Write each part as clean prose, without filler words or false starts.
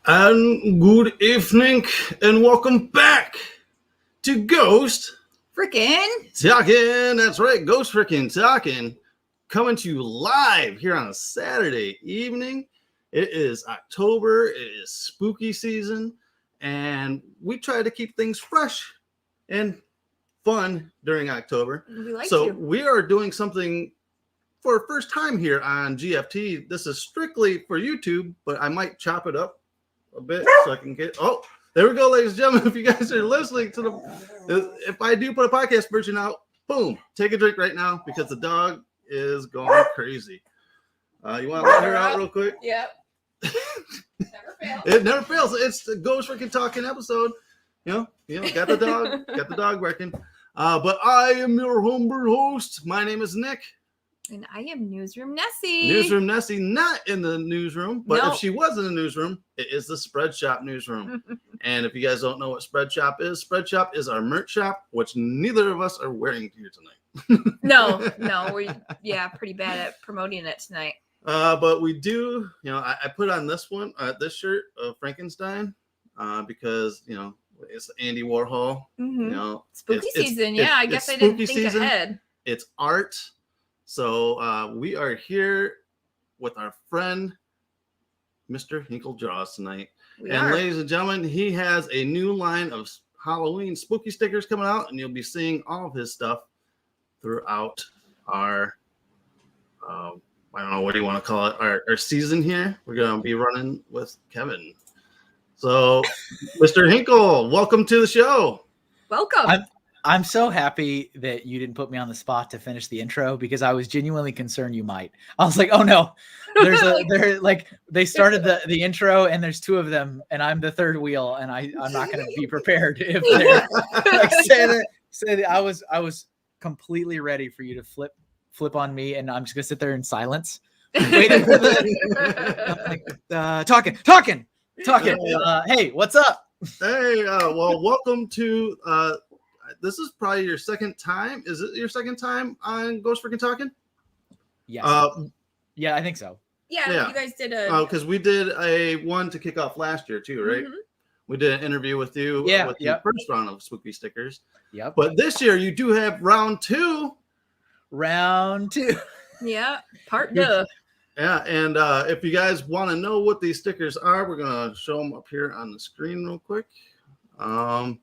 And good evening, and welcome back to Ghost Frickin' Talking. That's right, Ghost Frickin' Talking, coming to you live here on a Saturday evening. It is October, it is spooky season, and we try to keep things fresh and fun during October. We like so to. we are doing something for the first time here on GFT. This is strictly for YouTube, but I might chop it up a bit so I can get. Oh, there we go, ladies and gentlemen. If you guys are listening to if I do put a podcast version out, boom, take a drink right now because the dog is going crazy. You want to let her out real quick? Yep. Never fails. It never fails. It's the Ghost Freaking Talking episode. You know, got the dog working. But I am your humble host. My name is Nick. And I am Newsroom Nessie. Newsroom Nessie, not in the newsroom, but No. if she was in the newsroom, it is the Spread Shop newsroom. And if you guys don't know what Spread Shop is our merch shop, which neither of us are wearing here tonight. No, we're pretty bad at promoting it tonight. But we do, I put on this one, this shirt of Frankenstein, because it's Andy Warhol. Mm-hmm. Spooky season, I guess I didn't think ahead. It's art. So we are here with our friend, Mr. Hinkle Draws tonight. Ladies and gentlemen, he has a new line of Halloween spooky stickers coming out, and you'll be seeing all of his stuff throughout our, I don't know, what do you want to call it, our season here. We're going to be running with Kevin. So, Mr. Hinkle, welcome to the show. Welcome. I'm so happy that you didn't put me on the spot to finish the intro because I was genuinely concerned you might. I was like, oh no, they started the intro and there's two of them and I'm the third wheel and I'm not going to be prepared if they're say that. I was completely ready for you to flip on me and I'm just gonna sit there in silence, waiting for talking. Hey, what's up? Hey, well, welcome to. This is probably your second time. Is it your second time on Ghost Freaking Talking? Yes. Yeah, I think so. Yeah. You guys did because we did a one to kick off last year too, right? Mm-hmm. We did an interview with you with the first round of spooky stickers. Yep. But this year you do have round two. Yeah, part two. Yeah, and if you guys want to know what these stickers are, we're gonna show them up here on the screen real quick. We want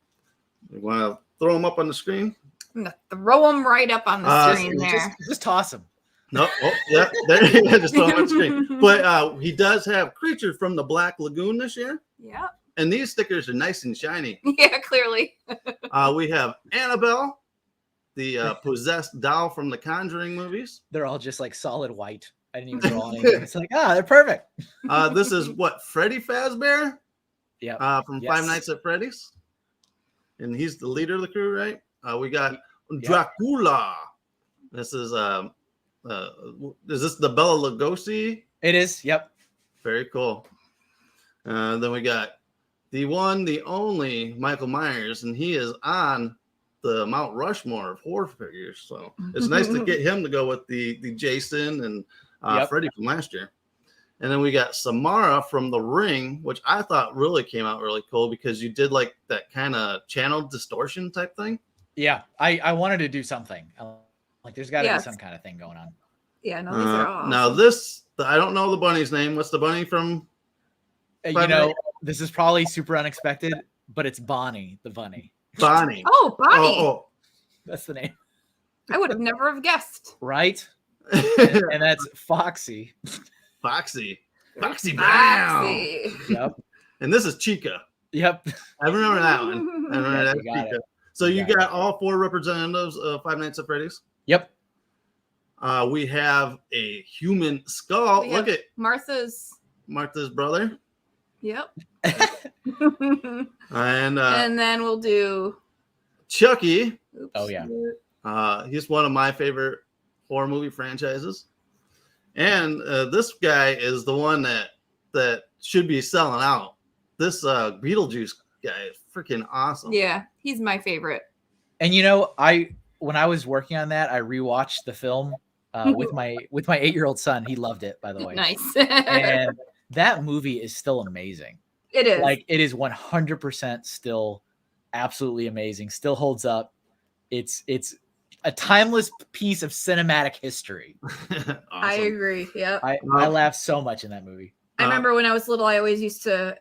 to throw them up on the screen. I'm gonna throw them right up on the screen there. Just toss them. No, yeah, there you go. Just throw them on the screen. But he does have Creature from the Black Lagoon this year. Yeah. And these stickers are nice and shiny. Yeah, clearly. We have Annabelle, the possessed doll from the Conjuring movies. They're all just like solid white. I didn't even draw anything. It's like, they're perfect. This is what, Freddy Fazbear? Yeah. From Five Nights at Freddy's. And he's the leader of the crew, right? We got Dracula. This is this the Bela Lugosi? It is. Yep. Very cool. Then we got the one, the only Michael Myers, and he is on the Mount Rushmore of horror figures. So it's nice to get him to go with the Jason and Freddy from last year. And then we got Samara from The Ring, which I thought really came out really cool because you did like that kind of channel distortion type thing. Yeah, I wanted to do something. Like there's got to be some kind of thing going on. Yeah, no, these are awesome. Now I don't know the bunny's name. What's the bunny from? This is probably super unexpected, but it's Bonnie, the bunny. Bonnie. Oh, Bonnie. Oh. That's the name. I would have never have guessed. Right? And that's Foxy. Foxy Brown. Yep. And this is Chica. Yep. I remember that one. I remember that Chica. So you got all four representatives of Five Nights at Freddy's? Yep. We have a human skull. Look at Martha's brother. Yep. And then we'll do Chucky. Oops. Oh yeah. He's one of my favorite horror movie franchises. And this guy is the one that should be selling out. This Beetlejuice guy is freaking awesome. Yeah, he's my favorite. And when I was working on that, I rewatched the film with my 8-year-old son. He loved it, by the way. Nice. And that movie is still amazing. It is. Like it is 100% still absolutely amazing. Still holds up. It's a timeless piece of cinematic history. Awesome. I agree. Yep. I laughed so much in that movie. I remember when I was little, I always used to,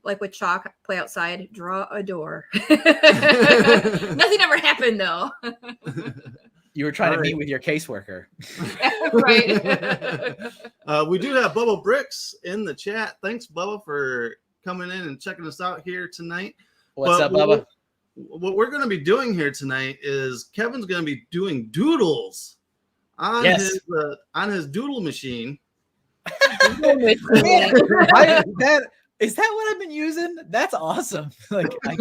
like with chalk, play outside, draw a door. Nothing ever happened though. You were trying to meet with your caseworker. Right. We do have Bubba Bricks in the chat. Thanks, Bubba, for coming in and checking us out here tonight. What's up, Bubba? What we're going to be doing here tonight is Kevin's going to be doing doodles on his doodle machine. Is that what I've been using? That's awesome. Like I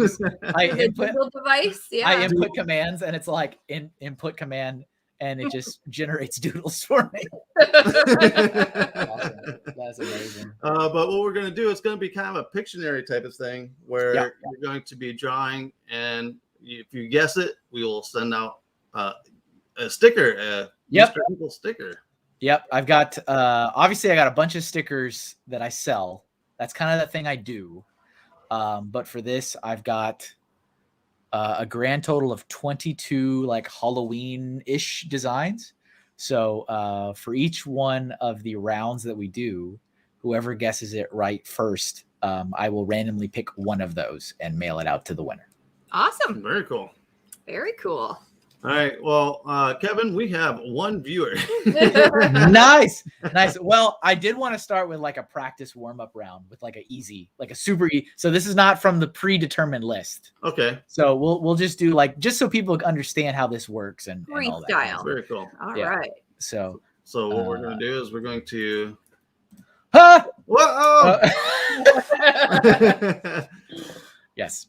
input device. Yeah. I input commands and it's like input command and it just generates doodles for me. Awesome. That's amazing. But what we're going to do, it's going to be kind of a Pictionary type of thing where you're going to be drawing, and if you guess it, we will send out a sticker, Mr. Hinkle sticker. Yep. I've got obviously I got a bunch of stickers that I sell. That's kind of the thing I do. But for this, I've got a grand total of 22 like Halloween-ish designs. So for each one of the rounds that we do, whoever guesses it right first, I will randomly pick one of those and mail it out to the winner. Awesome. Very cool. Very cool. All right. Well, Kevin, we have one viewer. Nice. Well, I did want to start with like a practice warm-up round with like a super easy. So this is not from the predetermined list. Okay. So we'll just do like, just so people understand how this works and all that. Freestyle. Very cool. All right. So what we're going to do is we're going to. Whoa! Yes.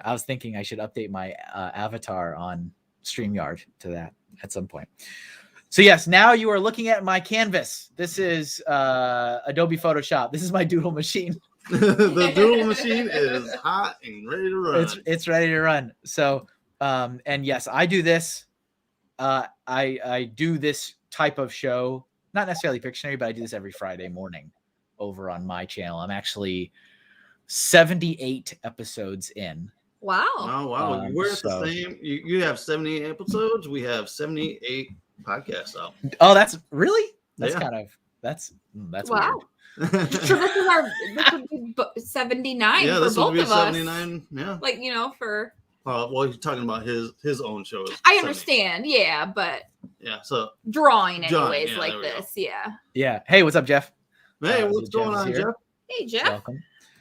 I was thinking I should update my avatar on StreamYard to that at some point. So yes, now you are looking at my canvas. This is Adobe Photoshop. This is my doodle machine. The doodle machine is hot and ready to run. It's ready to run. So and yes, I do this. I do this type of show, not necessarily Pictionary, but I do this every Friday morning over on my channel. I'm actually 78 episodes in. Wow. Oh, wow. We're at the same. You have 78 episodes. We have 78 podcasts out. Oh, that's really? That's wow. Weird. So this would be 79 Yeah, for this both would be of 79. us. Yeah. Like, for. Well, he's talking about his own shows. I understand. Yeah, but. Yeah. So drawing anyways yeah, like this. Yeah. Yeah. Hey, what's up, Jeff? Hey, what's going on, Jeff? Hey, Jeff.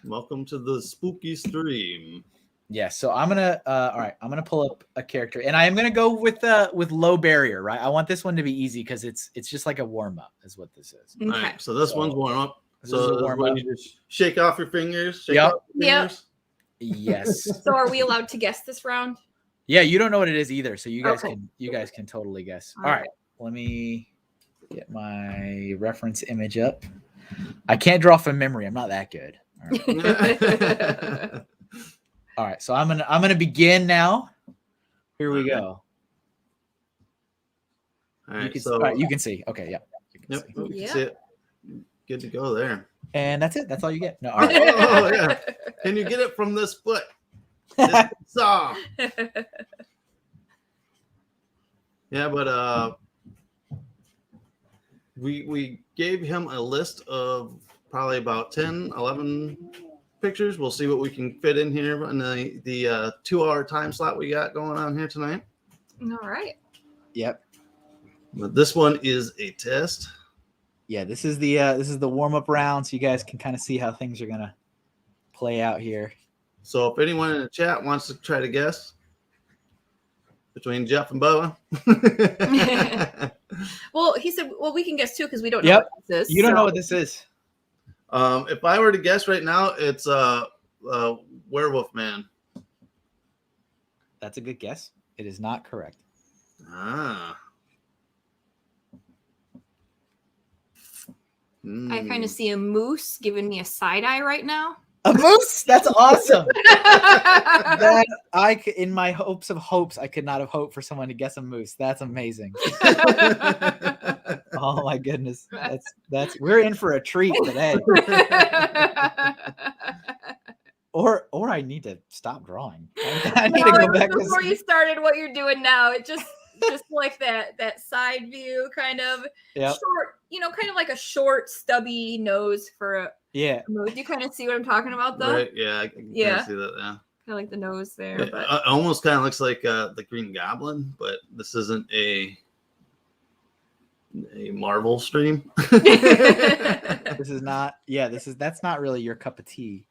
Welcome to the spooky stream. Yeah, so I'm gonna all right, I'm gonna pull up a character and I am gonna go with low barrier, right? I want this one to be easy because it's just like a warm-up is what this is. Okay. All right, so this one's warm up. So warm up. you just shake off your fingers. Yep. Yes. So are we allowed to guess this round? Yeah, you don't know what it is either, so you guys can totally guess. All right. Let me get my reference image up. I can't draw from memory. I'm not that good. All right. All right, so I'm gonna begin now. Here we go. All right, you can see. Okay, yeah. You can see it. Good to go there. And that's it. That's all you get. No, all right. Oh yeah. Can you get it from this foot? This saw. Yeah, but we gave him a list of probably about 10, 11 pictures. We'll see what we can fit in here in the 2-hour time slot we got going on here tonight. All right. Yep. But this one is a test. Yeah, this is the warm-up round, so you guys can kind of see how things are gonna play out here. So if anyone in the chat wants to try to guess between Jeff and Bubba. Well, he said, we can guess too because we don't know what this is. You don't know what this is. If I were to guess right now, it's Werewolf Man. That's a good guess. It is not correct. Ah. I kind of see a moose giving me a side eye right now. A moose? That's awesome. In my hopes of hopes, I could not have hoped for someone to guess a moose. That's amazing. Oh my goodness. That's we're in for a treat today. Or I need to stop drawing. I need to go back. Before you started what you're doing now, it just like that side view kind of short, kind of like a short stubby nose for a nose. You kind of see what I'm talking about though? Right, yeah, I can kind of see that, yeah. Kind of like the nose there. It but almost kind of looks like the Green Goblin, but this isn't a Marvel stream. This is not. Yeah, that's not really your cup of tea.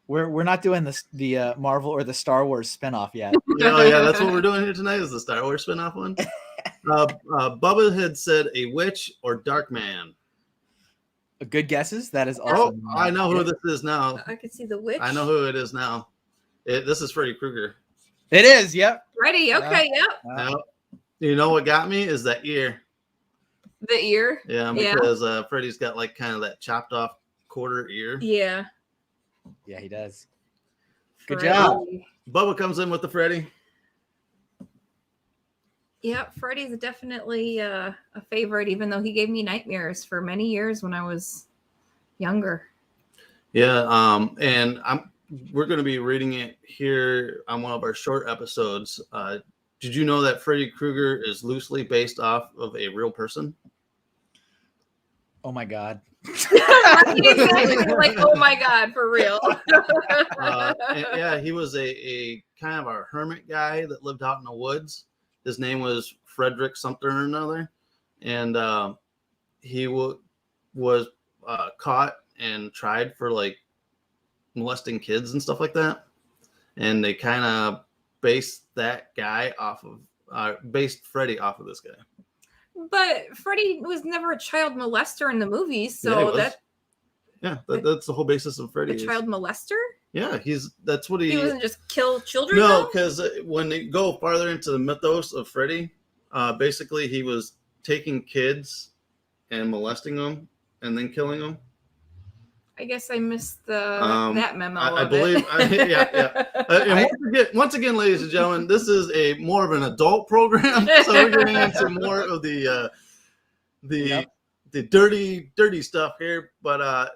We're not doing the Marvel or the Star Wars spinoff yet. Yeah, that's what we're doing here tonight. Is the Star Wars spinoff one? Bubba had said a witch or dark man. Good guesses. That is awesome. Oh, I know who this is now. I can see the witch. I know who it is now. This is Freddy Krueger. It is. Yep. Freddy. Okay. Yep. You know what got me is that ear. The ear. Yeah, because Freddy's got like kind of that chopped off quarter ear. Yeah. Yeah, he does. Good job. Bubba comes in with the Freddy. Yeah, Freddy's definitely a favorite, even though he gave me nightmares for many years when I was younger. Yeah, and we're going to be reading it here on one of our short episodes. Did you know that Freddy Krueger is loosely based off of a real person? Oh my God. Exactly. Like, oh my God, for real. Yeah, he was a kind of a hermit guy that lived out in the woods. His name was Frederick something or another. And he was caught and tried for like molesting kids and stuff like that. And they kind of based that guy off of, based Freddy off of this guy. But Freddy was never a child molester in the movies, so that's the whole basis of Freddy. A child molester? Yeah, that's what he wasn't just kill children. No, because when they go farther into the mythos of Freddy, basically he was taking kids and molesting them and then killing them. I guess I missed that memo. I believe. And once again, ladies and gentlemen, this is more of an adult program, so we're getting into more of the dirty stuff here. But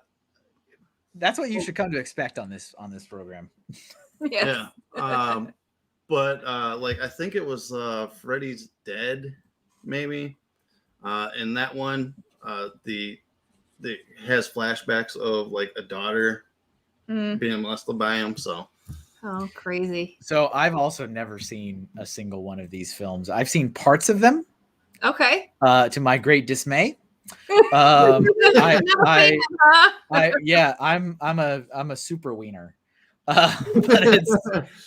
that's what you should come to expect on this program. Yes. Yeah. But like I think it was Freddy's Dead, maybe. In that one, the has flashbacks of like a daughter being molested by him. So, oh, crazy. So I've also never seen a single one of these films. I've seen parts of them. Okay. To my great dismay. I'm a super wiener. But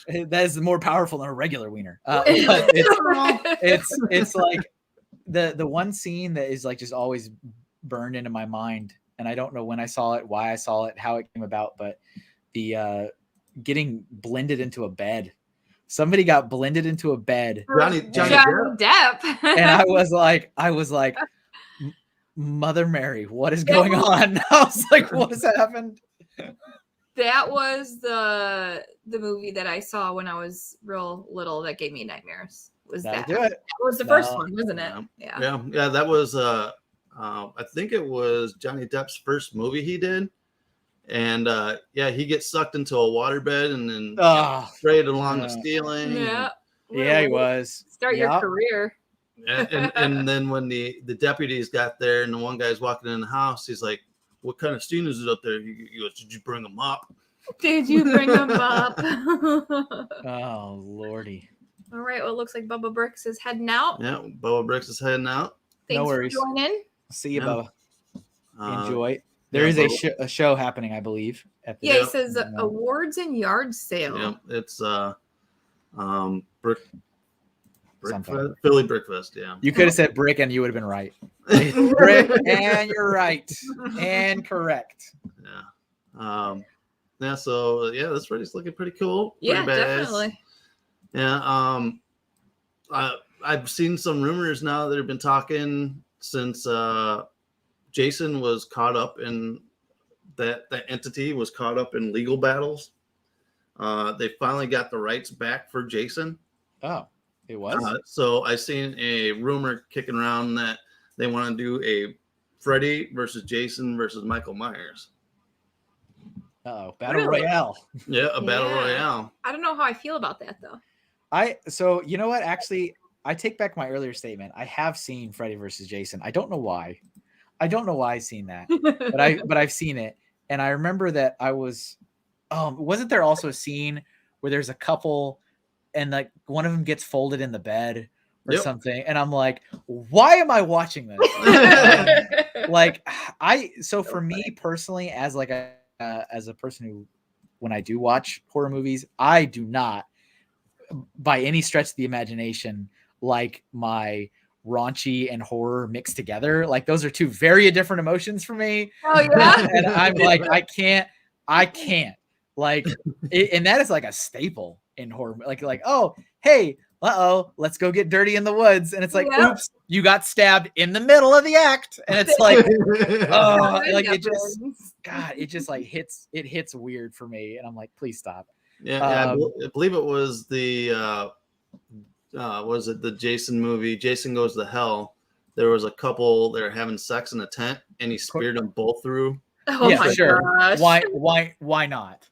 that is more powerful than a regular wiener. But it's like the one scene that is like just always burned into my mind, and I don't know when I saw it, why I saw it, how it came about, but the getting blended into a bed. Somebody got blended into a bed. Johnny Depp. And I was like, Mother Mary, what is going on? I was like, what has happened? That was the movie that I saw when I was real little that gave me nightmares. That was the first one, wasn't it? Yeah. That was I think it was Johnny Depp's first movie he did. And he gets sucked into a waterbed and then sprayed along the ceiling. He was. Start your career. And then when the deputies got there and the one guy's walking in the house, he's like, "What kind of steam is it up there?" He goes, "Did you bring them up?" Did you bring them up? Oh, Lordy. All right. Well, it looks like Bubba Bricks is heading out. Yeah, Bubba Bricks is heading out. Thanks for joining. See you, Bubba. Enjoy. There is a show happening, I believe. He says awards and yard sale. Yeah, it's Philly Brickfest. Yeah, you could have said brick and you would have been right. Brick, and you're right and correct. Yeah. So this Freddy's looking pretty cool. Yeah, definitely. Yeah. I've seen some rumors now that have been talking since Jason was caught up in that entity was caught up in legal battles. They finally got the rights back for Jason. Oh, it was? So I seen a rumor kicking around that they want to do a Freddy versus Jason versus Michael Myers. Battle Royale. Yeah, a battle royale. I don't know how I feel about that though. So you know what? Actually, I take back my earlier statement. I have seen Freddy vs. Jason. I don't know why. I've seen that, but I've seen it, and I remember that I was. Wasn't there also a scene where there's a couple, and like one of them gets folded in the bed or something, and I'm like, why am I watching this? So for me personally, as like as a person who, when I do watch horror movies, I do not, by any stretch of the imagination, like my raunchy and horror mixed together. Like those are two very different emotions for me. Oh yeah. And I'm like, I can't like it, and that is like a staple in horror. Like, oh, hey, let's go get dirty in the woods. And it's like, oops, you got stabbed in the middle of the act. And it's like, like it just like hits weird for me. And I'm like, please stop. Yeah, I believe it was the was it the Jason movie, Jason Goes to Hell. There was a couple that were having sex in a tent, and he speared them both through. Oh yeah, my gosh. Why not?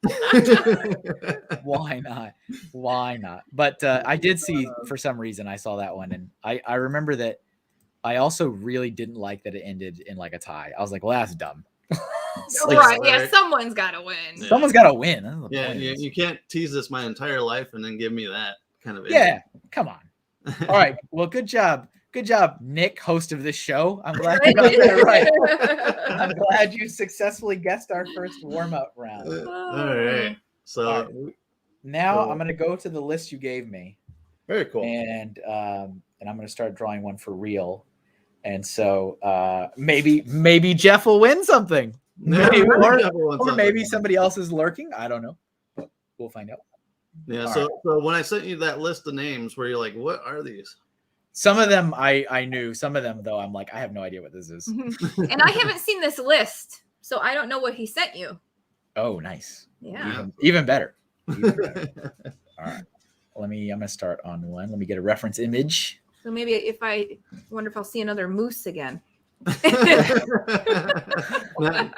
Why not? But I did see, for some reason, I saw that one, and I remember that I also really didn't like that it ended in like a tie. I was like, well, that's dumb. Right. Someone's got to win. Yeah. Someone's got to win. Yeah, you can't tease this my entire life and then give me that kind of. Yeah, come on. All right. Well, good job, Nick, host of this show. I'm glad you got that right. I'm glad you successfully guessed our first warm-up round. All right. So now I'm going to go to the list you gave me. Very cool. And I'm going to start drawing one for real. And so maybe Jeff will win something. Or maybe somebody else is lurking. I don't know. But we'll find out. Yeah. So when I sent you that list of names, where you're like, what are these? Some of them I knew. Some of them, though, I'm like, I have no idea what this is. And I haven't seen this list, so I don't know what he sent you. Oh, nice. Yeah. Even better. All right. I'm going to start on one. Let me get a reference image. So maybe I wonder if I'll see another moose again.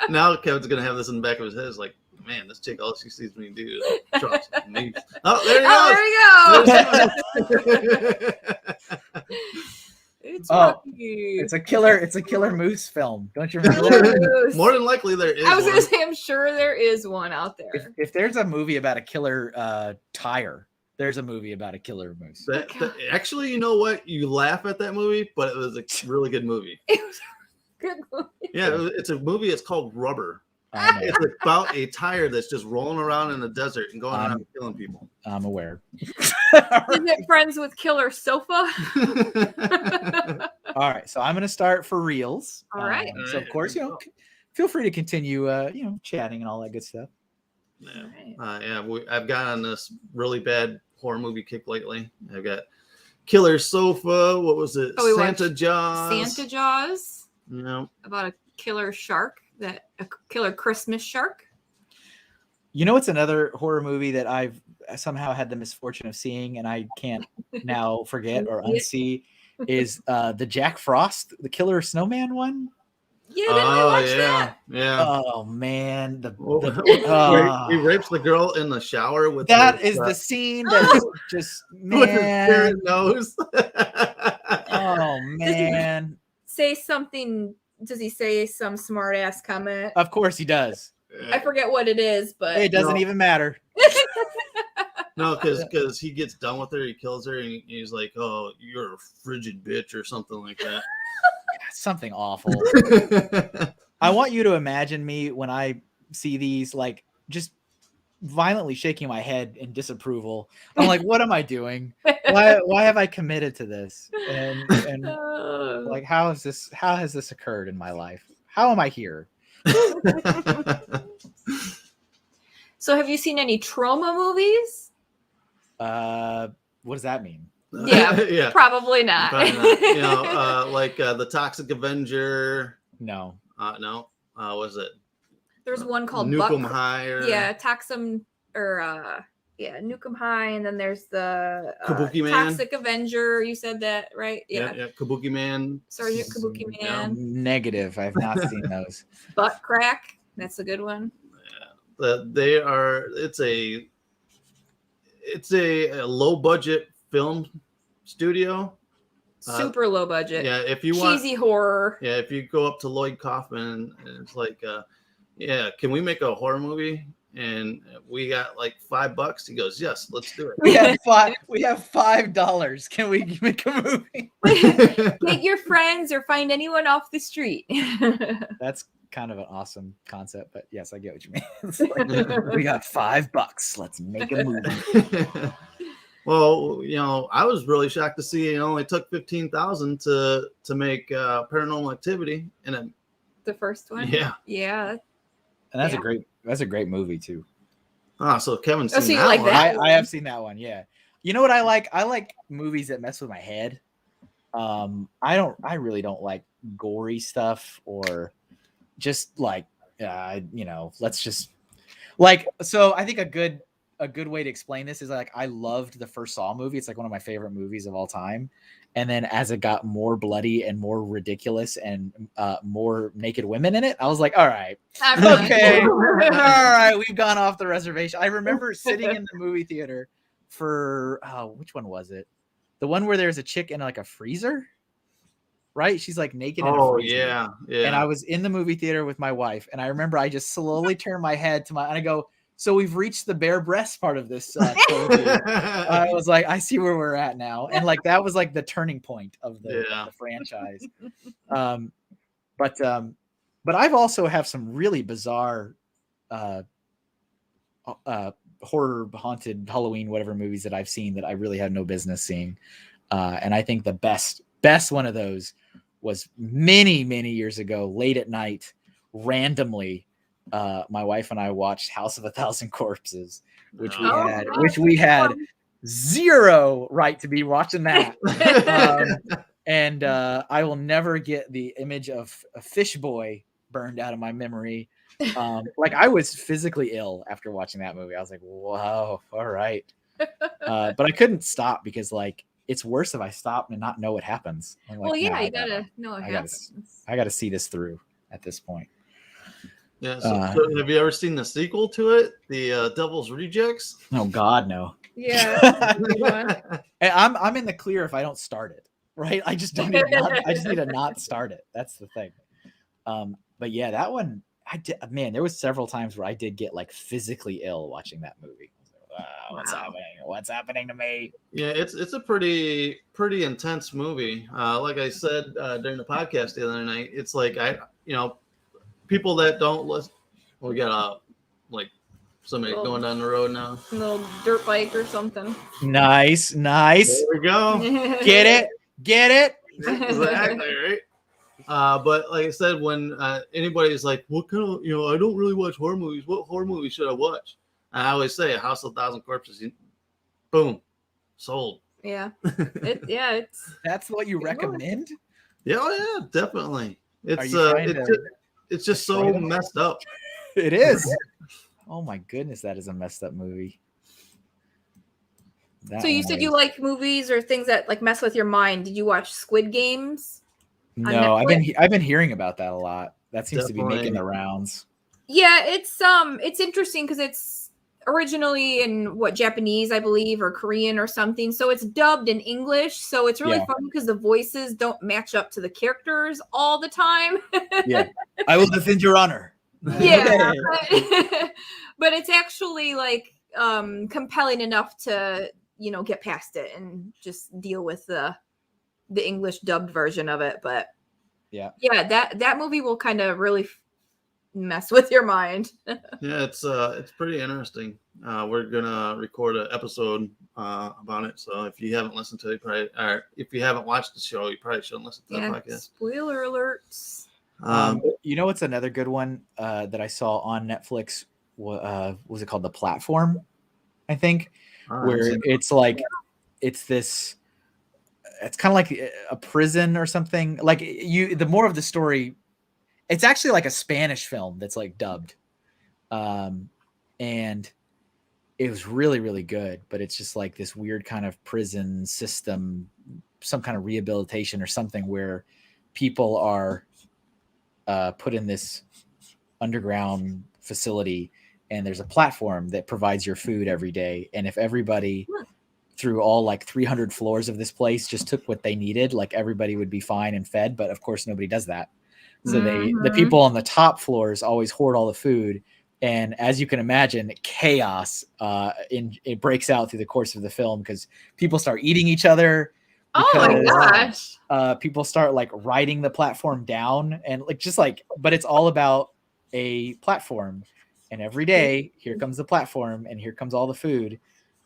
now Kevin's gonna have this in the back of his head. It's like, man, this chick, all she sees me do is trust me. Oh, there you go. It's a killer moose film. Don't you remember? More than likely there is. I was gonna say, I'm sure there is one out there. If there's a movie about a killer tire, there's a movie about a killer moose. Actually, you know what? You laugh at that movie, but it was a really good movie. It was a good movie. Yeah, it's a movie. It's called Rubber. It's about a tire that's just rolling around in the desert and going around killing people. I'm aware. Is it friends with Killer Sofa? All right, so I'm going to start for reals. All right. So of course, feel free to continue, chatting and all that good stuff. Yeah, I've got on this really bad horror movie kick lately. I've got Killer Sofa. What was it? Santa Jaws. Santa Jaws. Yeah. About a killer shark, a killer Christmas shark. You know, it's another horror movie that I've somehow had the misfortune of seeing, and I can't now forget or unsee, is the Jack Frost, the Killer Snowman one. Yeah, didn't we watch that? Yeah. Oh man, he rapes the girl in the shower with the scene that's just with his nose. Oh man. Does he say some smart ass comment? Of course he does. I forget what it is, but it doesn't even matter. No, because he gets done with her, he kills her, and he's like, "Oh, you're a frigid bitch," or something like that. Something awful. I want you to imagine me when I see these, like, just violently shaking my head in disapproval. I'm like, what am I doing? Why have I committed to this? And like, how has this occurred in my life? How am I here? So have you seen any trauma movies? What does that mean? Yeah. Probably not. Like the Toxic Avenger. No. No. Was it? There's one called Nukem High. Nukem High, and then there's the Kabuki Man. Toxic Avenger. You said that, right? Yeah. Kabuki Man. Sergeant Kabuki Man. Negative. I've not seen those. Butt Crack. That's a good one. It's a low budget film studio. Super low budget. Yeah, if you cheesy horror. Yeah, if you go up to Lloyd Kaufman and it's like, can we make a horror movie? And we got like $5. He goes, yes, let's do it. We have $5. Can we make a movie? Get your friends or find anyone off the street. That's kind of an awesome concept, but yes, I get what you mean. Like, we got $5. Let's make a movie. Well, I was really shocked to see it only took $15,000 to make Paranormal Activity, and the first one. Yeah. And that's a great movie tho. So Kevin's seen so you that like one. that? I have seen that one. Yeah. You know what I like? I like movies that mess with my head. I really don't like gory stuff or just like, let's just like, so I think a good way to explain this is like, I loved the first Saw movie. It's like one of my favorite movies of all time. And then as it got more bloody and more ridiculous and more naked women in it, I was like, all right, okay. All right. We've gone off the reservation. I remember sitting in the movie theater for, which one was it? The one where there's a chick in like a freezer, right? She's like naked in a freezer. Yeah. And I was in the movie theater with my wife. And I remember I just slowly turned my head and I go, so we've reached the bare breast part of this trilogy. I was like, I see where we're at now. And like, that was like the turning point of the franchise. But I've also have some really bizarre horror haunted Halloween, whatever movies that I've seen that I really had no business seeing. And I think the best one of those was many, many years ago, late at night, randomly, my wife and I watched House of a Thousand Corpses, which we had zero right to be watching that. And I will never get the image of a fish boy burned out of my memory. Like I was physically ill after watching that movie. I was like, wow, all right. But I couldn't stop because like it's worse if I stop and not know what happens. I'm like, you gotta know what happens. I gotta see this through at this point. Yeah. So have you ever seen the sequel to it, the Devil's Rejects? Oh God, no. Yeah. I'm in the clear if I don't start it. Right? I just need to not start it. That's the thing. But yeah, that one I did. Man, there was several times where I did get like physically ill watching that movie. What's happening? What's happening to me? Yeah, it's a pretty intense movie. Like I said during the podcast the other night, it's like people that don't listen. We got like somebody going down the road now. A little dirt bike or something. Nice. There we go. Get it. Exactly right. But like I said, when anybody's like, "What kind of I don't really watch horror movies. What horror movies should I watch?" I always say, "House of a Thousand Corpses." Boom, sold. Yeah. It's. That's what you recommend? Yeah, definitely. It's just so messed up. It is. Oh my goodness, that is a messed up movie. So you said you like movies or things that like mess with your mind. Did you watch Squid Games? No, I've been hearing about that a lot. That seems to be making the rounds. Yeah, it's interesting because it's originally in Japanese, I believe, or Korean or something. So it's dubbed in English. So it's really fun because the voices don't match up to the characters all the time. Yeah, I will defend your honor. Yeah, but it's actually like compelling enough to get past it and just deal with the English dubbed version of it. But that movie will kind of really mess with your mind. Yeah, it's pretty interesting. We're gonna record an episode about it. So if you haven't listened to it, if you haven't watched the show, you probably shouldn't listen to that podcast. Spoiler alerts. What's another good one that I saw on Netflix? Was it called The Platform? I think where it's like it's kind of like a prison or something. Like the more of the story, it's actually like a Spanish film that's like dubbed, and it was really, really good. But it's just like this weird kind of prison system, some kind of rehabilitation or something where people are put in this underground facility and there's a platform that provides your food every day. And if everybody through all like 300 floors of this place just took what they needed, like everybody would be fine and fed. But of course, nobody does that. So the people on the top floors always hoard all the food. And as you can imagine, chaos it breaks out through the course of the film because people start eating each other. Oh my gosh. People start like riding the platform down and like just like, but it's all about a platform. And every day, here comes the platform and here comes all the food.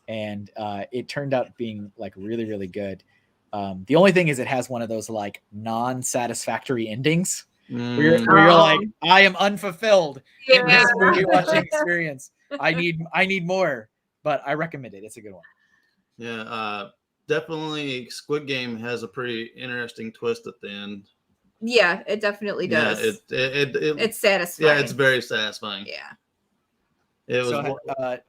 And it turned out being like really, really good. The only thing is it has one of those like non-satisfactory endings. Where you're like, I am unfulfilled in this movie watching experience. I need more, but I recommend it. It's a good one. Yeah, definitely. Squid Game has a pretty interesting twist at the end. Yeah, it definitely does. Yeah, it's satisfying. Yeah, it's very satisfying. Yeah. It was. So,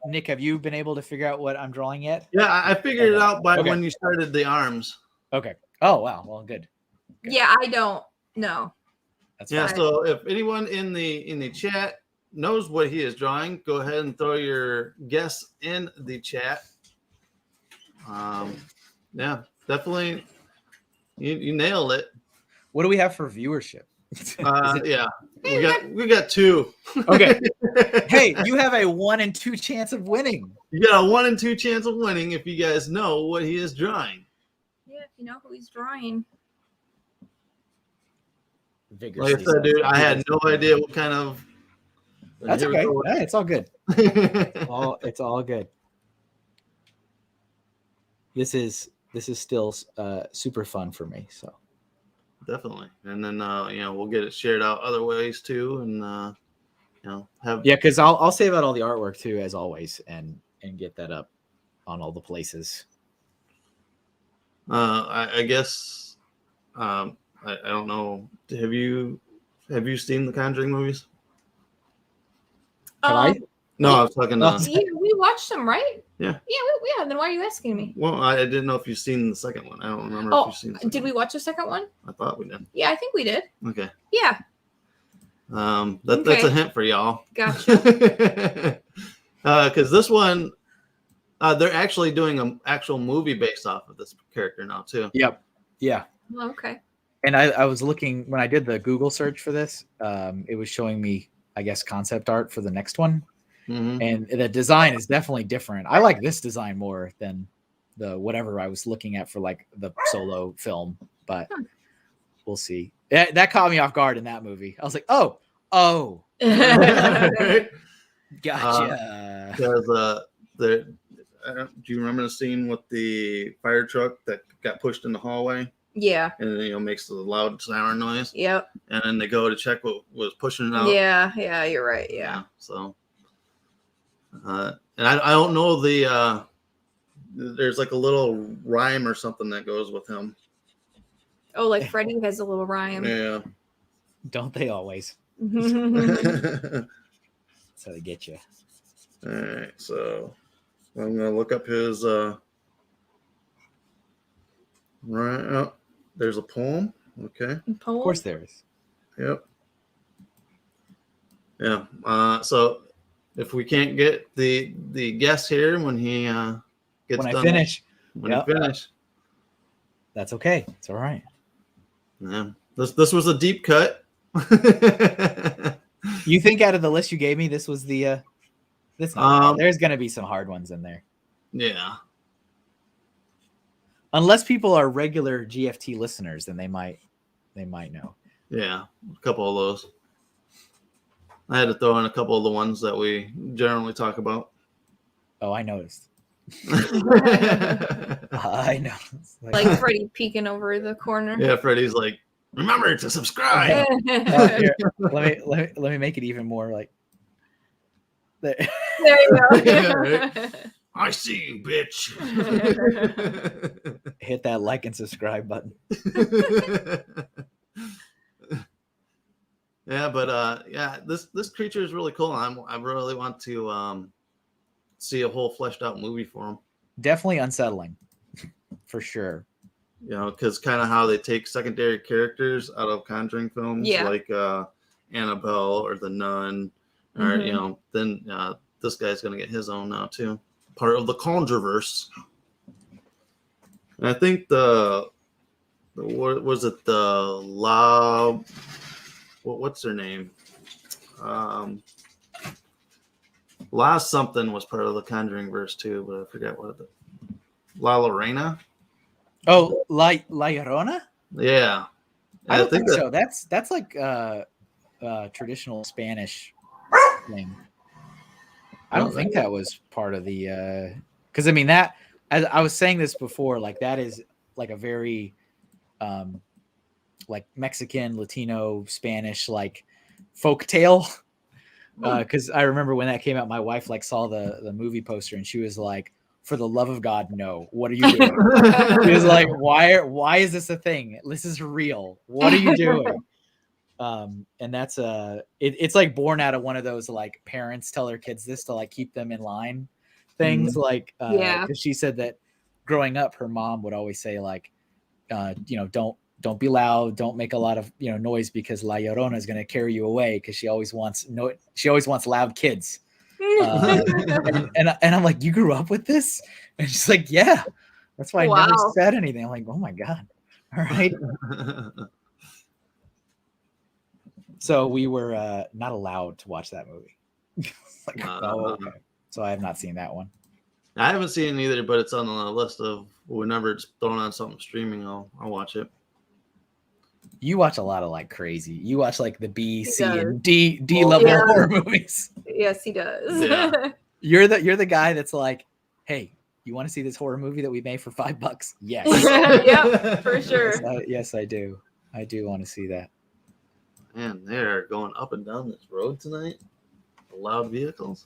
Nick, have you been able to figure out what I'm drawing yet? Yeah, I figured it out by when you started the arms. Okay. Oh wow. Well, good. Yeah, I don't know. That's fine. Fine. So if anyone in the chat knows what he is drawing, go ahead and throw your guess in the chat. Yeah, definitely. You nailed it. What do we have for viewership? Yeah, we got 2. Okay. Hey, you have a 1 in 2 chance of winning. You got a 1 in 2 chance of winning if you guys know what he is drawing. Yeah, if you know who he's drawing. Like I said, dude, I had no idea what kind of. That's okay. Yeah, it's all good. It's all good. This is still super fun for me. So definitely, and then we'll get it shared out other ways too, and have because I'll save out all the artwork too as always, and get that up on all the places. I guess. I don't know. Have you seen the Conjuring movies? Have I? No, I was talking. Yeah, we watched them, right? Yeah. Yeah. Then why are you asking me? Well, I didn't know if you've seen the second one. I don't remember if you've seen. Did we watch the second one? I thought we did. Yeah, I think we did. Okay. Yeah. That's a hint for y'all. Gotcha. Because this one, they're actually doing an actual movie based off of this character now too. Yep. Yeah. Okay. And I was looking when I did the Google search for this. It was showing me, I guess, concept art for the next one, and the design is definitely different. I like this design more than the whatever I was looking at for like the solo film, but we'll see. That caught me off guard in that movie. I was like, oh, gotcha. Because do you remember the scene with the fire truck that got pushed in the hallway? Yeah. And makes the loud siren noise. Yep. And then they go to check what was pushing it out. Yeah, you're right. Yeah. So and I don't know there's like a little rhyme or something that goes with him. Oh, like Freddy has a little rhyme. Yeah. Don't they always? So they get you. All right, so I'm gonna look up his right. Oh, there's a poem. Okay. Of course there is. Yep. Yeah. So if we can't get the guess here when he gets when done, I finish, you finish, that's okay. It's all right. Yeah. This was a deep cut. You think out of the list you gave me, this was the this? There's gonna be some hard ones in there. Yeah. Unless people are regular GFT listeners, then they might know. Yeah, a couple of those. I had to throw in a couple of the ones that we generally talk about. Oh, I noticed. I know. Like Freddy peeking over the corner. Yeah, Freddy's like, remember to subscribe. Here, let me make it even more like. There you go. Yeah, I see you, bitch. Hit that like and subscribe button. Yeah, but this creature is really cool. I really want to see a whole fleshed out movie for him. Definitely unsettling, for sure. Because kind of how they take secondary characters out of Conjuring films, like Annabelle or The Nun, or then this guy's going to get his own now too. Part of the Conjureverse. And I think what was it? What's her name? La something was part of the Conjuring verse too, but I forget what La Lorena. Oh, La Llorona? Yeah. I don't think so. That's like traditional Spanish thing. I don't think that was part of the because I mean that, as I was saying this before, like that is like a very like Mexican, Latino, Spanish like folk tale. Because I remember when that came out, my wife like saw the movie poster and she was like, "For the love of God, no! What are you doing?" She was like, "Why is this a thing? This is real. What are you doing?" And that's it's like born out of one of those like parents tell their kids this to like keep them in line things. Like because she said that growing up, her mom would always say like, don't be loud, don't make a lot of noise because La Llorona is going to carry you away because she always wants loud kids. And I'm like, you grew up with this? And she's like, yeah, that's why I never said anything. I'm like, oh my God. All right. So we were not allowed to watch that movie. Like, okay. So I have not seen that one. I haven't seen it either, but it's on the list of whenever it's thrown on something streaming, I'll watch it. You watch a lot of like crazy. You watch like the B, C, and D level horror movies. Yes, he does. Yeah. You're the guy that's like, hey, you want to see this horror movie that we made for $5? Yes. Yeah, for sure. Yes, I do. I do want to see that. Man, they're going up and down this road tonight. Loud vehicles.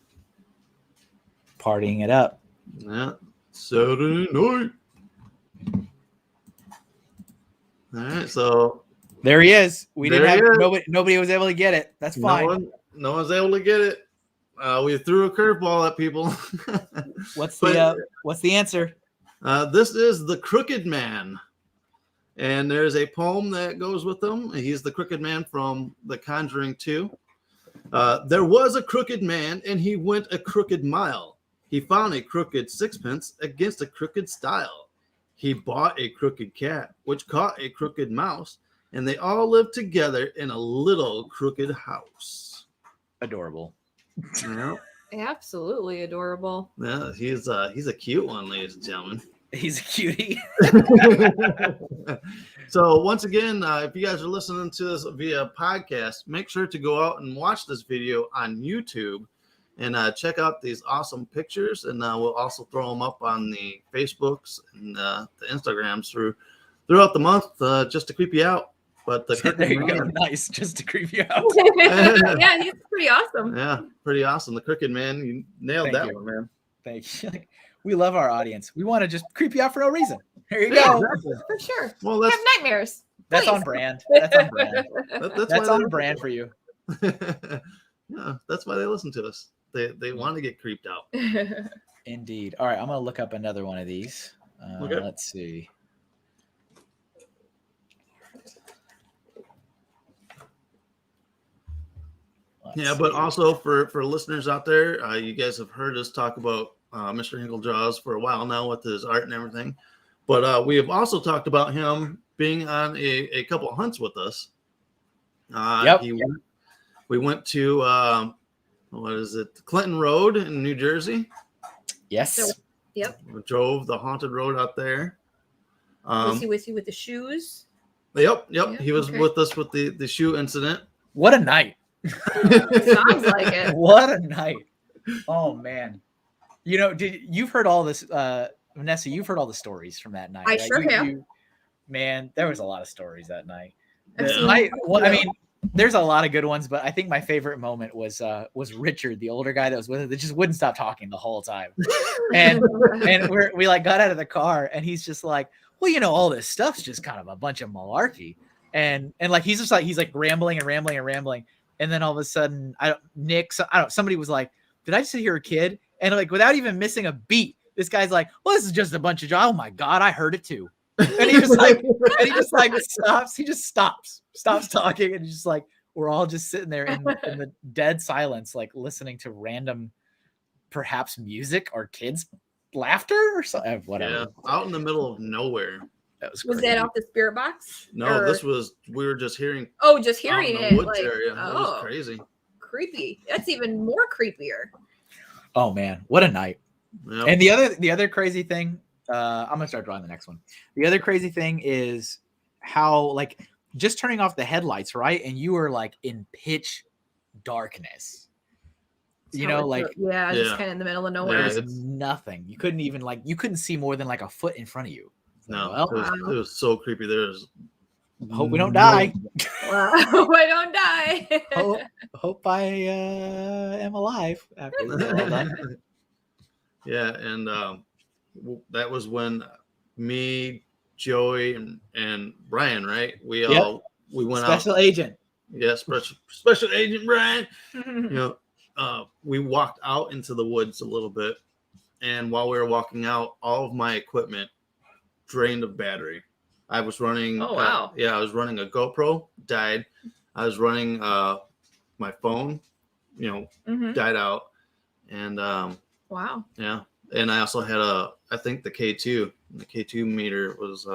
Partying it up. Yeah. Saturday night. All right, so there he is. Nobody was able to get it. That's fine. No one's able to get it. We threw a curveball at people. What's the answer? This is The Crooked Man. And there's a poem that goes with him. He's the crooked man from The Conjuring 2. There was a crooked man, and he went a crooked mile. He found a crooked sixpence against a crooked style. He bought a crooked cat, which caught a crooked mouse, and they all lived together in a little crooked house. Adorable. Yeah. Absolutely adorable. Yeah, he's a cute one, ladies and gentlemen. He's a cutie. So once again, if you guys are listening to this via podcast, make sure to go out and watch this video on YouTube and check out these awesome pictures. And we'll also throw them up on the Facebooks and the Instagrams throughout the month just to creep you out. But there you go. Nice, just to creep you out. Yeah, he's pretty awesome. Yeah, pretty awesome. The Crooked Man, you nailed that one, man. Thank you. We love our audience. We want to just creep you out for no reason. Here you go. Exactly. For sure. Well, have nightmares. That's on brand. That's on brand. That's on brand for you. Yeah, that's why they listen to us. They want to get creeped out. Indeed. All right, I'm gonna look up another one of these. Okay. Let's see. But also for listeners out there, you guys have heard us talk about Mr. Hinkle Jaws for a while now with his art and everything. But we have also talked about him being on a couple of hunts with us. We went to Clinton Road in New Jersey. Yes. Yep. We drove the haunted road out there. Was he with you with the shoes? Yep. He was with us with the shoe incident. What a night. Sounds like it. What a night. Oh man. You've heard all this, Vanessa, you've heard all the stories from that night. I sure have. Man, there was a lot of stories that night. I mean, there's a lot of good ones, but I think my favorite moment was Richard, the older guy that was with us, that just wouldn't stop talking the whole time. And we like got out of the car and he's just like, well, all this stuff's just kind of a bunch of malarkey. And like he's like rambling. And then all of a sudden, somebody was like, did I just hear a kid? And like, without even missing a beat, this guy's like, well, this is just a bunch of, oh my God, I heard it too. And he just stops. He just stops talking. And he's just like, we're all just sitting there in the dead silence, like listening to random perhaps music or kids laughter or something, whatever. Yeah, out in the middle of nowhere. That was that off the spirit box? No, we were just hearing. Oh, just hearing out in it. the woods Like, area. Oh, it was crazy. Creepy. That's even more creepier. Oh man, what a night. Yep. And the other crazy thing, I'm gonna start drawing the next one. The other crazy thing is how, like, just turning off the headlights, right? And you were like in pitch darkness. You know, like just kind of in the middle of nowhere. There's nothing. You couldn't even you couldn't see more than like a foot in front of you. No, it was so creepy. There's hope we don't die. Hope I don't die. hope I am alive after this is all done. Yeah, and that was when me, Joey, and Brian, right? We went Special out. Agent. Yeah, special agent Brian. You know, we walked out into the woods a little bit, and while we were walking out, all of my equipment drained of battery. I was running. Oh wow! I was running a GoPro, died. I was running my phone, died out, and wow. Yeah, and I also had I think the K2. The K2 meter was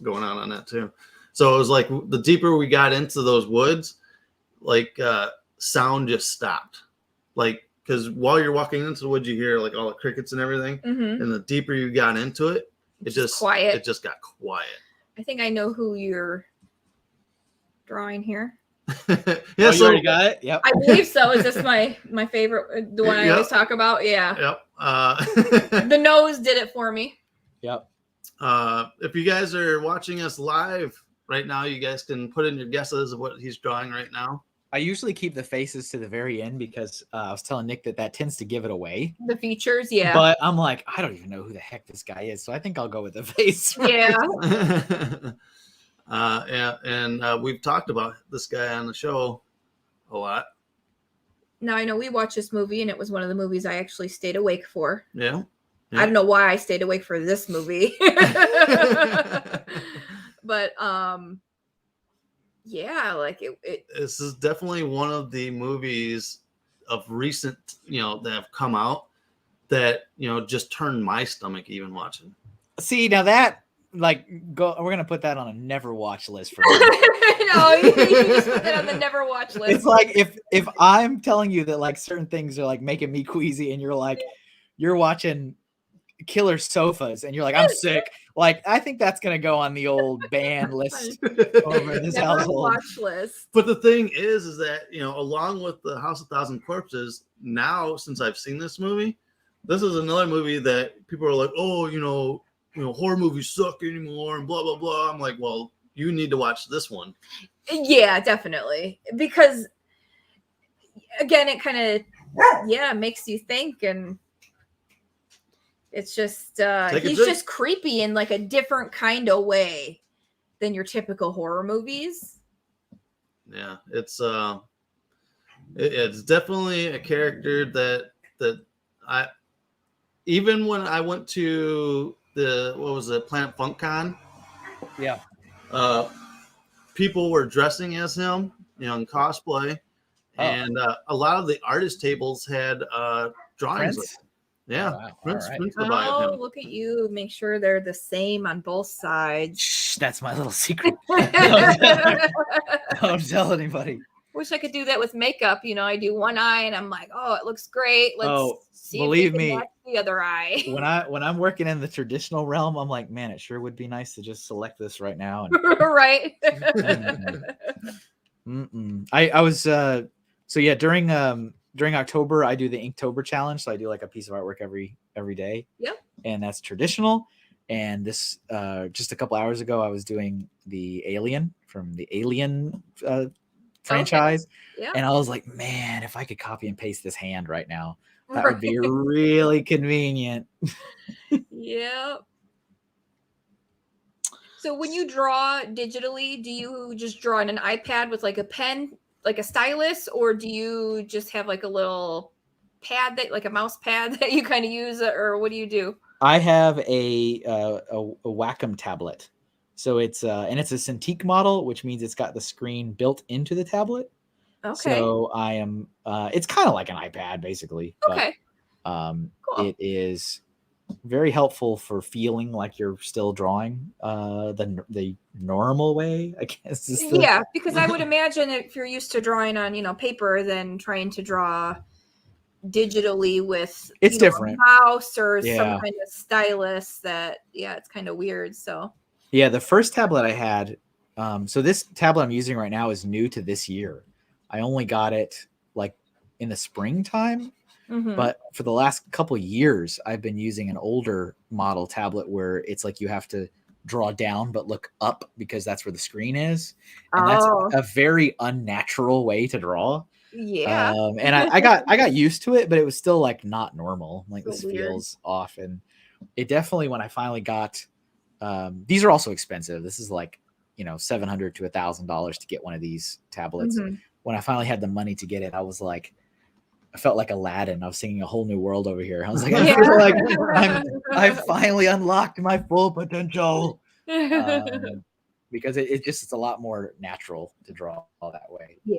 going on that too. So it was like the deeper we got into those woods, like sound just stopped. Like, because while you're walking into the woods, you hear like all the crickets and everything. Mm-hmm. And the deeper you got into it, it just quiet. It just got quiet. I think I know who you're drawing here. Yeah, you already got it. Yep, I believe so. Is this my favorite? The one I always talk about. Yeah. Yep. The nose did it for me. Yep. If you guys are watching us live right now, you guys can put in your guesses of what he's drawing right now. I usually keep the faces to the very end because I was telling Nick that tends to give it away. The features, yeah. But I'm like, I don't even know who the heck this guy is, so I think I'll go with the face. Yeah. And we've talked about this guy on the show a lot. Now I know we watched this movie, and it was one of the movies I actually stayed awake for. Yeah. I don't know why I stayed awake for this movie. But yeah, like it this is definitely one of the movies of recent, that have come out that, just turned my stomach even watching. See, now that we're gonna put that on a never watch list for me. No, you just put that on the never watch list. It's like if I'm telling you that like certain things are like making me queasy, and you're watching Killer Sofas and you're like, I'm sick. Like, I think that's gonna go on the old ban list over this household watch list. But the thing is that, along with the House of Thousand Corpses, now since I've seen this movie, this is another movie that people are like, oh, horror movies suck anymore and blah blah blah. I'm like, well, you need to watch this one. Yeah, definitely, because again, it kind of makes you think, and it's just he's just creepy in like a different kind of way than your typical horror movies. Yeah, it's definitely a character that I, even when I went to the Planet Funk Con, people were dressing as him, in cosplay, and a lot of the artist tables had drawings. Yeah, oh, wow. Prince Right. would buy him. Look at you! Make sure they're the same on both sides. Shh, that's my little secret. Don't tell anybody. Wish I could do that with makeup. I do one eye, and I'm like, oh, it looks great. Let's see. Believe if we can me, match the other eye. When I'm working in the traditional realm, I'm like, man, it sure would be nice to just select this right now. And Right. I was during October, I do the Inktober challenge. So I do like a piece of artwork every day. Yep. And that's traditional. And this just a couple hours ago, I was doing the Alien from the Alien franchise. Okay. Yeah. And I was like, man, if I could copy and paste this hand right now, that would be really convenient. Yep. So when you draw digitally, do you just draw on an iPad with like a pen, like a stylus, or do you just have like a little pad like a mouse pad that you kind of use, or what do you do? I have a Wacom tablet. So it's and it's a Cintiq model, which means it's got the screen built into the tablet. Okay. So I am it's kind of like an iPad basically. Okay. Cool. It is very helpful for feeling like you're still drawing the normal way, I guess. Yeah, because I would imagine if you're used to drawing on, paper, then trying to draw digitally with it's different a mouse or some kind of stylus it's kind of weird. So the first tablet I had, so this tablet I'm using right now is new to this year. I only got it like in the springtime. But for the last couple years, I've been using an older model tablet where it's like you have to draw down but look up because that's where the screen is. And that's a very unnatural way to draw. Yeah. And I got used to it, but it was still like not normal. Like, this weird. feels off. And it definitely, when I finally got, these are also expensive. This is like, $700 to $1,000 to get one of these tablets. When I finally had the money to get it, I was like, I felt like Aladdin. I was singing a whole new world over here. I was like, I feel like I've finally unlocked my full potential. Because it's a lot more natural to draw that way. Yeah.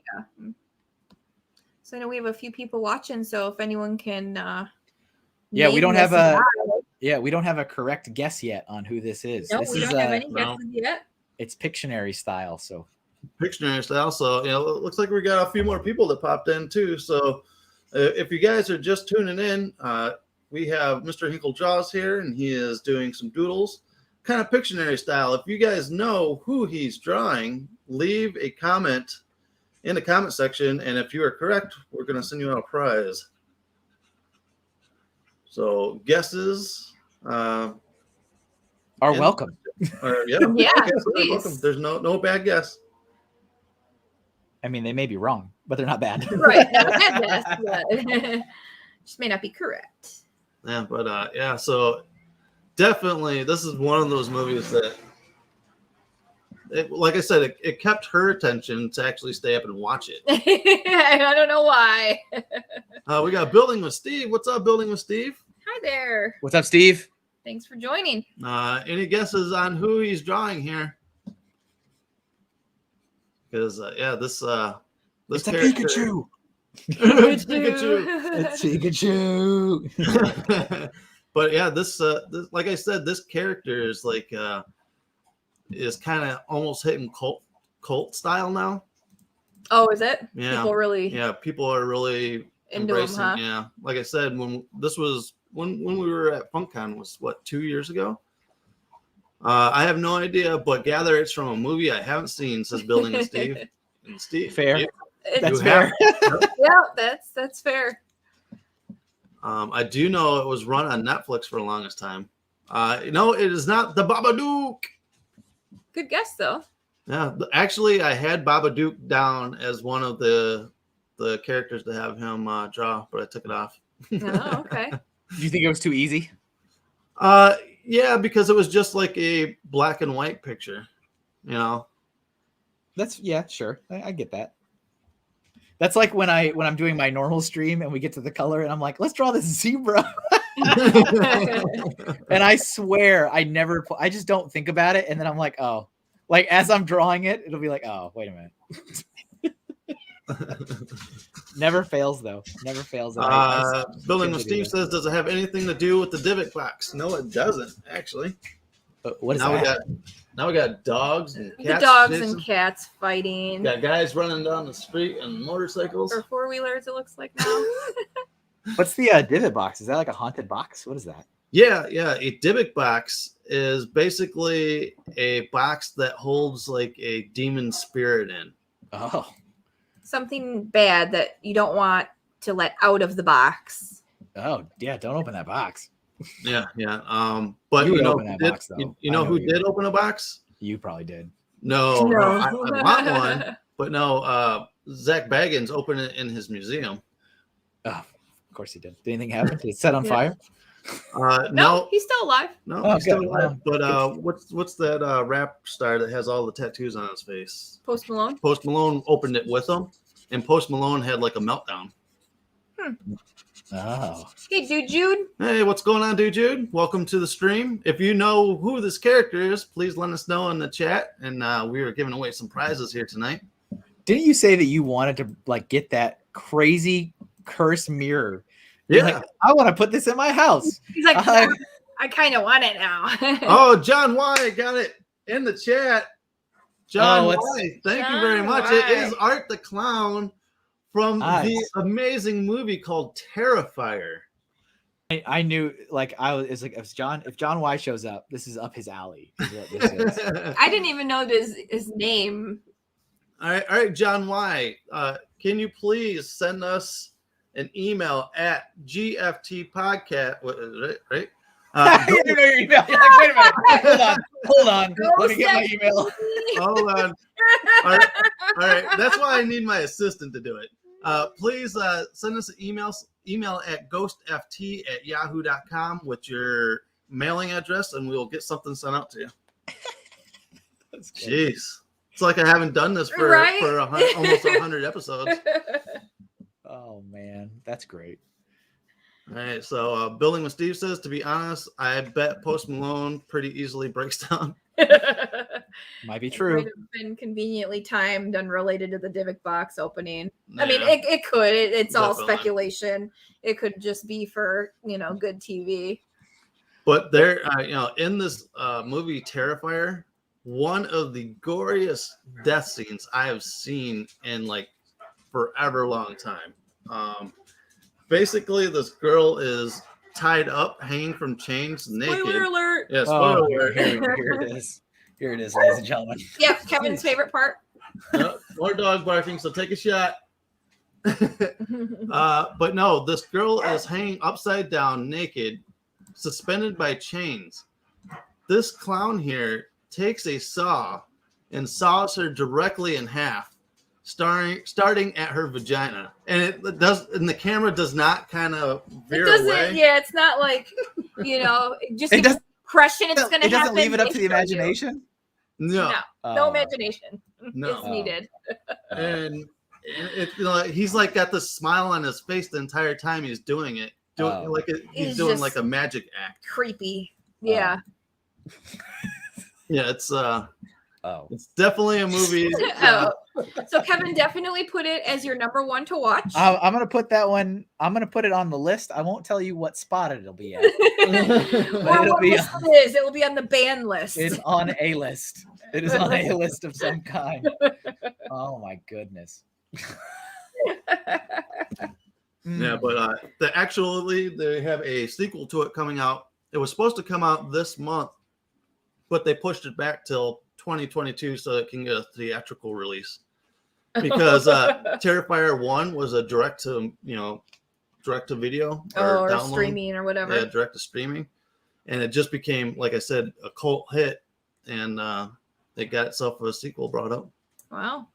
So I know we have a few people watching. So if anyone can, we don't have a correct guess yet on who this is. No, this we is, don't have any guesses yet. It's Pictionary style. So Pictionary style. So it looks like we got a few more people that popped in too. So if you guys are just tuning in, we have Mr. Hinkle Jaws here, and he is doing some doodles, kind of Pictionary style. If you guys know who he's drawing, leave a comment in the comment section, and if you are correct, we're going to send you out a prize. So guesses are welcome. Please. Welcome. There's no bad guess. I mean, they may be wrong, but they're not bad. Right. Not a bad guess, but just may not be correct. Yeah, but so definitely this is one of those movies that, like I said, it kept her attention to actually stay up and watch it. I don't know why. We got Building with Steve. What's up, Building with Steve? Hi there. What's up, Steve? Thanks for joining. Any guesses on who he's drawing here? Because this it's a character... Pikachu. It's Pikachu. It's Pikachu. But yeah, this like I said, this character is like is kind of almost hitting cult style now. Oh, is it? Yeah. People are really into embracing. Him, huh? Yeah, like I said, when we were at FunkCon was 2 years ago. I have no idea, but gather it's from a movie I haven't seen, says Building with Steve. And Steve, fair. Yeah, that's fair. Yeah, that's fair. I do know it was run on Netflix for the longest time. No, it is not the Babadook. Good guess, though. Yeah, actually, I had Babadook down as one of the characters to have him draw, but I took it off. Oh, okay. Do you think it was too easy? Yeah, because it was just like a black and white picture, That's sure. I get that. That's like when I'm doing my normal stream and we get to the color and I'm like, let's draw this zebra. And I swear I just don't think about it. And then I'm like, oh, like as I'm drawing it, it'll be like, oh, wait a minute. Never fails though. Never fails. Building with Steve says, does it have anything to do with the divot box? No, it doesn't actually. What is that? Now we got dogs and cats. The dogs and cats fighting. Got guys running down the street on motorcycles. Or four-wheelers, it looks like now. What's the divot box? Is that like a haunted box? What is that? Yeah. A divot box is basically a box that holds like a demon spirit in. Oh. Something bad that you don't want to let out of the box. Oh, yeah. Don't open that box. Yeah. But you know, open that box, though. You know who did open a box? You probably did. No. I want one, but no. Zach Baggins opened it in his museum. Oh, of course he did. Did anything happen? Did it set on fire? No, he's still alive. No, he's still alive. But what's that rap star that has all the tattoos on his face? Post Malone. Post Malone opened it with him, and Post Malone had like a meltdown. Oh. Hey, Dude Jude. Hey, what's going on, Dude Jude? Welcome to the stream. If you know who this character is, please let us know in the chat. And we are giving away some prizes here tonight. Didn't you say that you wanted to like get that crazy curse mirror Yeah. Like, I want to put this in my house. He's like, I kind of want it now. Oh, John Y got it in the chat. John Y, thank you very much. It is Art the Clown from the amazing movie called Terrifier. I knew, like, if John Y shows up, this is up his alley. Is what this is. I didn't even know his name. All right, John Y. Can you please send us an email at GFTpodcast? What is it, right? You know your email. You're like, wait a minute. Hold on. Let me get my email. Hold on. All right. That's why I need my assistant to do it. Please send us an email at ghostft@yahoo.com with your mailing address, and we'll get something sent out to you. Jeez. It's like I haven't done this for almost 100 episodes. Oh, man. That's great. All right. So Building with Steve says, to be honest, I bet Post Malone pretty easily breaks down. Might be true. It might have been conveniently timed, unrelated to the Divic box opening. Yeah. I mean, it could. It's all speculation. It could just be for, good TV. But there, in this movie Terrifier, one of the goriest death scenes I have seen in like forever long time. Basically, this girl is tied up, hanging from chains, naked. Spoiler alert! Yeah, spoiler alert. Here it is. Here it is, ladies and gentlemen. Yeah, Kevin's favorite part. More dog barking, so take a shot. But no, this girl is hanging upside down, naked, suspended by chains. This clown here takes a saw and saws her directly in half, starting at her vagina, and the camera does not kind of veer away. Yeah, it's not like just the impression it's going to happen. It doesn't leave it up to the imagination. No imagination is needed. And he's like got this smile on his face the entire time he's doing it. He's doing like a magic act. Creepy. Yeah. Yeah, it's definitely a movie. So Kevin definitely put it as your number one to watch. I'm gonna put that one. I'm gonna put it on the list. I won't tell you what spot it'll be at. What list it is. It will be on the ban list. It's on a list. It is on a list of some kind. Oh my goodness. Yeah, but they have a sequel to it coming out. It was supposed to come out this month, but they pushed it back till 2022 so it can get a theatrical release. Because Terrifier 1 was a direct to video or streaming or whatever. Yeah, direct to streaming. And it just became, like I said, a cult hit, and it got itself a sequel brought up. Wow.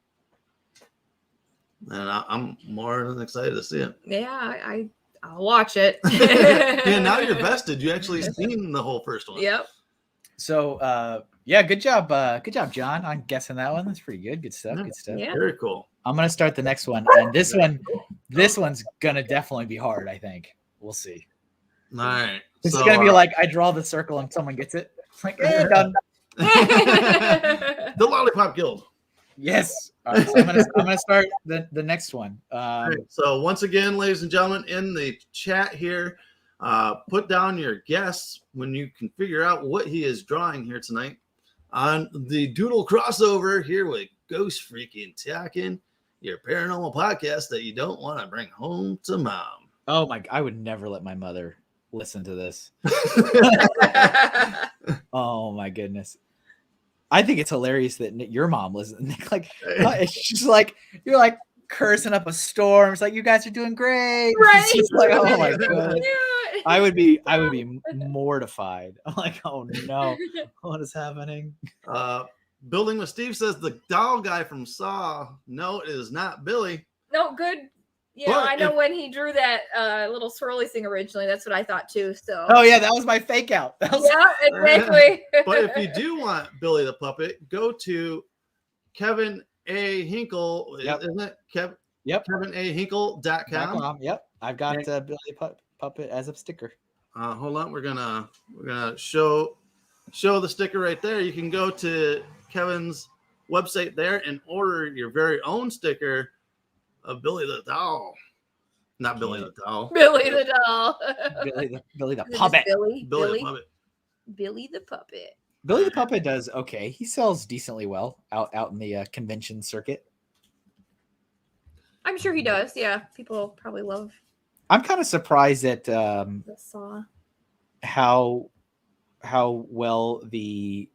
And I'm more than excited to see it. Yeah, I'll watch it. Yeah, now you're vested. You actually seen the whole first one. Yep. So, yeah, good job, John. I'm guessing that one. That's pretty good. Good stuff. Good stuff. Yeah. Very cool. I'm gonna start the next one, and this one's gonna definitely be hard. I think we'll see. All right. It's gonna be like I draw the circle and someone gets it. It's like done. The Lollipop Guild. Yes. All right, so I'm gonna start the next one. Right, so once again, ladies and gentlemen, in the chat here, put down your guess when you can figure out what he is drawing here tonight on the Doodle crossover here with Ghost Freaking Talking, your paranormal podcast that you don't want to bring home to mom. Oh my! I would never let my mother listen to this. Oh my goodness. I think it's hilarious that your mom listens. Like, it's just like you're like cursing up a storm. It's like, you guys are doing great. Right. It's just like, oh my god. I would be mortified. I'm like, oh no, what is happening? Building with Steve says the doll guy from Saw. No, it is not Billy. No, good. Yeah, I know when he drew that little swirly thing originally, that's what I thought too. So. Oh yeah, that was my fake out. Yeah, exactly. But if you do want Billy the Puppet, go to Kevin A. Hinkle. Yep. Isn't it? Yep. KevinAHinkle.com. Yep. I've got Billy Puppet as a sticker. Hold on, we're gonna show the sticker right there. You can go to Kevin's website there and order your very own sticker of Billy the Doll. Not Billy the Doll. Billy the Doll. Billy the Puppet. Billy the Puppet. Billy the Puppet. Billy the Puppet does okay. He sells decently well out in the convention circuit. I'm sure he does. Yeah, people probably love. I'm kind of surprised at the Saw. How well the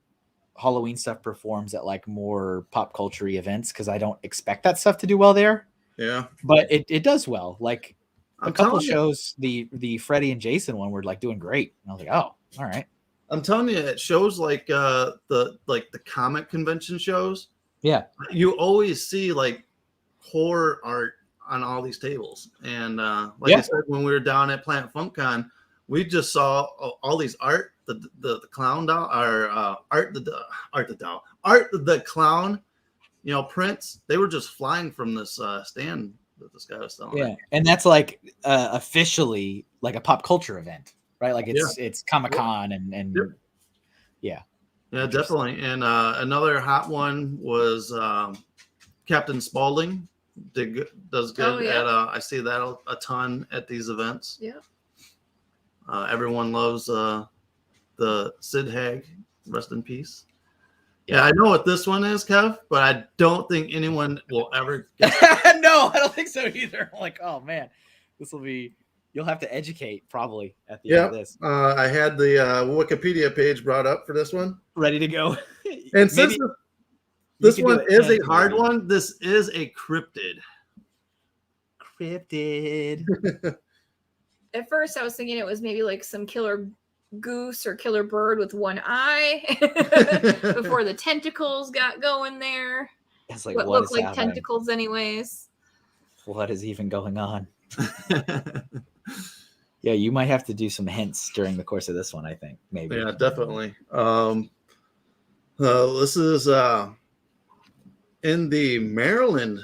Halloween stuff performs at like more pop culture events, because I don't expect that stuff to do well there. Yeah, but it does well. Like a couple shows, the Freddy and Jason one were like doing great. And I was like, oh, all right. I'm telling you, it shows like the comic convention shows. Yeah, you always see like horror art on all these tables, and I said, when we were down at Planet FunkCon, we just saw all these art, the clown doll, or art the clown, prints. They were just flying from this stand that this guy was selling. Yeah, and that's like officially like a pop culture event, right? Like it's Comic-Con and yeah, definitely. And another hot one was Captain Spaulding. Does good at I see that a ton at these events. Yeah. Everyone loves the Sid Haig, rest in peace. Yeah, I know what this one is, Kev, but I don't think anyone will ever get No, I don't think so either. I'm like, oh man, this will be, you'll have to educate probably at the end of this. I had the Wikipedia page brought up for this one. Ready to go. And since this one is a hard one, this is a cryptid. At first, I was thinking it was maybe like some killer goose or killer bird with one eye before the tentacles got going there. It's like what looked like happening? Tentacles, anyways. What is even going on? Yeah, you might have to do some hints during the course of this one, I think. Maybe. Yeah, definitely. This is in the Maryland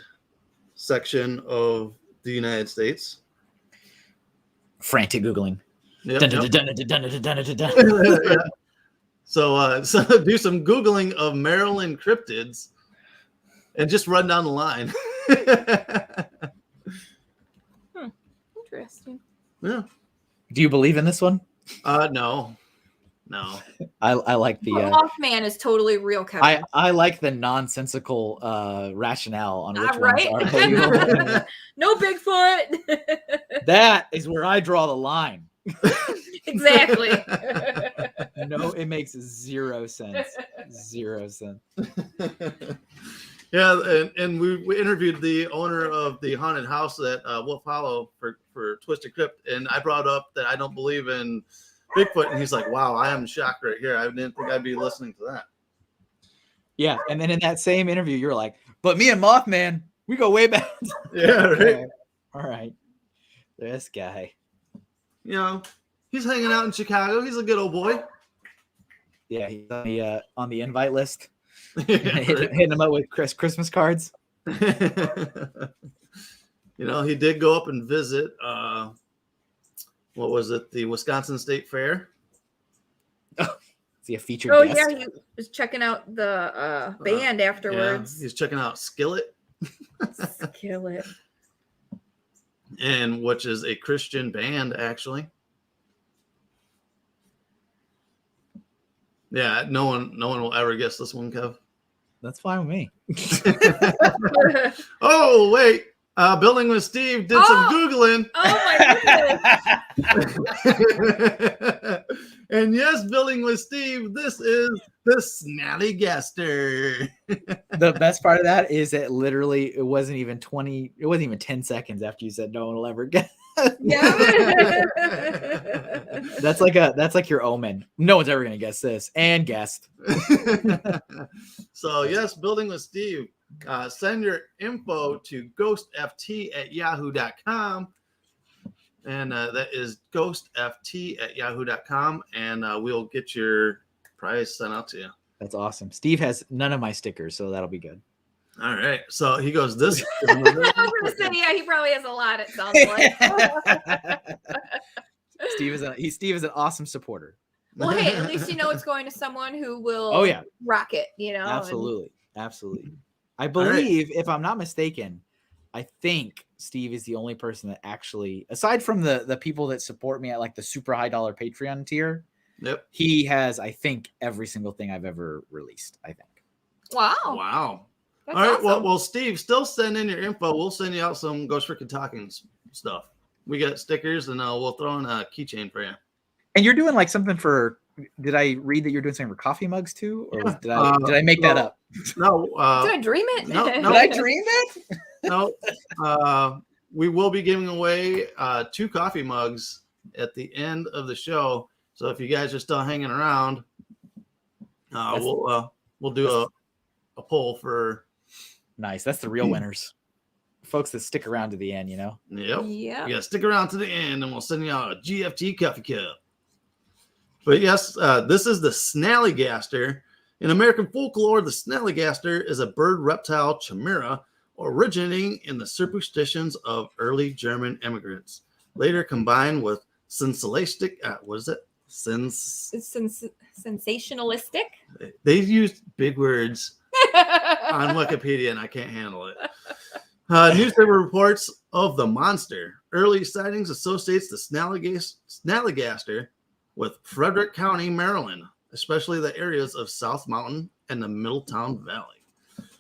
section of the United States. Frantic Googling. So do some Googling of Maryland cryptids and just run down the line. Interesting. Yeah. Do you believe in this one? No. I like the Mothman is totally real, Kevin. I like the nonsensical rationale on which right? ones are. No Bigfoot. That is where I draw the line. Exactly. No, it makes zero sense. Yeah, and we interviewed the owner of the haunted house at Wolf Hollow for Twisted Crypt, and I brought up that I don't believe in Bigfoot, and he's like, wow, I am shocked right here. I didn't think I'd be listening to that. Yeah, and then in that same interview, you're like, but me and Mothman, we go way back. Yeah, right. All right. This guy. He's hanging out in Chicago. He's a good old boy. Yeah, he's on the invite list. Yeah, hitting him up with Christmas cards. He did go up and visit what was it, the Wisconsin State Fair. Is he a featured guest? Yeah, he was checking out the band afterwards. Yeah, he's checking out Skillet. And which is a Christian band, actually. Yeah, no one will ever guess this one, Kev. That's fine with me. Oh, wait. Building with Steve did some Googling. Oh, my goodness. And yes, Building with Steve, this is the Snallygaster. The best part of that is that literally it wasn't even 10 seconds after you said no one will ever guess. Yeah. That's like your omen. No one's ever gonna guess this, and guessed. So yes, Building with Steve. Send your info to ghostft@yahoo.com, and that is ghostft@yahoo.com, and we'll get your prize sent out to you. That's awesome. Steve has none of my stickers, so that'll be good. All right. So he goes, this is I was gonna say, yeah, he probably has a lot, it sounds like. Steve is an awesome supporter. Well, hey, at least it's going to someone who will rock it, Absolutely. I believe, if I'm not mistaken, I think Steve is the only person that actually, aside from the people that support me at like the super high dollar Patreon tier, yep, he has, I think, every single thing I've ever released. I think. Wow. That's all right. awesome. Well, Steve, still send in your info. We'll send you out some Ghost Freaking Talking stuff. We got stickers, and we'll throw in a keychain for you. And you're doing like something for. Did I read that you're doing something for coffee mugs too, or did I make that up? No. Did I dream it? No. Did I dream it? No. We will be giving away 2 coffee mugs at the end of the show. So if you guys are still hanging around, we'll do a poll for. Nice. That's the real winners. Folks that stick around to the end, you know? Yep. Yeah. You gotta stick around to the end and we'll send you out a GFT coffee cup. But yes, this is the Snallygaster. In American folklore, the Snallygaster is a bird reptile chimera originating in the superstitions of early German immigrants, later combined with sensationalistic. Sensationalistic. They used big words on Wikipedia, and I can't handle it. Newspaper reports of the monster. Early sightings associates the Snallygaster with Frederick County, Maryland, especially the areas of South Mountain and the Middletown Valley.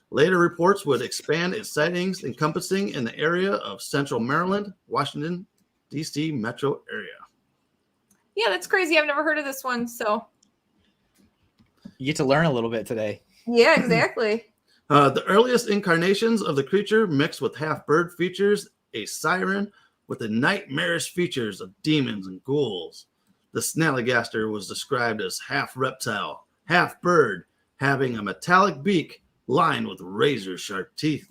Later reports would expand its sightings, encompassing in the area of Central Maryland, Washington, D.C. metro area. Yeah, that's crazy. I've never heard of this one. So you get to learn a little bit today. Yeah, exactly. The earliest incarnations of the creature mixed with half bird features a siren with the nightmarish features of demons and ghouls. The Snallygaster was described as half reptile, half bird, having a metallic beak lined with razor-sharp teeth.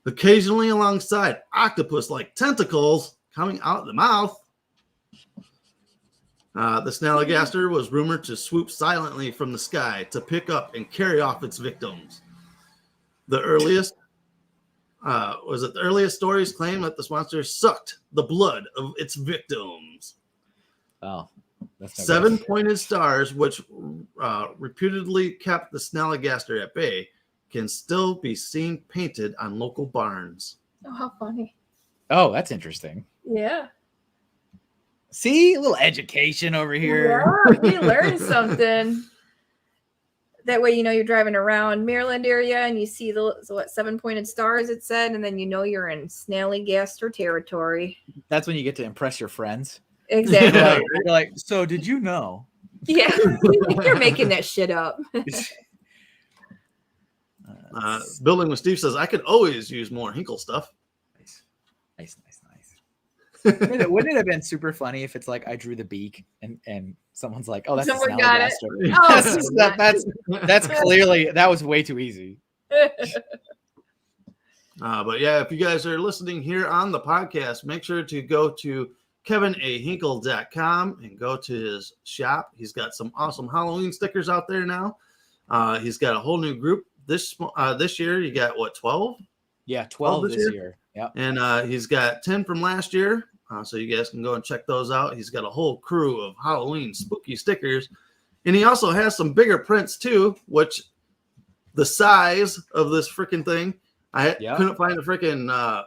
Occasionally alongside octopus-like tentacles coming out of the mouth. The Snallygaster was rumored to swoop silently from the sky to pick up and carry off its victims. The earliest stories claim that this monster sucked the blood of its victims. Oh, that's 7-pointed stars, which reputedly kept the Snallygaster at bay, can still be seen painted on local barns. Oh, how funny. Oh, that's interesting. Yeah. See, a little education over here. Yeah, we learned something. That way, you're driving around Maryland area and you see the 7-pointed stars, it said, and then you're in Snallygaster territory. That's when you get to impress your friends. Exactly. You're like, so did you know? Yeah, you're making that shit up. Building with Steve says, I could always use more Hinkle stuff. Nice. Wouldn't it have been super funny if it's like I drew the beak and someone's like, oh, that's someone got it. Oh, that's clearly, that was way too easy. But yeah, if you guys are listening here on the podcast, make sure to go to KevinAHinkle.com and go to his shop. He's got some awesome Halloween stickers out there now. He's got a whole new group this year. You got what, 12? Yeah, 12 this year. Yeah. And he's got 10 from last year. So you guys can go and check those out. He's got a whole crew of Halloween spooky stickers. And he also has some bigger prints too, which the size of this freaking thing, I couldn't find a freaking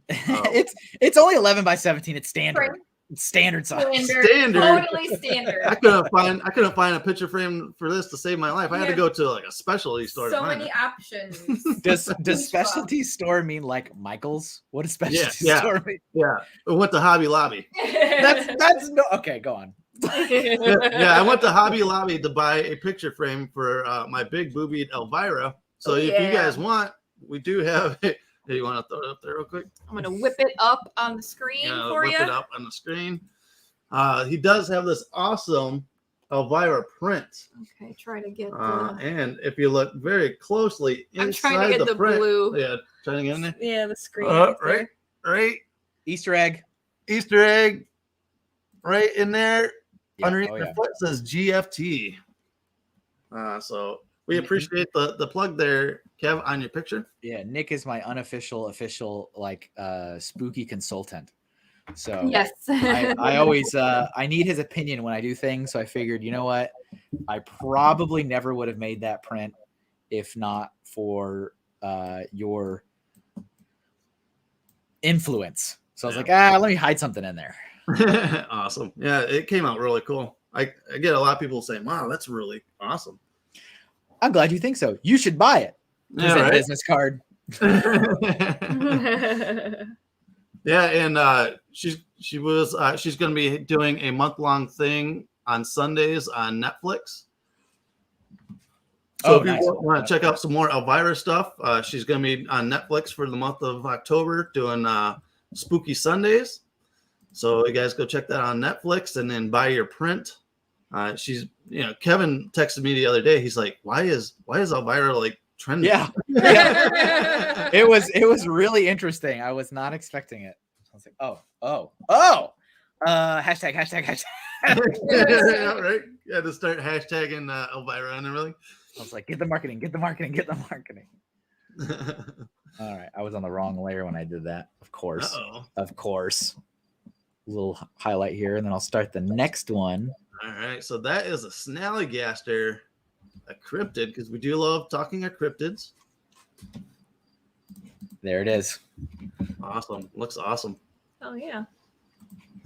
it's only 11 by 17. It's standard. It's standard size. Standard. Totally standard. I couldn't find a picture frame for this to save my life. I had to go to like a specialty store. So many options. Does specialty store mean like Michael's? What does specialty store mean? Yeah. I went to Hobby Lobby. That's no okay, go on. I went to Hobby Lobby to buy a picture frame for my big boobied Elvira. So if you guys want, we do have it. Hey, you want to throw it up there real quick? I'm going to whip it up on the screen for you. Whip it up on the screen. He does have this awesome Elvira print. Okay, try to get and if you look very closely inside I'm trying to get the print, blue. Yeah, trying to get in there. Yeah, the screen. Right. Easter egg. Right in there. Yeah. Underneath your foot says GFT. So we appreciate the plug there, Kev, on your picture. Yeah, Nick is my official like spooky consultant. So yes, I always I need his opinion when I do things. So I figured, you know what, I probably never would have made that print if not for your influence. So I was like, let me hide something in there. Awesome. Yeah, it came out really cool. I get a lot of people saying, wow, that's really awesome. I'm glad you think so. You should buy it. Yeah, right? Business card. Yeah, and she's going to be doing a month-long thing on Sundays on Netflix. So if you want to check out some more Elvira stuff, she's going to be on Netflix for the month of October doing Spooky Sundays. So you guys go check that on Netflix and then buy your print. She's, Kevin texted me the other day. He's like, why is Elvira like trending? Yeah. It was really interesting. I was not expecting it. I was like, hashtag. Yeah, right. Yeah, to start hashtagging Elvira and everything. I was like, get the marketing. All right. I was on the wrong layer when I did that. Of course. Of course. A little highlight here, and then I'll start the next one. All right. So that is a Snallygaster, a cryptid, because we do love talking of cryptids. There it is. Awesome. Looks awesome. Oh, yeah.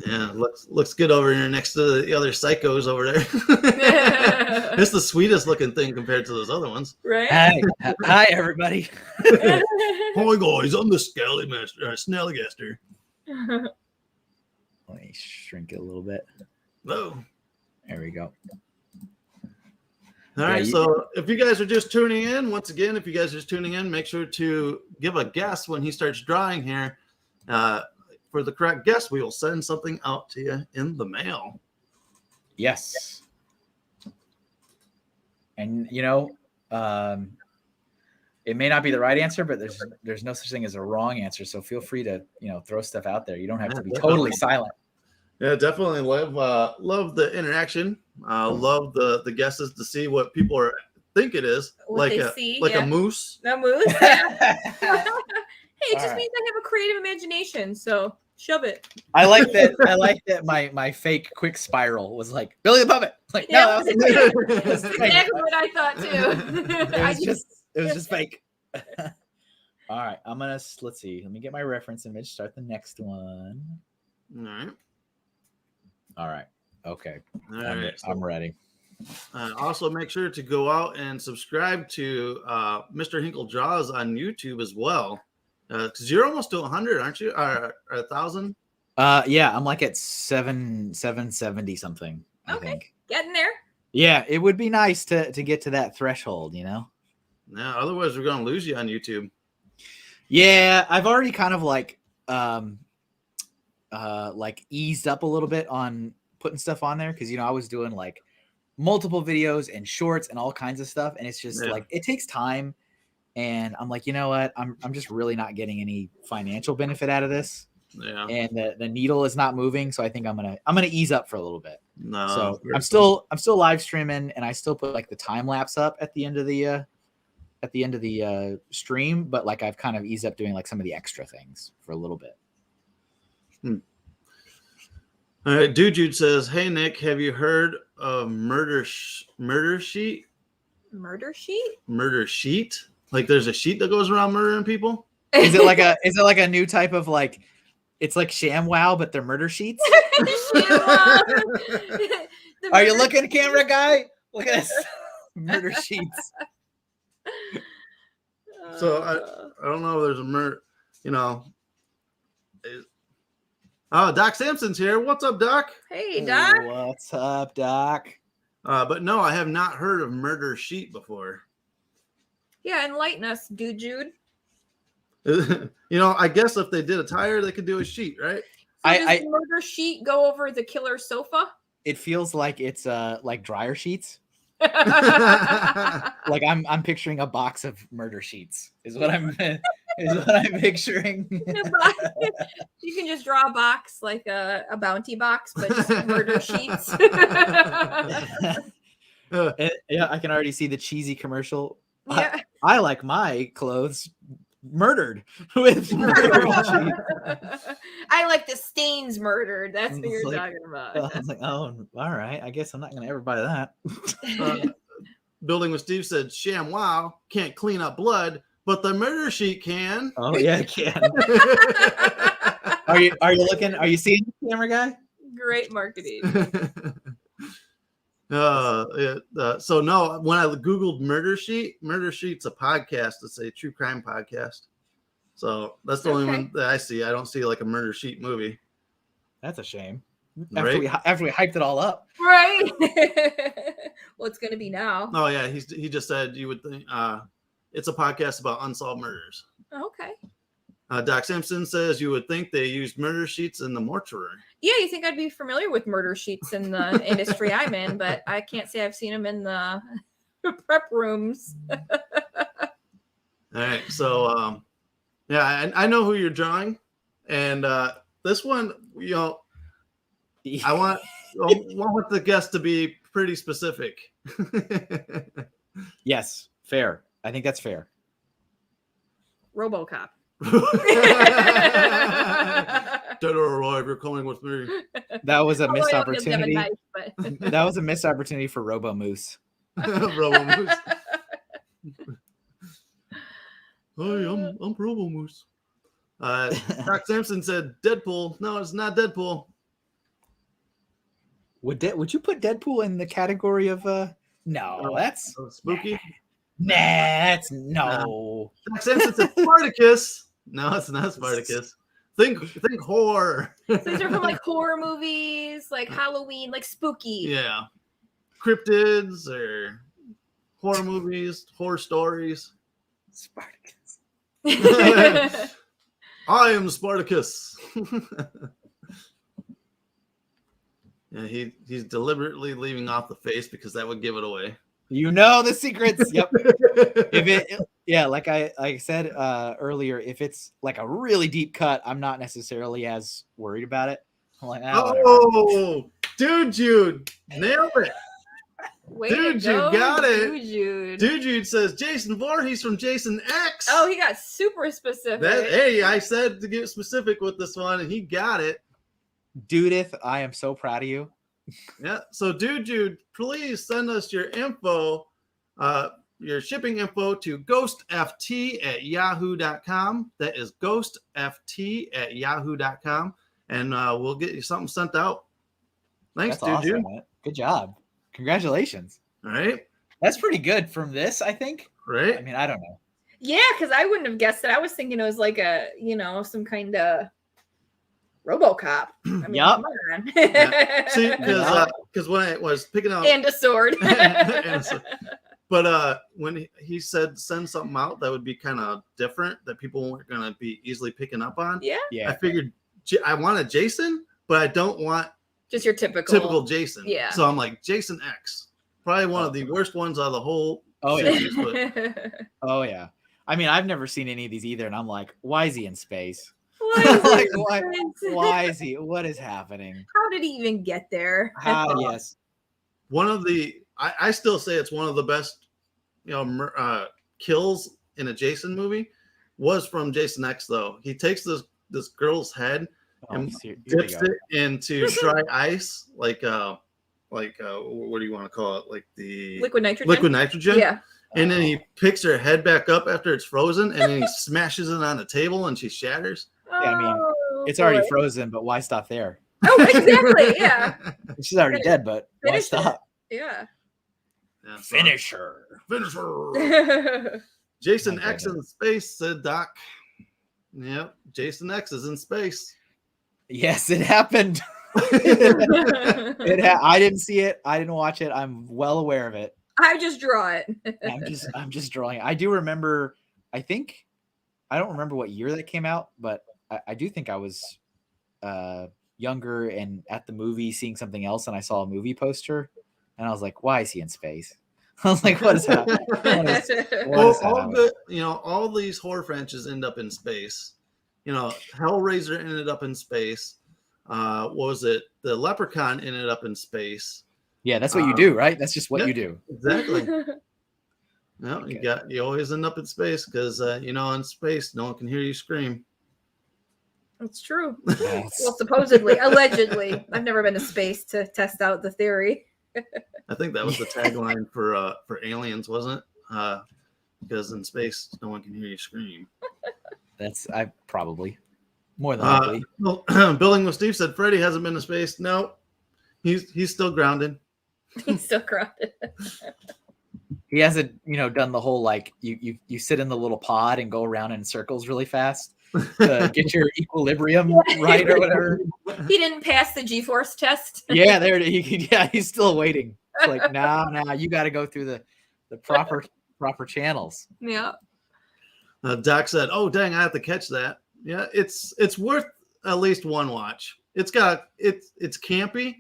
Yeah, looks good over here next to the other psychos over there. It's the sweetest looking thing compared to those other ones. Right? Hi, everybody. Hi, guys. I'm the Snallygaster. Let me shrink it a little bit. Oh. There we go. All right, so if you guys are just tuning in, once again, make sure to give a guess when he starts drawing here. For the correct guess, we will send something out to you in the mail. Yes. And, it may not be the right answer, but there's no such thing as a wrong answer. So feel free to, throw stuff out there. You don't have to be totally silent. Yeah, definitely love the interaction. Love the guesses to see what people think it is. What a moose. A moose. Hey, it just means I have a creative imagination, so shove it. I like that my fake quick spiral was like Billy the Puppet. Like, yeah, no, that's exactly what I thought too. It was just fake. All right, let's see. Let me get my reference image. Start the next one. All right. Okay. I'm ready. Also, make sure to go out and subscribe to Mr. Hinkle Draws on YouTube as well. Because you're almost to 100, aren't you? Or 1,000? Yeah, I'm like at 770 something. I think. Getting there. Yeah, it would be nice to get to that threshold, Yeah, otherwise we're gonna lose you on YouTube. Yeah, I've already kind of like eased up a little bit on putting stuff on there because I was doing like multiple videos and shorts and all kinds of stuff, and it's just like it takes time. And I'm like, you know what? I'm just really not getting any financial benefit out of this. Yeah. And the needle is not moving, so I think I'm gonna ease up for a little bit. No. So I'm still live streaming, and I still put like the time lapse up at the end of the stream, but like I've kind of eased up doing like some of the extra things for a little bit. All right, Dude says, "Hey Nick, have you heard of Murder Sheet? Murder Sheet? Murder Sheet? Like there's a sheet that goes around murdering people? Is it like a new type of like it's like ShamWow, but they're murder sheets? Are you looking, camera guy? Look at this. Murder sheets. So I don't know if there's a murder, Oh, Doc Sampson's here. What's up, Doc? Hey, Doc. What's up, Doc? But no, I have not heard of Murder Sheet before. Yeah, enlighten us, Jude. I guess if they did a tire, they could do a sheet, right? So does the murder sheet go over the killer sofa? It feels like it's like dryer sheets. Like I'm picturing a box of murder sheets is what I'm picturing. You can just draw a box like a bounty box, but just murder sheets. Yeah, I can already see the cheesy commercial. Yeah. I like my clothes murdered with murder sheets. I like the stains murdered. That's what you're talking about. I was like, oh, all right. I guess I'm not gonna ever buy that. Building with Steve said, ShamWow can't clean up blood, but the murder sheet can. Oh yeah, it can. Are you looking? Are you seeing the camera guy? Great marketing. So no, when I Googled murder sheet's a podcast. It's a true crime podcast. So that's the only one that I see. I don't see like a murder sheet movie. That's a shame. Right? After we hyped it all up. Right. Well, it's gonna be now. Oh yeah, he just said you would think it's a podcast about unsolved murders. Okay. Doc Simpson says you would think they used murder sheets in the mortuary. Yeah, you think I'd be familiar with murder sheets in the industry I'm in, but I can't say I've seen them in the prep rooms. All right, so yeah, I know who you're drawing, and this one, you know, I want the guest to be pretty specific. Yes, fair. I think that's fair. RoboCop. Dead or alive, you're coming with me. That was a missed opportunity. Knife, That was a missed opportunity for Robo Moose. Robo Moose. Hi, I'm Robo Moose. Doc Sampson said Deadpool. No, it's not Deadpool. Would you put Deadpool in the category of no, that's spooky? Nah, that's no. Doc Sampson said Spartacus. No, it's not Spartacus. Think horror. These are from like horror movies, like Halloween, like spooky. Yeah. Cryptids or horror movies, horror stories. Spartacus. I am Spartacus. Yeah, he's deliberately leaving off the face because that would give it away. You know the secrets. Yep. Like I said earlier, if it's like a really deep cut, I'm not necessarily as worried about it. I'm like, dude, you nailed it. Dude, you got it. Dude says Jason Voorhees from Jason X. Oh, he got super specific. Hey, I said to get specific with this one, and he got it. Dudith, I am so proud of you. Yeah. So, dude, please send us your info, your shipping info to ghostft@yahoo.com. That is ghostft@yahoo.com, and we'll get you something sent out. Thanks, That's dude. Awesome, good job. Congratulations. All right. That's pretty good from this, I think. Right. I mean, I don't know. Yeah, because I wouldn't have guessed it. I was thinking it was like a, some kind of RoboCop. I mean, Yep. come on. Yeah. See, because when I was picking out and a sword. But when he said send something out that would be kind of different, that people weren't going to be easily picking up on. Yeah. I figured I want a Jason, but I don't want just your typical Jason. Yeah. So I'm like Jason X, probably one of the worst ones out of the whole series. But... Oh yeah. I mean, I've never seen any of these either, and I'm like, why is he in space? Why is he? What is happening? How did he even get there? Yes. One of the I still say it's one of the best, kills in a Jason movie was from Jason X. Though he takes this girl's head and dips it into dry ice, like what do you want to call it? Like the liquid nitrogen. Liquid nitrogen. Yeah. And then he picks her head back up after it's frozen, and then he smashes it on the table, and she shatters. Yeah, I mean, it's already frozen, but why stop there? Oh, exactly. Yeah. She's already dead, but why stop? Yeah. Finish her. Jason X in space, said Doc. Yep, Jason X is in space. Yes, it happened. I didn't see it. I didn't watch it. I'm well aware of it. I just draw it. I'm just drawing it. I do remember. I don't remember what year that came out, but I do think I was younger and at the movie seeing something else, and I saw a movie poster, and I was like, "Why is he in space?" I was like, "What is that?" All these horror franchises end up in space. Hellraiser ended up in space. What was it? The Leprechaun ended up in space. Yeah, that's what you do, right? That's just what you do. Exactly. No, okay. You always end up in space because in space no one can hear you scream. That's true. Yes. Well, supposedly, allegedly. I've never been to space to test out the theory. I think that was the tagline for Aliens, wasn't it? because in space no one can hear you scream. I probably more than likely. Well, Building with Steve said Freddy hasn't been to space. No, he's still grounded. He's still grounded. He hasn't, done the whole like you sit in the little pod and go around in circles really fast to get your equilibrium right or whatever. He didn't pass the G-force test. Yeah, he's still waiting. It's like, nah, you got to go through the proper channels. Yeah. Doc said, "Oh dang, I have to catch that." Yeah, it's worth at least one watch. It's campy,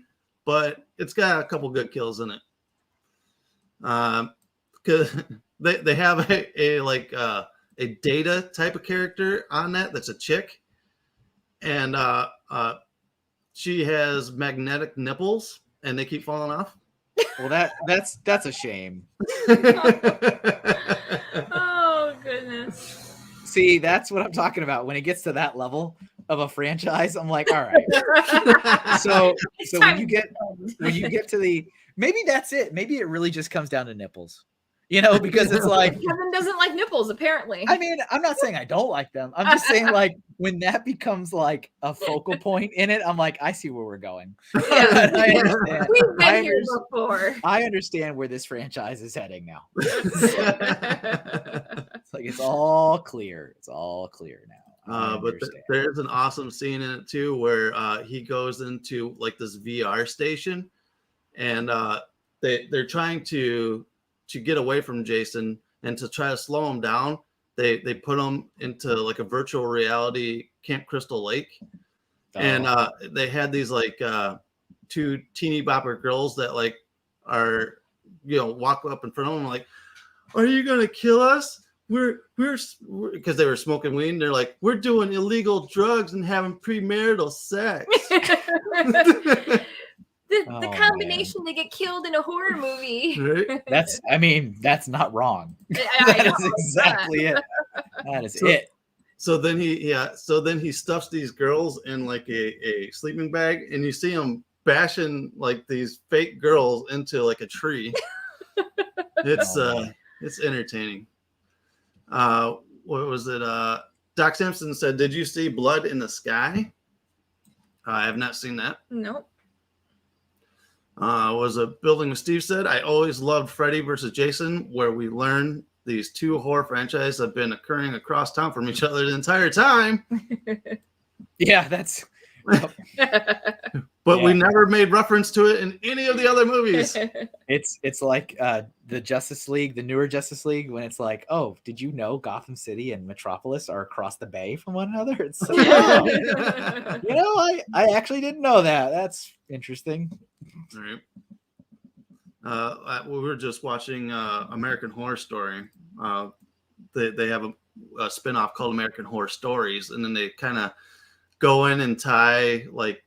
but it's got a couple good kills in it. Because they have a Data type of character on that's a chick, and she has magnetic nipples, and they keep falling off. Well, that's a shame. Oh goodness. See, that's what I'm talking about. When it gets to that level of a franchise, I'm like, all right. So when you get to the, maybe that's it. Maybe it really just comes down to nipples. Because it's like Kevin doesn't like nipples, apparently. I mean, I'm not saying I don't like them. I'm just saying, like, when that becomes like a focal point in it, I'm like, I see where we're going. Yeah. I understand. We've been here before. I understand where this franchise is heading now. It's like it's all clear. It's all clear now. But there's an awesome scene in it too, where he goes into like this VR station, and they're trying to get away from Jason, and to try to slow him down, they put him into like a virtual reality Camp Crystal Lake. And they had these like two teeny bopper girls that like are walk up in front of them like, "Are you gonna kill us? We're because they were smoking weed, and they're like, we're doing illegal drugs and having premarital sex." The combination, they get killed in a horror movie. Right? That's not wrong. That is exactly it. That is it. So then he stuffs these girls in like a sleeping bag, and you see him bashing like these fake girls into like a tree. It's entertaining. What was it? Doc Simpson said, "Did you see Blood in the Sky?" I have not seen that. Nope. Was a Building with Steve said, "I always loved Freddy versus Jason, where we learn these two horror franchises have been occurring across town from each other the entire time." Yeah, that's. But we never made reference to it in any of the other movies. It's like the Justice League, the newer Justice League, when it's like, oh, did you know Gotham City and Metropolis are across the bay from one another? It's so, I actually didn't know that. That's interesting. All right. We were just watching American Horror Story. They have a spin-off called American Horror Stories, and then they kind of go in and tie like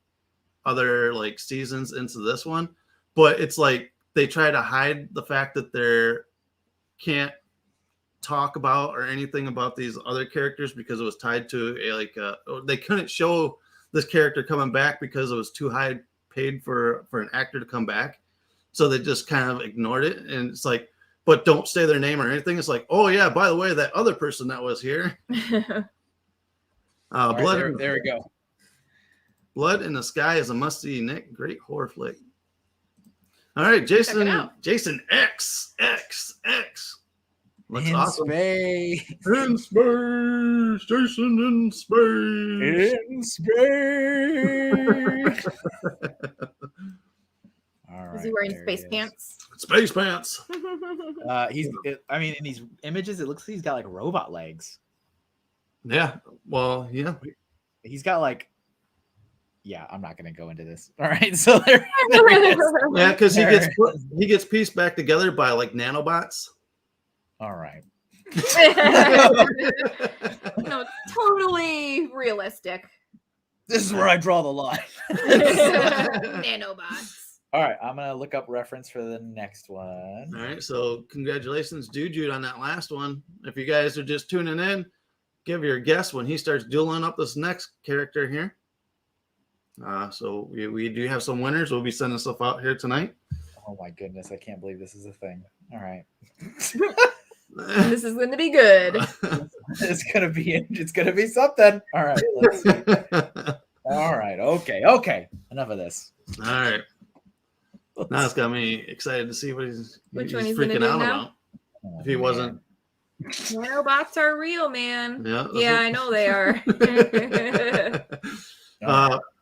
other like seasons into this one, but it's like they try to hide the fact that they can't talk about or anything about these other characters because it was tied to they couldn't show this character coming back because it was too high paid for an actor to come back, so they just kind of ignored it. And it's like, but don't say their name or anything. It's like, oh yeah, by the way, that other person that was here. Blood. Right, there we go. Blood in the Sky is a must-see, Nick. Great horror flick. All right, Jason X. Looks awesome. Space. In space. Jason in space. In space. All right. Is he wearing space pants? Space pants. In these images, it looks like he's got like robot legs. Yeah. Well, yeah. He's got like. Yeah, I'm not going to go into this. All right, so there it is. Yeah, because he gets pieced back together by like nanobots. All right. No, totally realistic. This is where I draw the line. Nanobots. All right, I'm going to look up reference for the next one. All right, so congratulations, Jude, on that last one. If you guys are just tuning in, give your guess when he starts dueling up this next character here. So we do have some winners. We'll be sending stuff out here tonight. Oh my goodness, I can't believe this is a thing. All right. This is going to be good. It's gonna be something. All right. Let's see. All right. Okay. Enough of this. All right. Now it's got me excited to see what he's freaking out about. If he wasn't. Nanobots are real, man. Yeah, I know they are.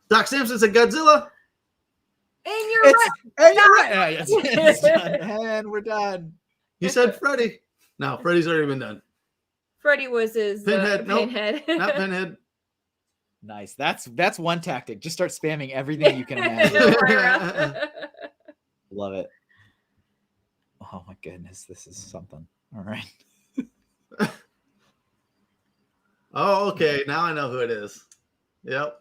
Doc Samson said Godzilla. And you're right. It's done. And we're done. He said Freddy. No, Freddy's already been done. Freddy was his Pinhead. Pinhead. Nope, not Pinhead. Nice. That's one tactic. Just start spamming everything you can imagine. Love it. Oh my goodness, this is something. All right. Oh, okay. Now I know who it is. Yep.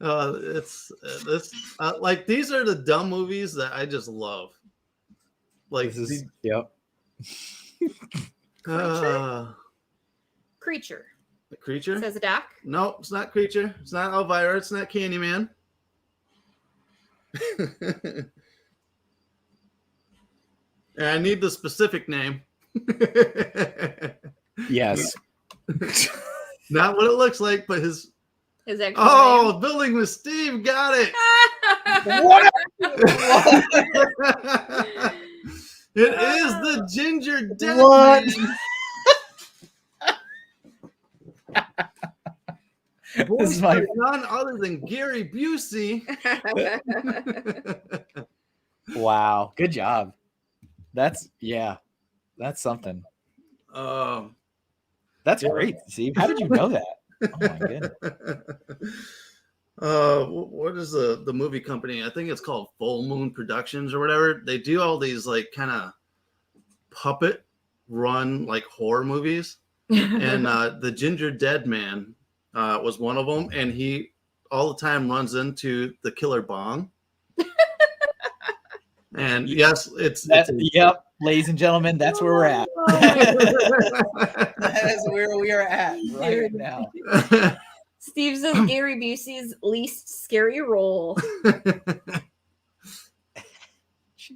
It's this like these are the dumb movies that I just love. Like yep. Creature. The Creature? Says Doc. No, it's not Creature. It's not Elvira. It's not Candyman. And I need the specific name. Yes. Not what it looks like, but his actual name. Building with Steve got it. What? It is the Ginger Dead What? Man. This is my none other than Gary Busey. Wow. Good job. That's something. That's great, Steve. How did you know that? Oh my goodness. What is the movie company? I think it's called Full Moon Productions or whatever. They do all these like kind of puppet run like horror movies. And the Ginger Dead Man was one of them, and he all the time runs into the Killer Bong. And yes, yep, ladies and gentlemen, that's where we're at. That is where we are at right now. Steve says Gary Busey's least scary role.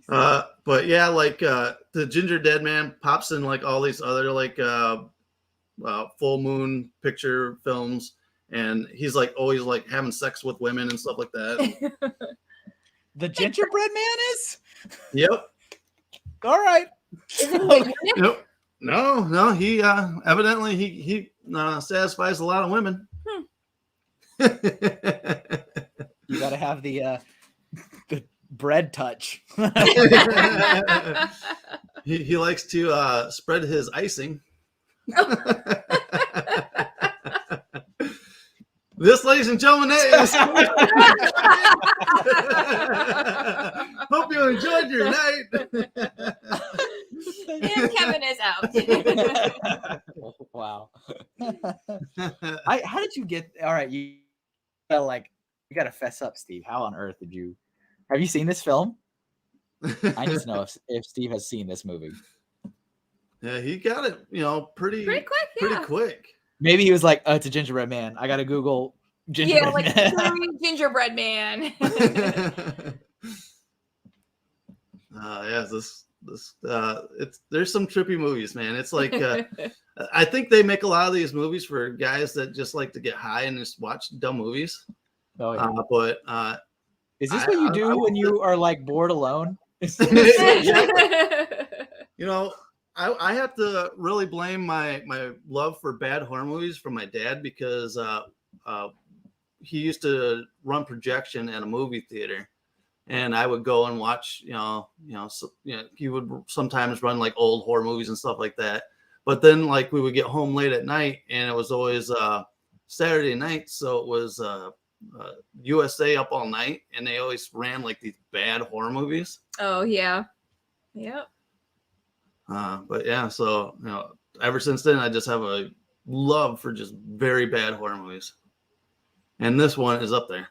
But yeah, like the Ginger Dead Man pops in like all these other like full moon picture films, and he's like always like having sex with women and stuff like that. The gingerbread man is? Yep. All right. Nope. No, he evidently he satisfies a lot of women. You gotta have the bread touch. He likes to spread his icing. This, ladies and gentlemen, is. Hope you enjoyed your night. And Kevin is out. Wow. How did you get? All right, you gotta fess up, Steve. How on earth did you? Have you seen this film? I need to know if Steve has seen this movie. Yeah, he got it. Pretty quick. Pretty quick. Maybe he was like, "Oh, it's a gingerbread man. I gotta Google gingerbread man." Gingerbread man. There's some trippy movies, man. It's like I think they make a lot of these movies for guys that just like to get high and just watch dumb movies. Oh yeah. But is this what you do when you are like bored alone? I have to really blame my love for bad horror movies from my dad, because he used to run projection at a movie theater, and I would go and watch. He would sometimes run like old horror movies and stuff like that. But then like we would get home late at night, and it was always Saturday night, so it was USA Up All Night, and they always ran like these bad horror movies. Oh yeah, yep. But yeah, so ever since then, I just have a love for just very bad horror movies, and this one is up there.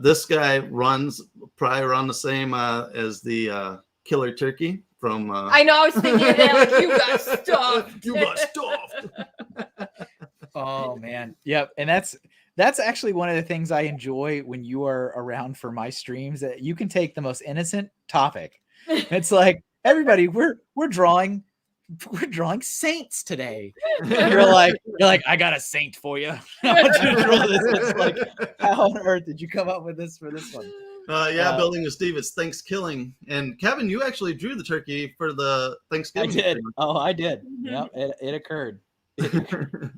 This guy runs probably around the same as the Killer Turkey from. I know. I was thinking of that. Like, you got stuffed. You got stuffed. Oh man, yep, and that's actually one of the things I enjoy when you are around for my streams. That you can take the most innocent topic It's like, everybody, we're drawing saints today. You're like, I got a saint for you. I want you to draw this. It's like, how on earth did you come up with this for this one? Building with Steve, it's Thanksgiving. And Kevin, you actually drew the turkey for the Thanksgiving. I did. Thing. Oh, I did. Yep, it occurred.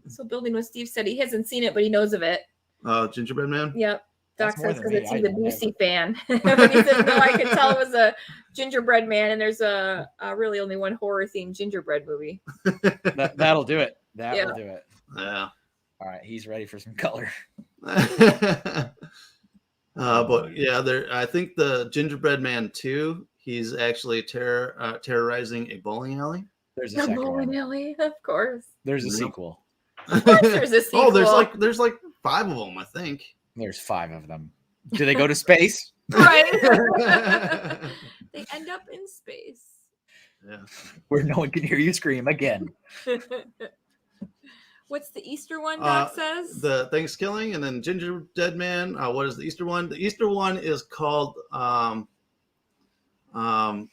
So Building with Steve said he hasn't seen it, but he knows of it. Gingerbread Man? Yep. Doc That's more says than because me. he's a Busey fan. When he says, no, I could tell it was a gingerbread man, and there's a really only one horror-themed gingerbread movie. That'll do it. That will do it. Yeah. All right, he's ready for some color. But yeah, I think the Gingerbread Man 2, he's actually terrorizing a bowling alley. There's a second bowling one. alley, of course. There's a sequel. Of course there's a sequel. Oh, there's like 5 of them, I think. There's 5 of them. Do they go to space? Right. They end up in space. Yeah. Where no one can hear you scream again. What's the Easter one, Doc says? The Thanksgiving, and then Gingerbread Man. What is the Easter one? The Easter one is called I had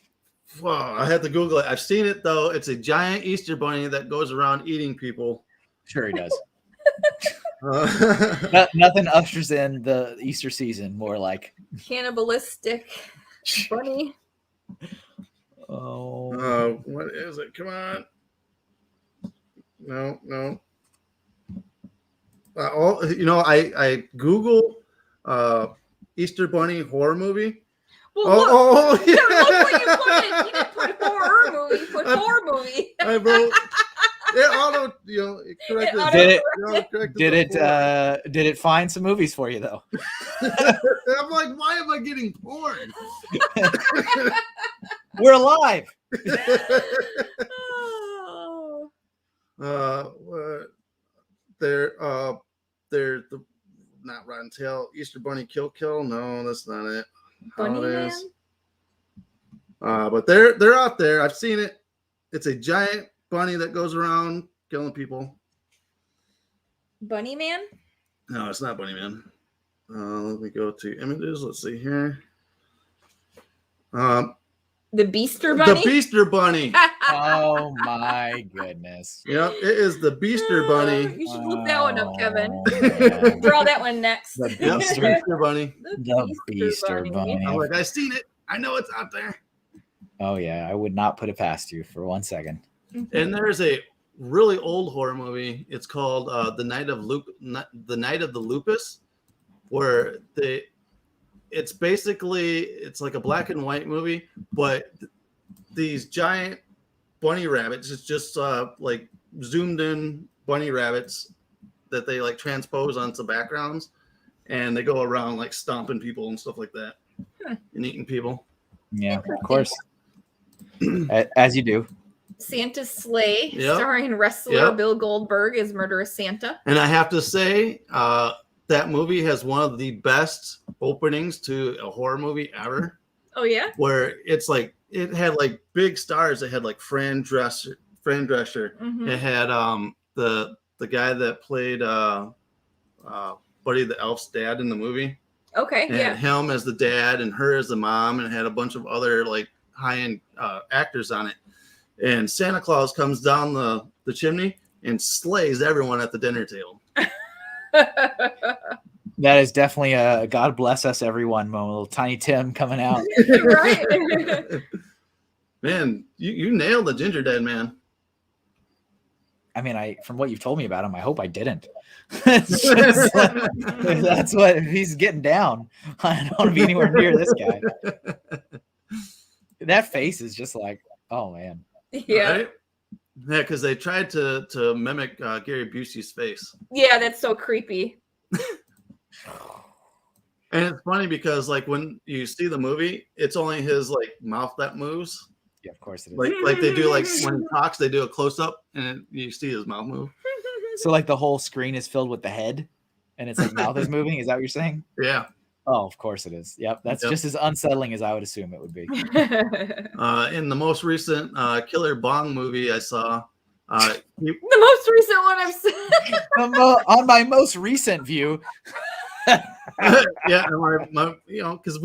to Google it. I've seen it though. It's a giant Easter bunny that goes around eating people. Sure he does. Nothing ushers in the Easter season more like cannibalistic bunny. Oh, what is it? Come on. No. I Google Easter bunny horror movie. Well, look what you put in. You didn't put horror movie. You put horror movie. I wrote. It corrected. Did it find some movies for you though? I'm like, why am I getting porn? We're alive. They're the not Rotten Tail, Easter Bunny Kill. No, that's not it. Bunny Man. But they're out there. I've seen it. It's a giant bunny that goes around killing people. Bunny Man? No, it's not Bunny Man. Let me go to images. Let's see here. The Beaster Bunny? The Beaster Bunny. Oh my goodness. Yep, it is the Beaster Bunny. You should look that one up, Kevin. Man. Draw that one next. The Yep, Beaster. Beaster Bunny. The Beaster Bunny. I'm like, I've seen it. I know it's out there. Oh yeah, I would not put it past you for 1 second. And there's a really old horror movie. It's called The Night of the Lupus, where it's like a black and white movie, but these giant bunny rabbits, it's just like zoomed in bunny rabbits that they like transpose onto backgrounds, and they go around like stomping people and stuff like that and eating people. Yeah, of course. As you do. Santa's Sleigh, starring wrestler Bill Goldberg as Murderous Santa. And I have to say, that movie has one of the best openings to a horror movie ever. Oh yeah, where it's like it had like big stars. It had like Fran Drescher. Mm-hmm. It had the guy that played Buddy the Elf's dad in the movie. Okay, it had him as the dad and her as the mom, and it had a bunch of other like high-end actors on it. And Santa Claus comes down the chimney and slays everyone at the dinner table. That is definitely a God bless us everyone moment. Little Tiny Tim coming out. Right. Man, you nailed the Ginger Dead Man. I mean, from what you've told me about him, I hope I didn't. It's just, that's what he's getting down. I don't want to be anywhere near this guy. That face is just like, oh man. Yeah. Right? Yeah, because they tried to mimic Gary Busey's face. Yeah, that's so creepy. And it's funny because like when you see the movie, it's only his like mouth that moves. Yeah, of course it is. Like they do like when he talks, they do a close up and you see his mouth move. So like the whole screen is filled with the head, and it's like mouth is moving. Is that what you're saying? Yeah. Oh, of course it is. Yep, that's just as unsettling as I would assume it would be. In the most recent Killer Bong movie I saw, the most recent one I've seen. On my most recent view. Yeah, my because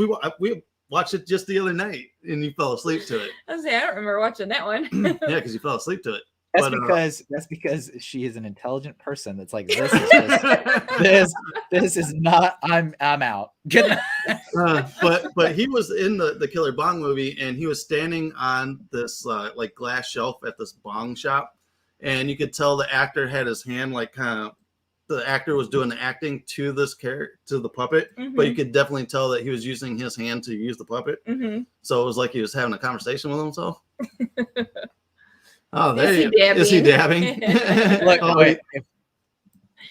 watched it just the other night and you fell asleep to it. I don't remember watching that one. Yeah, because you fell asleep to it. That's because she is an intelligent person. That's like, this is just, this is not. I'm out. But he was in the Killer Bong movie, and he was standing on this like glass shelf at this bong shop, and you could tell the actor had his hand like kind of. The actor was doing the acting to this character, to the puppet, but you could definitely tell that he was using his hand to use the puppet. So it was like he was having a conversation with himself. Oh, there you go. Is he dabbing? Look, wait.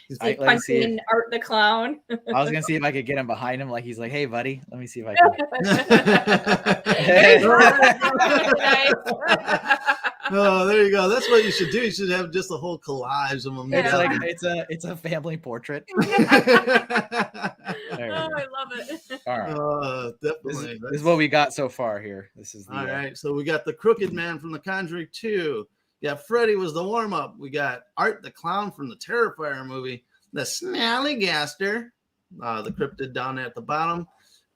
He's like punching Art the Clown. I was gonna see if I could get him behind him, like he's like, "Hey, buddy, let me see if I can." Oh, there you go. That's what you should do. You should have just a whole collage of them. It's like it's a family portrait. I love it. All right, definitely. This is what we got so far here. This is all right. So we got the Crooked Man from the Conjuring 2. Yeah, Freddy was the warm up. We got Art the Clown from the Terrifier movie. The Snallygaster, the cryptid down there at the bottom.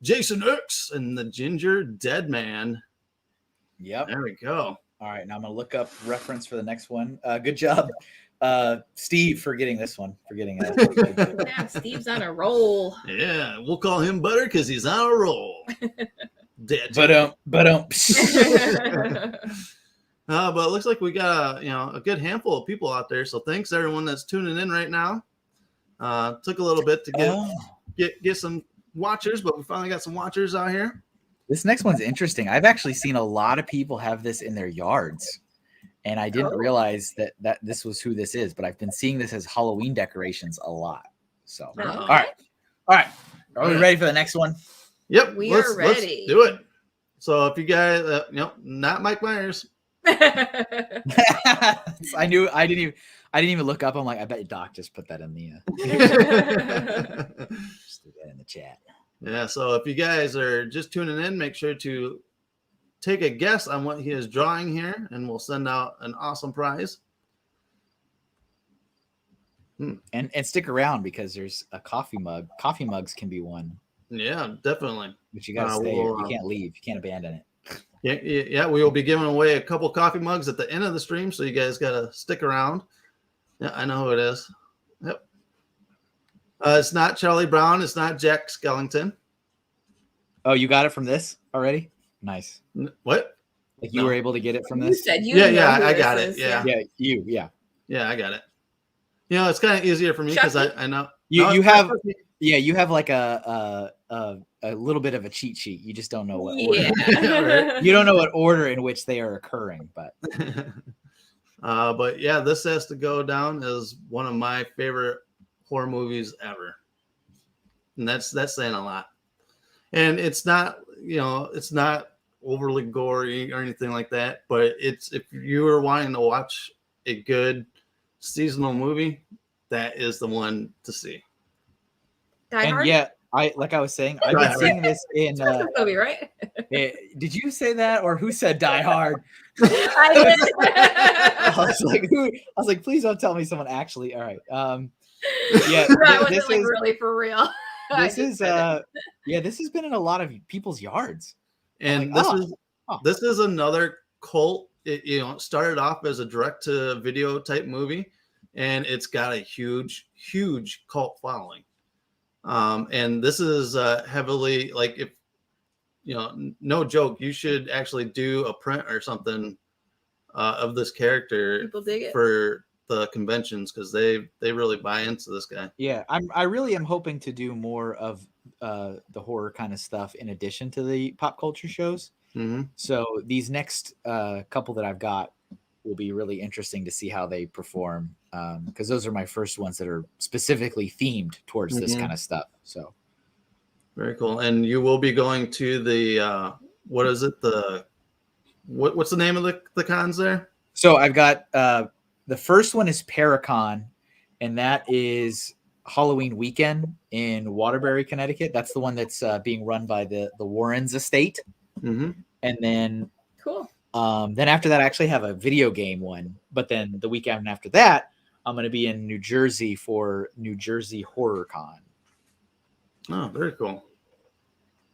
Jason X and the Ginger Dead Man. Yep. There we go. All right, now I'm gonna look up reference for the next one. Good job, Steve, for getting this one. For getting that. Yeah, Steve's on a roll. Yeah, we'll call him Butter because he's on a roll. Dead. But it looks like we got a good handful of people out there. So thanks everyone that's tuning in right now. Took a little bit to get some watchers, but we finally got some watchers out here. This next one's interesting. I've actually seen a lot of people have this in their yards, and I didn't realize that this was who this is, but I've been seeing this as Halloween decorations a lot. So, all right. Are we ready for the next one? Yep. We are ready. Let's do it. So if you guys, not Mike Myers. I didn't even look up. I'm like, I bet Doc just put that in the just do that in the chat. Yeah, so if you guys are just tuning in, make sure to take a guess on what he is drawing here, and we'll send out an awesome prize. And stick around because there's a coffee mug. Coffee mugs can be won. Yeah, definitely. But you gotta stay. You can't leave. You can't abandon it. Yeah, we will be giving away a couple coffee mugs at the end of the stream, so you guys gotta stick around. Yeah, I know who it is. Yep. It's not Charlie Brown. It's not Jack Skellington. Oh, you got it from this already? Nice. What? Like you were able to get it from this? You said you. Yeah, I got it. Yeah, I got it. It's kind of easier for me because I know you have like a little bit of a cheat sheet. You just don't know what order. Right? You don't know what order in which they are occurring, but but yeah, this has to go down as one of my favorite horror movies ever, and that's saying a lot. And it's not overly gory or anything like that, but it's, if you were wanting to watch a good seasonal movie, that is the one to see. Die Hard? And yeah, I was saying, I've been seeing this in movie, right? Did you say that, or who said Die Hard? I did. I was like, please don't tell me someone actually. All right. Yeah, this is really for real. This is this has been in a lot of people's yards. And this is another cult. It started off as a direct to video type movie, and it's got a huge cult following. And this is heavily, like, if no joke, you should actually do a print or something of this character. People dig it for the conventions because they really buy into this guy. Yeah, I really am hoping to do more of the horror kind of stuff in addition to the pop culture shows. Mm-hmm. So these next couple that I've got will be really interesting to see how they perform, because those are my first ones that are specifically themed towards this kind of stuff. So very cool. And you will be going to the what is it, what's the name of the cons there? So I've got the first one is Paracon, and that is Halloween weekend in Waterbury, Connecticut. That's the one that's being run by the Warrens estate. Mm-hmm. And then cool. Then after that, I actually have a video game one. But then the weekend after that, I'm going to be in New Jersey for New Jersey Horror Con. Oh, very cool.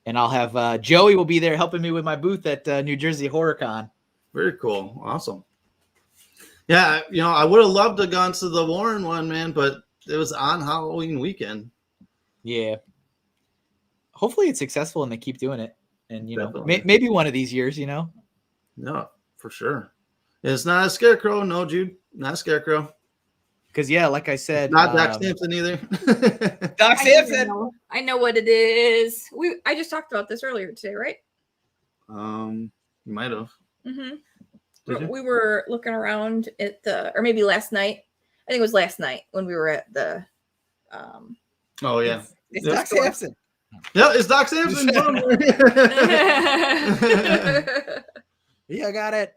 And I'll have Joey will be there helping me with my booth at New Jersey Horror Con. Very cool. Awesome. Yeah, I would have loved to have gone to the Warren one, man, but it was on Halloween weekend. Yeah. Hopefully it's successful and they keep doing it. And, maybe one of these years, No, for sure. It's not a scarecrow. No, Jude. Not a scarecrow. Because, like I said. Not Doc Samson either. Doc Samson. I know what it is. I just talked about this earlier today, right? You might have. Mm-hmm. We were looking around at or maybe last night. I think it was last night when we were at the. Oh yeah, it's Doc Samson. Yeah, it's Doc Samson. Yeah, I got it.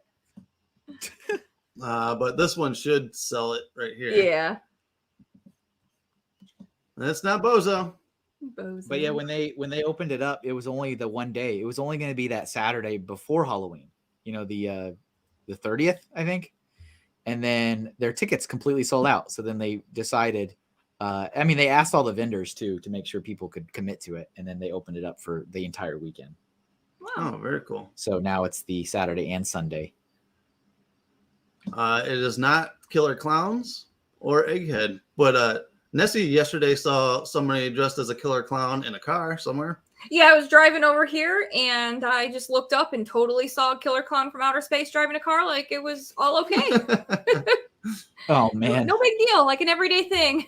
But this one should sell it right here. Yeah. That's not Bozo. But yeah, when they opened it up, it was only the one day. It was only going to be that Saturday before Halloween. The 30th, I think. And then their tickets completely sold out. So then they decided, they asked all the vendors too, to make sure people could commit to it. And then they opened it up for the entire weekend. Wow. Oh, very cool. So now it's the Saturday and Sunday. It is not Killer Clowns or Egghead, but Nessie yesterday saw somebody dressed as a killer clown in a car somewhere. Yeah, I was driving over here and I just looked up and totally saw a killer clown from outer space driving a car like it was all okay. Oh, man. No big deal, like an everyday thing.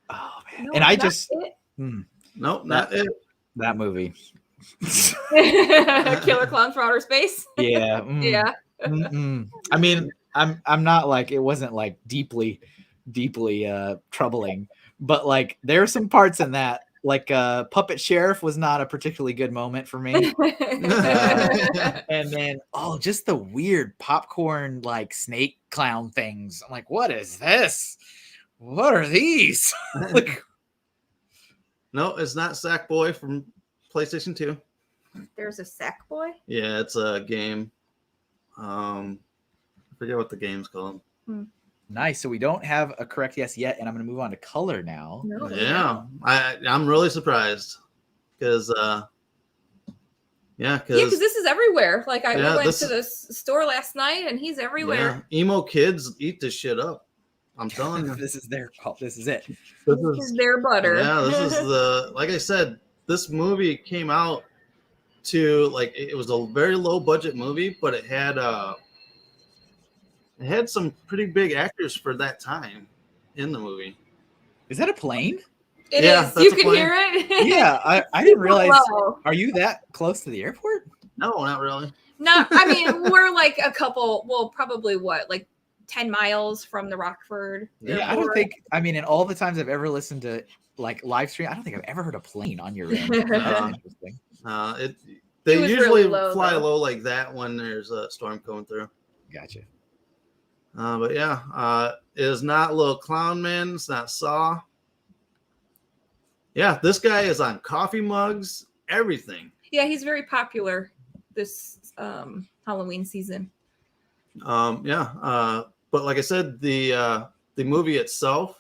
Oh, man. No, and I just... Nope, not it. That movie. Killer clowns from outer space? Yeah. Yeah. I mean, I'm not like, it wasn't like deeply troubling, but like there are some parts in that. Like Puppet Sheriff was not a particularly good moment for me. And then, just the weird popcorn, like snake clown things. I'm like, what is this? What are these? No, it's not Sackboy from PlayStation 2. There's a Sackboy? Yeah, it's a game. I forget what the game's called. Nice. So we don't have a correct yes yet, and I'm going to move on to color now. No, yeah, I'm really surprised because because this is everywhere. Like we went to the store last night, and he's everywhere. Yeah. Emo kids eat this shit up. I'm telling you, this is their call. This is it. This is their butter. Yeah, this is like I said, this movie came out to it was a very low budget movie, but it had some pretty big actors for that time in the movie. Is that a plane? It is. You can hear it. Yeah, I didn't realize. Are you that close to the airport? No, not really. No, I mean we're like a couple. Well, probably 10 miles from the Rockford. Yeah, I don't think. I mean, in all the times I've ever listened to live stream, I don't think I've ever heard a plane on your end. That's interesting. They usually really fly low like that when there's a storm coming through. Gotcha. But yeah, it is not Little Clown Man. It's not Saw. Yeah, this guy is on coffee mugs, everything. Yeah, he's very popular this Halloween season. But like I said, the movie itself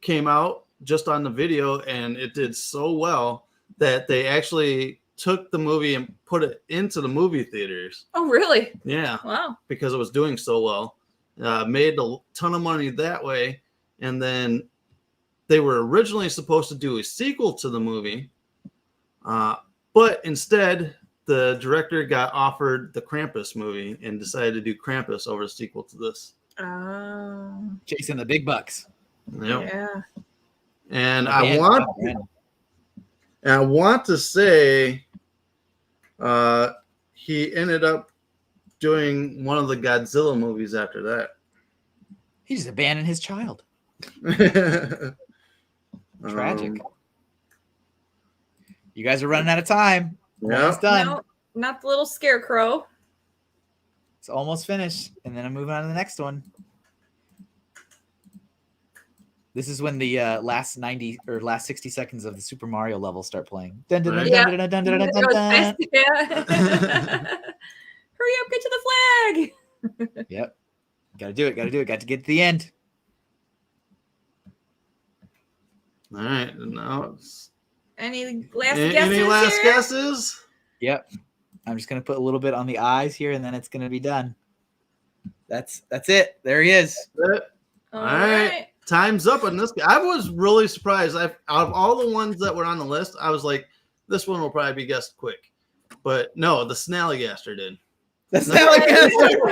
came out just on the video, and it did so well that they actually took the movie and put it into the movie theaters. Oh, really? Yeah. Wow. Because it was doing so well. Made a ton of money that way. And then they were originally supposed to do a sequel to the movie. But instead, the director got offered the Krampus movie and decided to do Krampus over the sequel to this. Oh. Chasing the big bucks. Yep. Yeah. And I want to say he ended up doing one of the Godzilla movies after that. He just abandoned his child. Tragic. You guys are running out of time. Almost done. No, not the little scarecrow. It's almost finished. And then I'm moving on to the next one. This is when the last 90 or last 60 seconds of the Super Mario level start playing. Hurry up, get to the flag. Yep. Got to do it. Got to get to the end. All right. Now any last guesses? Yep. I'm just gonna put a little bit on the eyes here, and then it's gonna be done. That's it. There he is. All right. Time's up on this guy. I was really surprised. Out of all the ones that were on the list, I was like, this one will probably be guessed quick. But no, the Snallygaster did. The Snallygaster.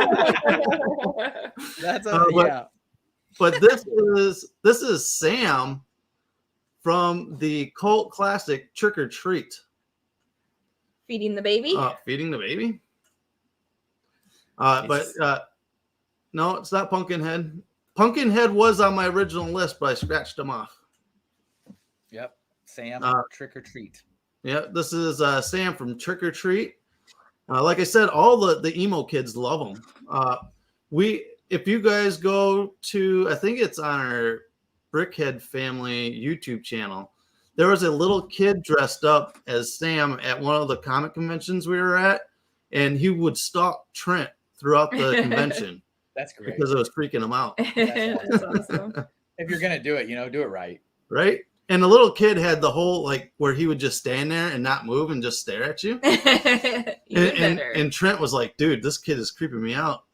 That's yeah. But this is Sam from the cult classic Trick or Treat. Feeding the baby. Feeding the baby. But no, it's not Pumpkinhead. Pumpkinhead was on my original list, but I scratched him off. Yep, Sam Trick or Treat. Yeah, this is Sam from Trick or Treat. Like I said, all the emo kids love him. If you guys go to, I think it's on our Brickhead Family YouTube channel, there was a little kid dressed up as Sam at one of the comic conventions we were at, and he would stalk Trent throughout the convention. That's great. Because it was freaking him out. That's awesome. If you're going to do it, do it right. Right? And the little kid had the whole, like, where he would just stand there and not move and just stare at you. and Trent was like, dude, this kid is creeping me out.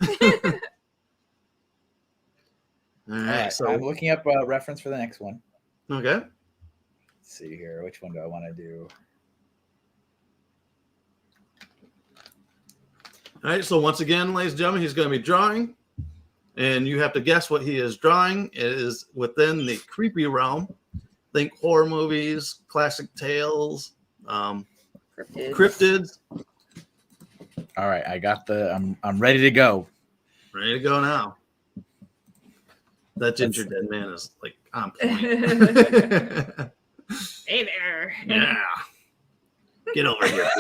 All right, so I'm looking up a reference for the next one. Okay. Let's see here. Which one do I want to do? All right, so once again, ladies and gentlemen, he's going to be drawing, and you have to guess what he is drawing. It is within the creepy realm. Think horror movies, classic tales, cryptids. All right, I got I'm ready to go. Ready to go now. That ginger dead man is like on point. Hey there. Yeah. Get over here.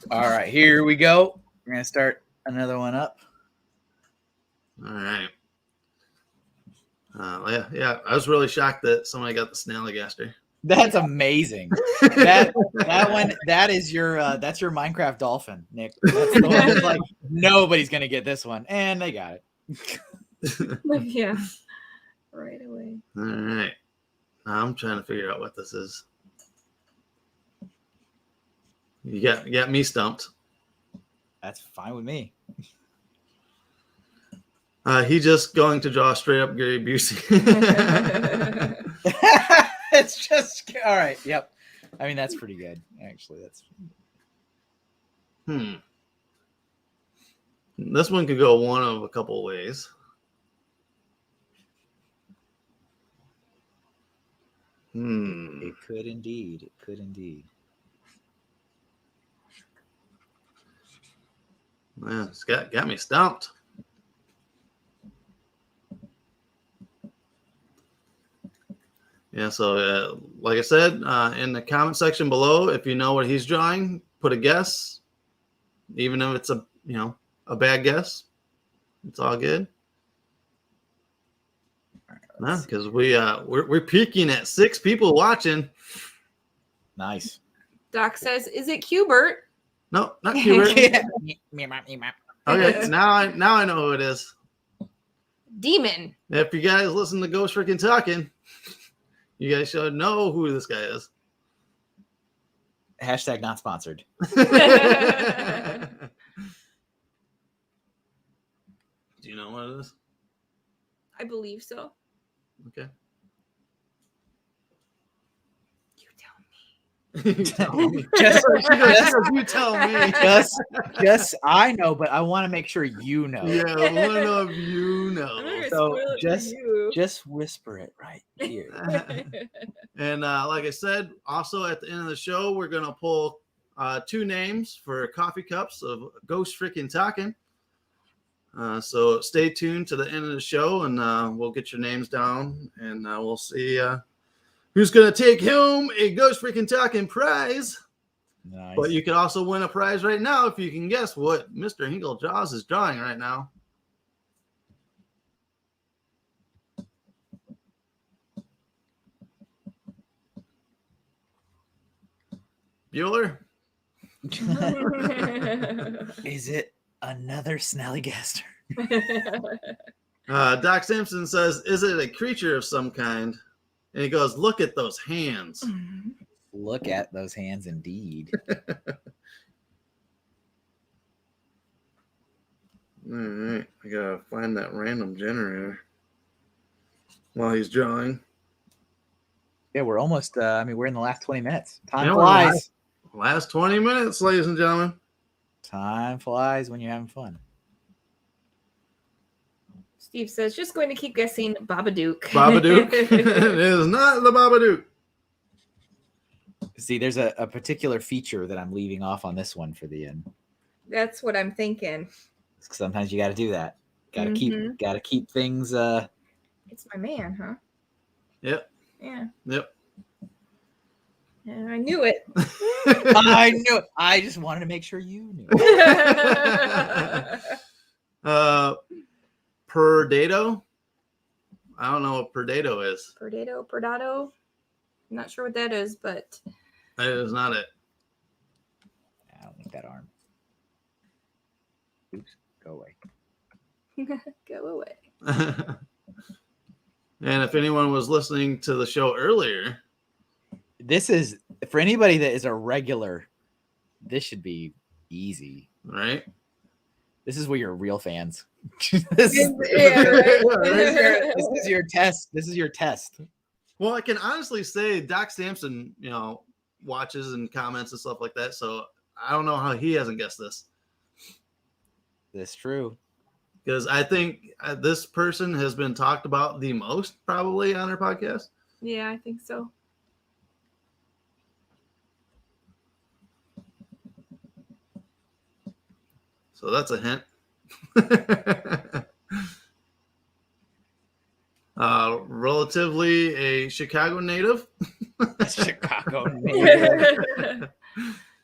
All right, here we go. We're going to start another one up. All right. Yeah. I was really shocked that somebody got the Snallygaster. That's amazing. that one, that's your Minecraft Dolphin, Nick. That's the one that's like, nobody's going to get this one. And they got it. Yeah. Right away. All right. I'm trying to figure out what this is. You got me stumped. That's fine with me. He just going to draw straight up Gary Busey. It's just all right. Yep. I mean, that's pretty good. Actually, that's. This one could go one of a couple ways. It could indeed. It could indeed. Man, it's got me stumped. Yeah, so like I said, in the comment section below, if you know what he's drawing, put a guess. Even if it's a bad guess, it's all good. Because we're peaking at 6 people watching. Nice. Doc says, "Is it Qbert?" No, not Qbert. Okay, now I know who it is. Demon. If you guys listen to Ghost Freaking Talking, you guys should know who this guy is. Hashtag not sponsored. Do you know what it is? I believe so. Okay. You tell me. You tell me. Just I know, but I want to make sure you know. Yeah, I want to know if you know. So just whisper it right here. And like I said, also at the end of the show, we're gonna pull 2 names for coffee cups of Ghost Freaking Talking. So stay tuned to the end of the show, and we'll get your names down, and we'll see who's going to take home a Ghost Freaking Talking prize. Nice. But you can also win a prize right now if you can guess what Mr. Hinkle Jaws is drawing right now. Bueller? Is it another Snallygaster? Doc Simpson says, "Is it a creature of some kind?" And he goes, "Look at those hands." Look at those hands, indeed. All right, I gotta find that random generator while he's drawing. Yeah, we're almost. We're in the last 20 minutes. Time flies. Last 20 minutes, ladies and gentlemen. Time flies when you're having fun. Steve says, just going to keep guessing Babadook. Babadook. It is not the Babadook. See, there's a particular feature that I'm leaving off on this one for the end. That's what I'm thinking. Sometimes you got to do that. Got to keep things. It's my man, huh? Yep. Yeah. Yep. And I knew it. I knew it. I just wanted to make sure you knew it. Perdato. I don't know what Perdato is. Perdato. I'm not sure what that is, but that is not it. I don't think that arm. Oops, go away. Go away. And if anyone was listening to the show earlier, this is for anybody that is a regular. This should be easy, right? This is where you're real fans. This is your test. This is your test. Well, I can honestly say Doc Sampson, watches and comments and stuff like that. So I don't know how he hasn't guessed this. That's true. Because I think this person has been talked about the most probably on our podcast. Yeah, I think so. So that's a hint. Relatively a Chicago native. Chicago native.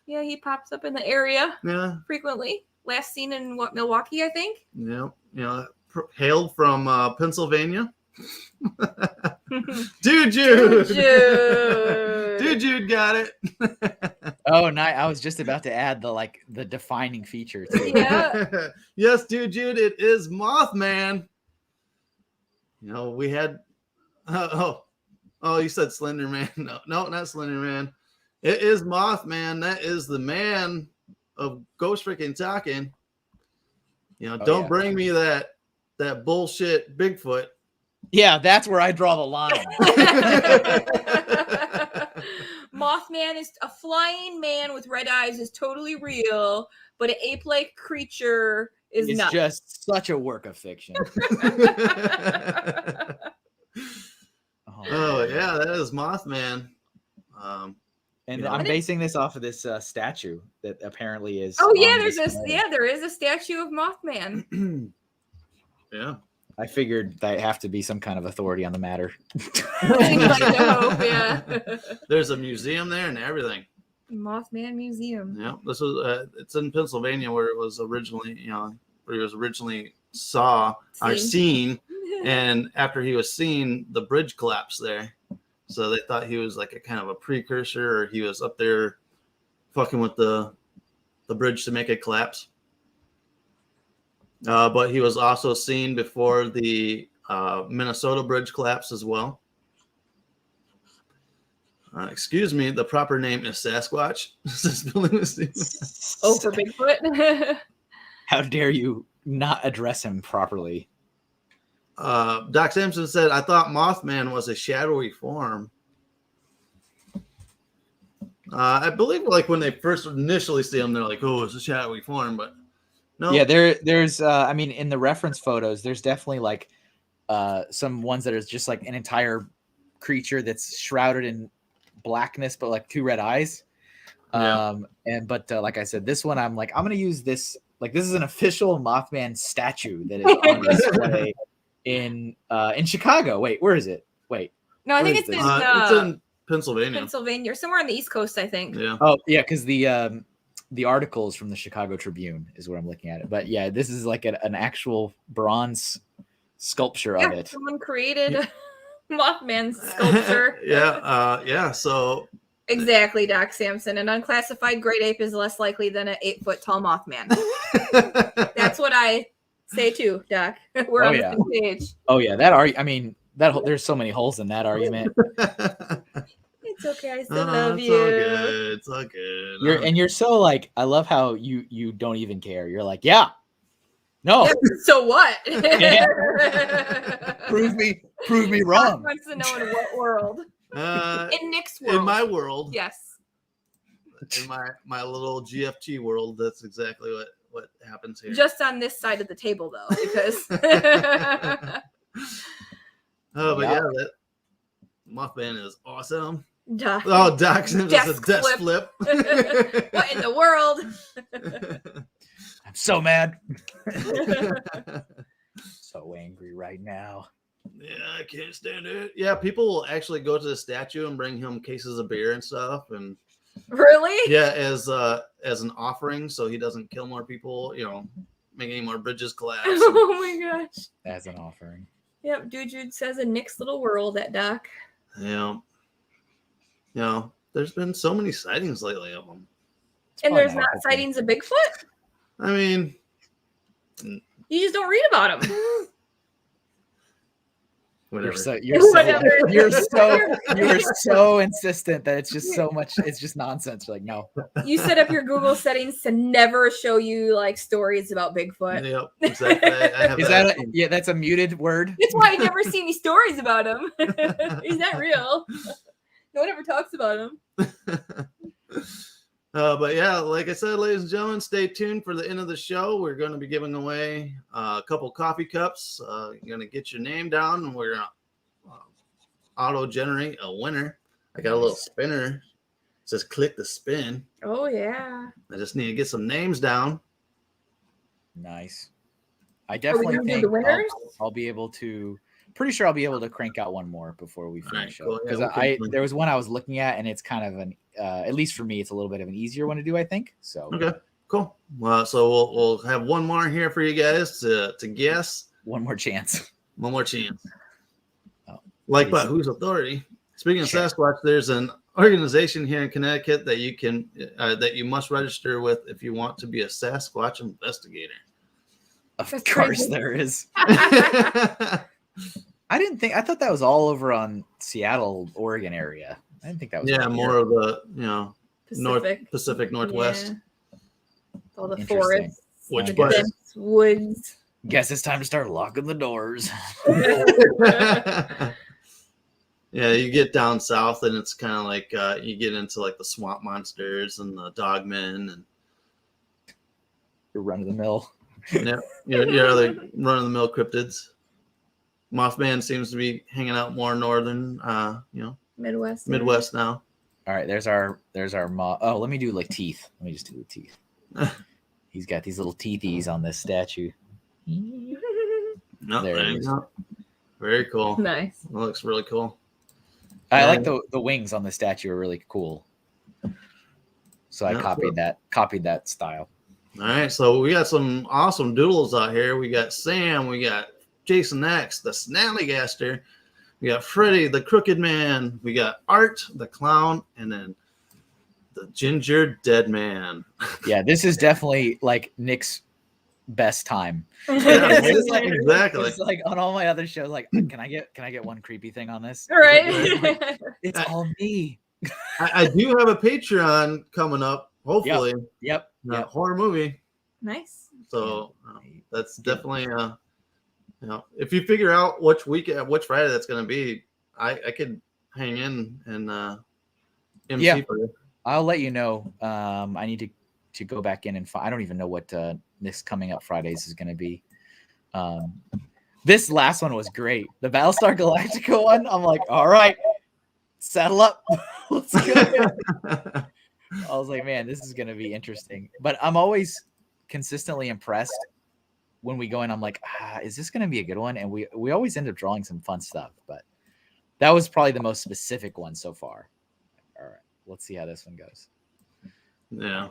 Yeah, he pops up in the area frequently. Last seen in Milwaukee, I think. Yeah, hailed from Pennsylvania. Dude Jude got it. Oh, nice. I was just about to add the defining feature too. Yeah. Yes, Dude Jude, it is Mothman. We had you said Slender Man. No, not Slender Man. It is Mothman. That is the man of Ghost freaking talking. Don't bring me that bullshit Bigfoot. Yeah, that's where I draw the line. Mothman is a flying man with red eyes is totally real, but an ape-like creature is not. It's just such a work of fiction. Yeah, that is Mothman. And I'm basing this off of this statue that apparently is. Oh yeah, there is a statue of Mothman. Yeah. I figured they have to be some kind of authority on the matter. Yeah. There's a museum there and everything. Mothman Museum. Yeah, this was it's in Pennsylvania where it was originally, where he was originally seen, and after he was seen, the bridge collapsed there. So they thought he was like a kind of a precursor, or he was up there fucking with the bridge to make it collapse. But he was also seen before the Minnesota bridge collapse as well. Excuse me, the proper name is Sasquatch. Oh, for Bigfoot? How dare you not address him properly? Doc Sampson said, I thought Mothman was a shadowy form. I believe when they first initially see him, they're like, oh, it's a shadowy form, but no. Yeah, there's in the reference photos, there's definitely some ones that are just like an entire creature that's shrouded in blackness, but two red eyes. Yeah. Like I said, this one I'm gonna use this. This is an official Mothman statue that is on display in Chicago. Wait, where is it? Wait. No, I think it's in Pennsylvania. Pennsylvania, or somewhere on the East Coast, I think. Yeah. Oh, yeah, because the article is from the Chicago Tribune is where I'm looking at it. But yeah, this is an actual bronze sculpture of it. Someone created Mothman sculpture. Yeah. So exactly, Doc Sampson. An unclassified great ape is less likely than an 8-foot tall Mothman. That's what I Say two, Doc. We're on the same page. Oh yeah, I mean, there's so many holes in that argument. It's okay. I still love you. It's all good. You're so like, I love how you don't even care. You're like, yeah, no. Yeah, so what? Prove me wrong. Wants to know in what world? In Nick's world. In my world. Yes. In my little GFT world, that's exactly what happens here. Just on this side of the table, though, because. Oh, but yeah, that Mothman is awesome. Doc. Oh, Doc sends us a desk flip. What in the world? I'm so mad. So angry right now. Yeah, I can't stand it. Yeah, people will actually go to the statue and bring him cases of beer and stuff, and really, yeah, as an offering, so he doesn't kill more people. Make any more bridges collapse. Oh my gosh! As an offering. Yep, Jude says in Nick's little world at Doc. Yeah. There's been so many sightings lately of them. And there's not sightings of Bigfoot? I mean, you just don't read about them. Whatever. You're so insistent that it's just so much. It's just nonsense. You're like, no. You set up your Google settings to never show you like stories about Bigfoot. Yep, exactly. That's a muted word. That's why I never see any stories about him. He's not real. No one ever talks about him. But yeah, like I said, ladies and gentlemen, stay tuned for the end of the show. We're going to be giving away a couple coffee cups. You're going to get your name down, and we're going to auto-generate a winner. I got a little spinner. It says click the spin. Oh, yeah. I just need to get some names down. Nice. I definitely think I'll be able to... Pretty sure I'll be able to crank out one more before we finish up. Because there was one I was looking at, and it's kind of an at least for me, it's a little bit of an easier one to do, I think. So okay, cool. Well, so we'll have one more here for you guys to guess. One more chance. One more chance. By whose authority? Speaking of Sasquatch, there's an organization here in Connecticut that you can that you must register with if you want to be a Sasquatch investigator. Of course, there is. I thought that was all over on Seattle, Oregon area. I didn't think that was. Yeah, more of the, Pacific Northwest. Yeah. All the forests. Woods. Guess it's time to start locking the doors. Yeah, you get down south and it's kind of like you get into like the swamp monsters and the dogmen and your run of the mill. Yeah, your other run of the mill cryptids. Mothman seems to be hanging out more northern, Midwest now. All right, there's our moth. Oh, let me do like teeth. Let me just do the teeth. He's got these little teethies on this statue. No, there you go. Very cool. Nice. It looks really cool. I like the wings on the statue are really cool. So I copied that style. All right, so we got some awesome doodles out here. We got Sam, we got Jason X, the Snallygaster, we got Freddy, the Crooked Man, we got Art, the Clown, and then the Ginger Dead Man. Yeah, this is definitely like Nick's best time. Yeah, exactly. It's like on all my other shows, like, can I get one creepy thing on this? Right. It's all me. I do have a Patreon coming up, hopefully. Yep. Horror movie. Nice. So that's definitely if you figure out which Friday that's going to be, I could hang in and MC for you. I'll let you know. I need to go back in and I don't even know what this coming up Fridays is going to be. This last one was great. The Battlestar Galactica one. I'm like, all right, saddle up. Let's go. I was like, man, this is going to be interesting. But I'm always consistently impressed when we go in. I'm like, is this going to be a good one? And we always end up drawing some fun stuff. But that was probably the most specific one so far. All right, let's see how this one goes. Yeah.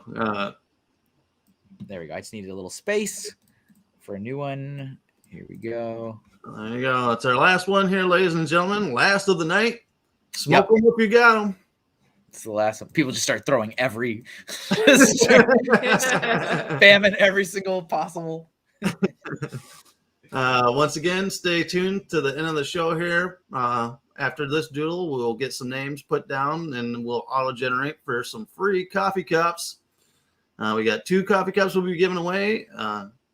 There we go. I just needed a little space for a new one. Here we go. There you go. It's our last one here, ladies and gentlemen. Last of the night. Smoke them if you got them. It's the last one. People just start throwing spamming every single possible. Once again, stay tuned to the end of the show here. After this doodle, we'll get some names put down and we'll auto-generate for some free coffee cups. We got 2 coffee cups we'll be giving away.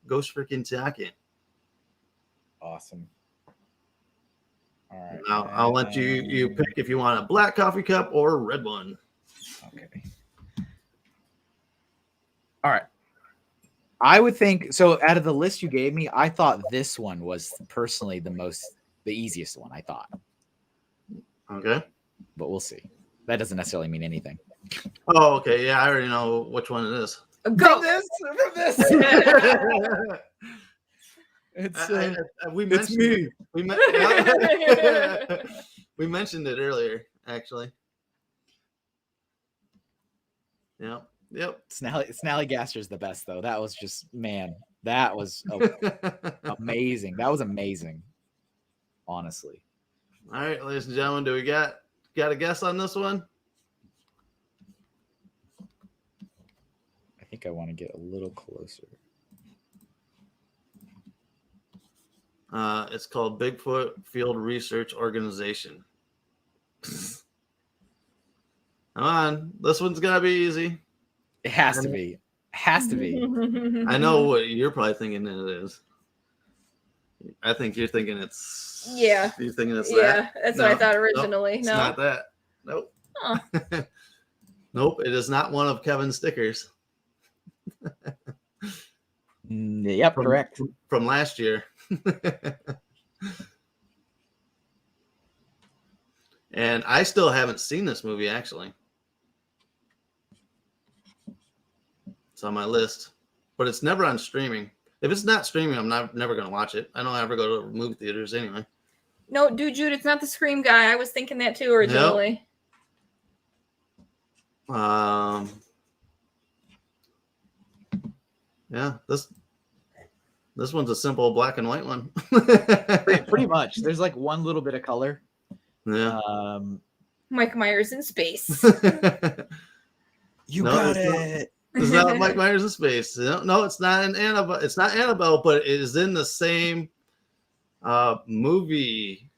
Ghost freaking Chucky. Awesome. All right. I'll let you pick if you want a black coffee cup or a red one. Okay. All right. I would think so. Out of the list you gave me, I thought this one was personally the easiest one. I thought. Okay. But we'll see. That doesn't necessarily mean anything. Oh, okay. Yeah, I already know which one it is. Go. From this. It's me. We mentioned it earlier, actually. Yep. Snallygaster is the best, though. That was just, man, that was amazing. That was amazing, honestly. All right, ladies and gentlemen, do we got a guess on this one? I think I want to get a little closer. It's called Bigfoot Field Research Organization. Come on, this one's gonna be easy. It has to be. Has to be. I know what you're probably thinking it is. I think you're thinking it's. Yeah. You're thinking it's that. Yeah, that's what I thought originally. It's not that. Nope. Huh. Nope. It is not one of Kevin's stickers. Yep, correct. From last year. And I still haven't seen this movie, actually. It's on my list, but it's never on streaming. If it's not streaming, I'm never going to watch it. I don't ever go to movie theaters anyway. No, dude, Jude, it's not the Scream guy. I was thinking that too originally. Yep. Yeah, this one's a simple black and white one. Pretty much. There's like one little bit of color. Yeah. Mike Myers in space. You got it. It's not Mike Myers in space. No, it's not an Annabelle. It's not Annabelle, but it is in the same movie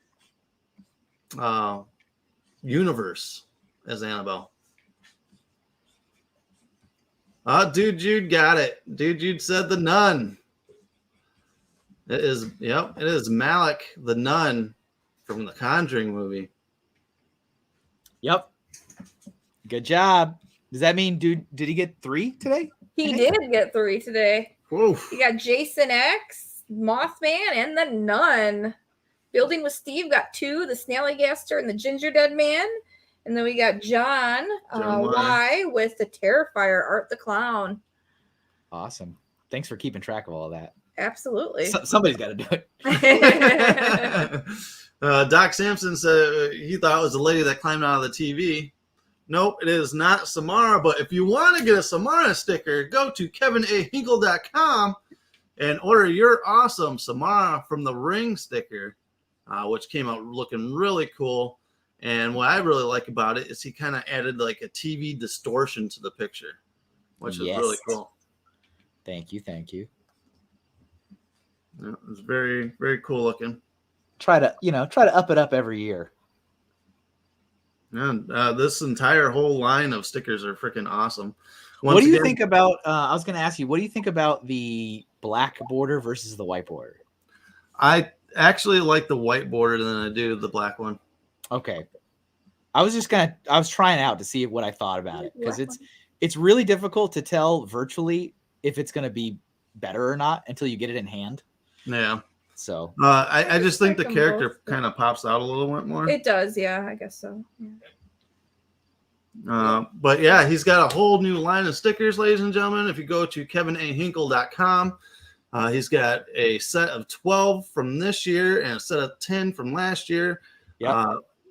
universe as Annabelle. Dude Jude got it. Dude Jude said The Nun. It is Malik the Nun from the Conjuring movie. Yep. Good job. Does that mean, dude, did he get 3 today? He did get 3 today. Oof. He got Jason X, Mothman, and the Nun. Building with Steve got 2, the Snallygaster and the Ginger Dead Man. And then we got John Y with the Terrifier, Art the Clown. Awesome. Thanks for keeping track of all of that. Absolutely. Somebody's got to do it. Doc Sampson said he thought it was the lady that climbed out of the TV. Nope, it is not Samara. But if you want to get a Samara sticker, go to kevinahinkle.com and order your awesome Samara from the Ring sticker, which came out looking really cool. And what I really like about it is he kind of added like a TV distortion to the picture, which is really cool. Thank you. Yeah, it was very, very cool looking. Try to up it up every year. And this entire whole line of stickers are freaking awesome. What do you think about? I was going to ask you, what do you think about the black border versus the white border? I actually like the white border than I do the black one. Okay. I was trying out to see what I thought about it, because it's really difficult to tell virtually if it's going to be better or not until you get it in hand. Yeah. So I just think the character kind of pops out a little bit more. It does, yeah, I guess so. Yeah. But yeah, he's got a whole new line of stickers, ladies and gentlemen. If you go to kevinahinkle.com, he's got a set of 12 from this year and a set of 10 from last year. Yeah.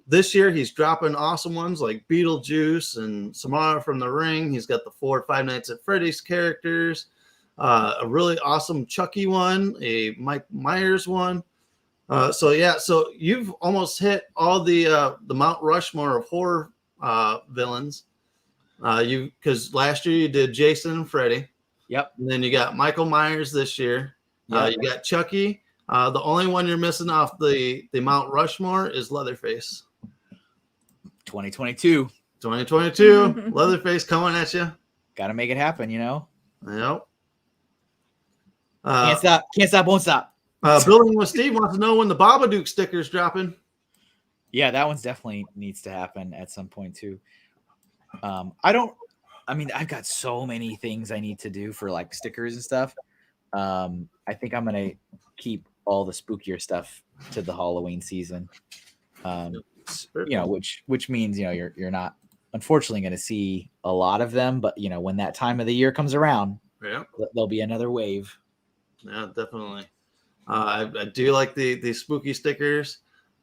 This year, he's dropping awesome ones like Beetlejuice and Samara from the Ring. He's got the 4 Five Nights at Freddy's characters, a really awesome Chucky one, a Mike Myers one. So you've almost hit all the Mount Rushmore of horror villains. Because last year you did Jason and Freddy. Yep. And then you got Michael Myers this year. You got Chucky. The only one you're missing off the Mount Rushmore is Leatherface. 2022. 2022. Leatherface coming at you. Got to make it happen, you know? Yep. Can't stop. Can't stop. Won't stop. Building with Steve wants to know when the Babadook sticker's dropping. Yeah, that one's definitely needs to happen at some point too. I've got so many things I need to do for like stickers and stuff. I think I'm gonna keep all the spookier stuff to the Halloween season. Which means you're not unfortunately going to see a lot of them, but when that time of the year comes around, there'll be another wave. Yeah, definitely. I do like the spooky stickers.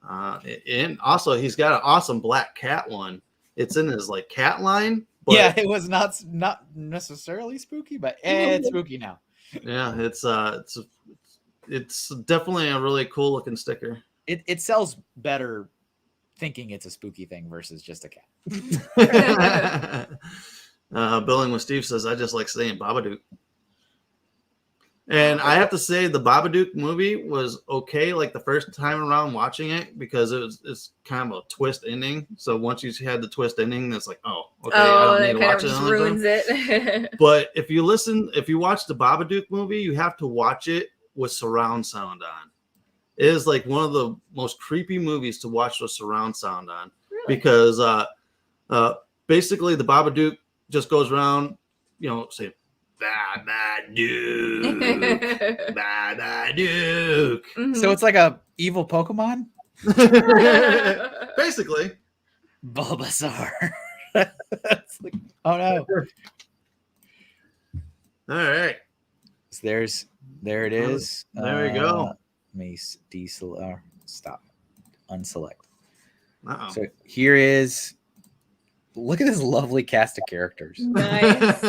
And also he's got an awesome black cat one. It's in his like cat line. But yeah, it was not necessarily spooky, but it's spooky now. Yeah, it's definitely a really cool looking sticker. It sells better thinking it's a spooky thing versus just a cat. Billing with Steve says, I just like saying Babadook. And I have to say the Babadook movie was okay like the first time around watching it because it's kind of a twist ending. So once you had the twist ending, it's like, I don't need to watch it. Ruins it. But if you watch the Babadook movie, you have to watch it with surround sound on. It is like one of the most creepy movies to watch with surround sound on. Really? Because basically the Babadook just goes around, saying Babadook, Babadook. Mm-hmm. So it's like a evil Pokemon? Basically. Bulbasaur. It's like, oh no. All right. So there it is. There we go. Mace stop. Unselect. Uh-oh. So here is. Look at this lovely cast of characters. Nice.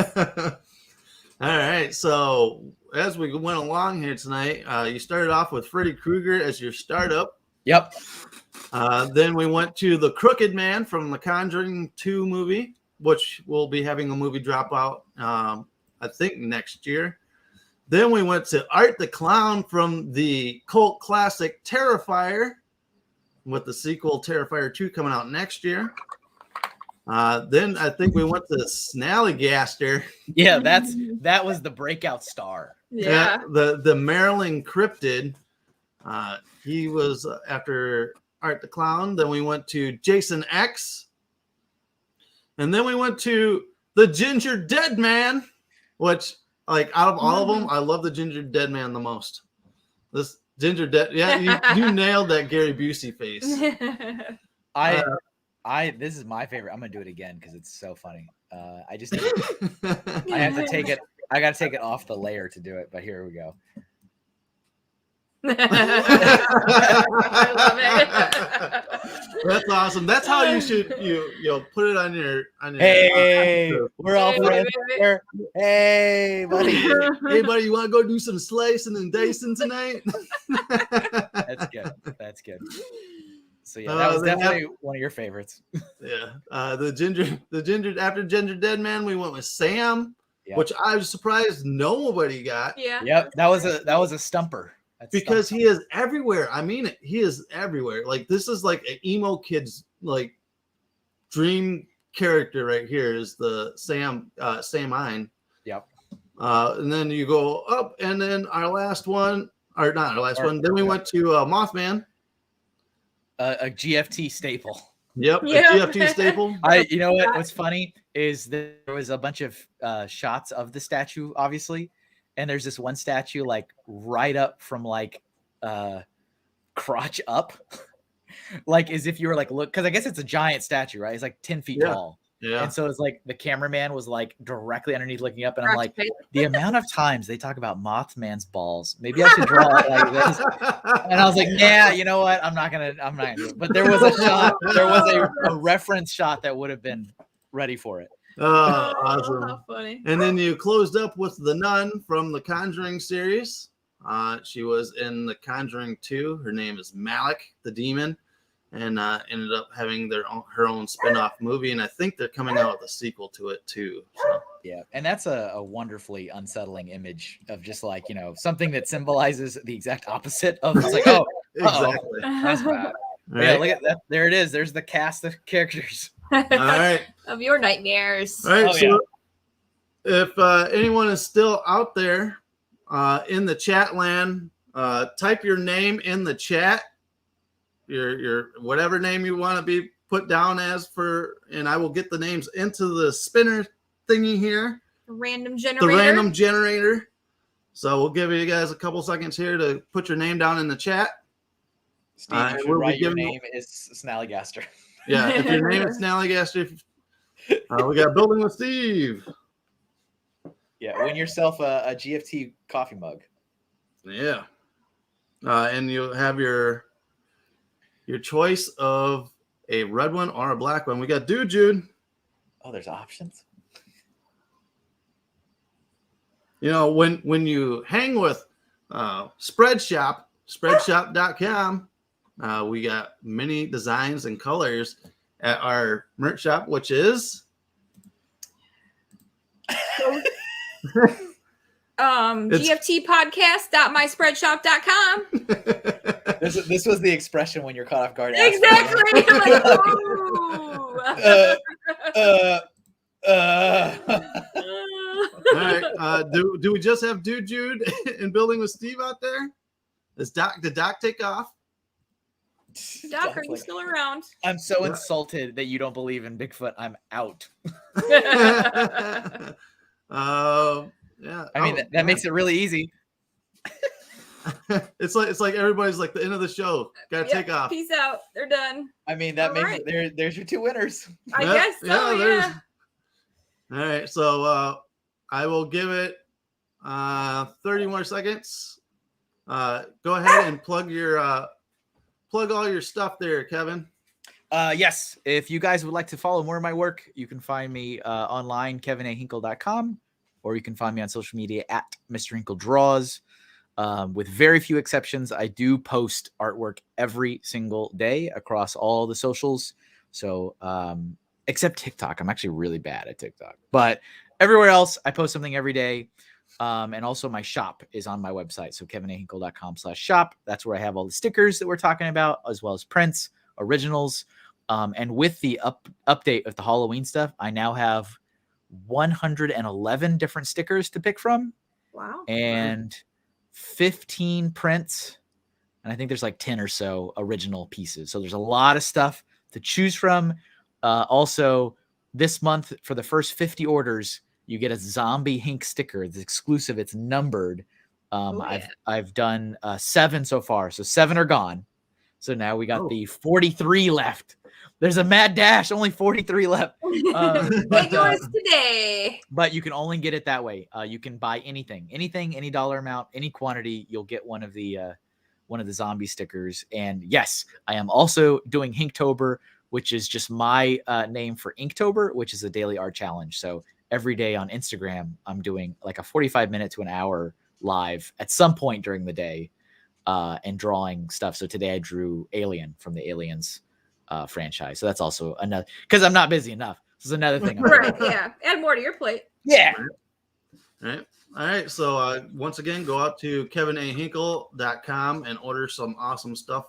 All right. So as we went along here tonight, you started off with Freddy Krueger as your startup. Yep. Then we went to the Crooked Man from the Conjuring 2 movie, which will be having a movie drop out, I think, next year. Then we went to Art the Clown from the cult classic Terrifier, with the sequel Terrifier 2 coming out next year. Then I think we went to Snallygaster. Yeah, that was the breakout star. Yeah. The Maryland cryptid. He was after Art the Clown. Then we went to Jason X. And then we went to the Ginger Dead Man, which, like, out of all of them, I love the Ginger Dead Man the most. This Ginger Dead, yeah, you nailed that Gary Busey face. This is my favorite. I'm gonna do it again because it's so funny. I have to take it. I got to take it off the layer to do it. But here we go. I love it. That's awesome. That's how you should you put it on your Hey, we're all friends here. Hey, buddy. Hey, buddy, you want to go do some slicing and dicing tonight? That's good. So yeah, that was definitely one of your favorites. Yeah. The ginger after Ginger Dead Man, we went with Sam, which I was surprised nobody got. Yeah. Yep. That was a stumper. Because he is everywhere. I mean, he is everywhere. Like, this is like an emo kid's like dream character right here is the Sam Ein. Yep. And then you go up, and then our last one, or not our last one. Then we went to Mothman. A GFT staple. Yep, yeah. a GFT staple. You know what's funny is there was a bunch of shots of the statue, obviously. And there's this one statue like right up from like crotch up, like as if you were like look, because I guess it's a giant statue, right? It's like 10 feet tall. Yeah. And so it's like the cameraman was like directly underneath looking up, and I'm like, the amount of times they talk about Mothman's balls, maybe I should draw it like this. And I was like, yeah, you know what? I'm not gonna do it. But there was a shot, there was a reference shot that would have been ready for it. Oh, awesome. How funny. And then you closed up with the nun from the Conjuring series. She was in the Conjuring 2. Her name is Malik, the demon. and ended up having her own spin-off movie, and I think they're coming out with a sequel to it too. So. Yeah, and that's a wonderfully unsettling image of just like, something that symbolizes the exact opposite of it's like, oh, exactly. That's bad. Right. Yeah, look at that. There it is. There's the cast of characters. All right. Of your nightmares. All right. So if anyone is still out there in the chat land, type your name in the chat, your whatever name you want to be put down as and I will get the names into the spinner thingy here. The random generator. The random generator. So we'll give you guys a couple seconds here to put your name down in the chat. Steve, you should write your name is Snallygaster. Yeah, if your name is Snallygaster, we got Building with Steve. Yeah, win yourself a GFT coffee mug. Yeah. And you'll have your choice of a red one or a black one. We got Dude Jude. Oh, there's options. When you hang with spreadshop.com, we got many designs and colors at our merch shop, which is gftpodcast.myspreadshop.com. This was the expression when you're caught off guard. Exactly. All right. Do we just have Dude Jude and Building with Steve out there? Did Doc take off? Doc, are you still around? I'm so insulted that you don't believe in Bigfoot. I'm out. Yeah. I mean, that makes it really easy. It's like everybody's like the end of the show. Gotta take off. Peace out. They're done. I mean, that makes it there's your two winners. I guess so. Yeah. All right. So I will give it 30 more seconds. Go ahead and plug all your stuff there, Kevin. Yes. If you guys would like to follow more of my work, you can find me online, kevinahinkle.com, or you can find me on social media at Mr. Hinkle Draws. With very few exceptions, I do post artwork every single day across all the socials. So, except TikTok. I'm actually really bad at TikTok. But everywhere else, I post something every day. And also my shop is on my website. So kevinahinkle.com/shop. That's where I have all the stickers that we're talking about, as well as prints, originals. And with the update of the Halloween stuff, I now have 111 different stickers to pick from. Wow. And 15 prints. And I think there's like 10 or so original pieces. So there's a lot of stuff to choose from. Also, this month, for the first 50 orders, you get a zombie Hink sticker. It's exclusive. It's numbered. I've done 7 so far. So 7 are gone. So now we got the 43 left. There's a mad dash. Only 43 left. Take yours today. But you can only get it that way. You can buy anything, any dollar amount, any quantity. You'll get one of the zombie stickers. And yes, I am also doing Hinktober, which is just my name for Inktober, which is a daily art challenge. So every day on Instagram, I'm doing like a 45-minute to an hour live at some point during the day and drawing stuff. So today I drew Alien from the Aliens franchise. So that's also another, because I'm not busy enough. This is another thing. Right, yeah. Add more to your plate. Yeah. All right. So once again, go out to kevinahinkle.com and order some awesome stuff.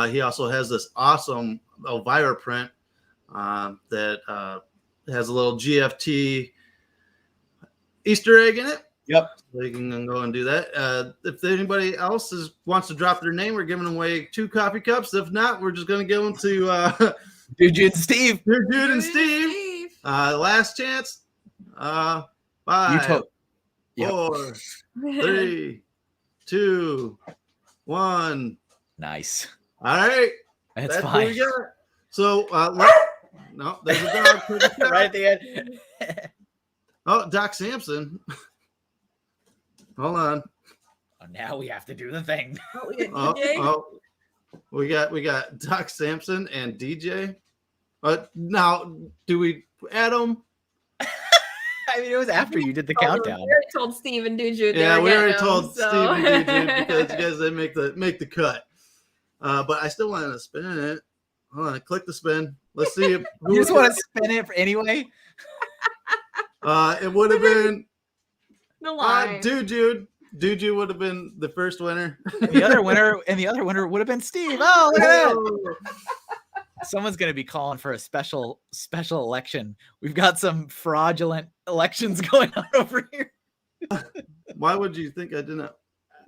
He also has this awesome Elvira print that has a little GFT Easter egg in it. Yep. So you can go and do that. If anybody else wants to drop their name, we're giving away 2 coffee cups. If not, we're just going to give them to Dude and Steve. Dude and Steve. Last chance. 5, 4, 3, 2, 1. Nice. All right. That's fine. fine. What we got. So, no, there's a dog. Right at the end. Oh, Doc Samson. Hold on. Oh, now we have to do the thing. We got Doc Samson and DJ. Now, do we add them? I mean, it was after you did the countdown. We already told Steve and Dude. Yeah, we already told Steve and Dude because you guys didn't make the cut. But I still wanted to spin it. hold on. Click the spin. Let's see. If, you just want to spin it anyway? It would have been the line. Dude would have been the first winner. And the other winner would have been Steve. Oh, look at that. Someone's going to be calling for a special election. We've got some fraudulent elections going on over here. Why would you think I didn't?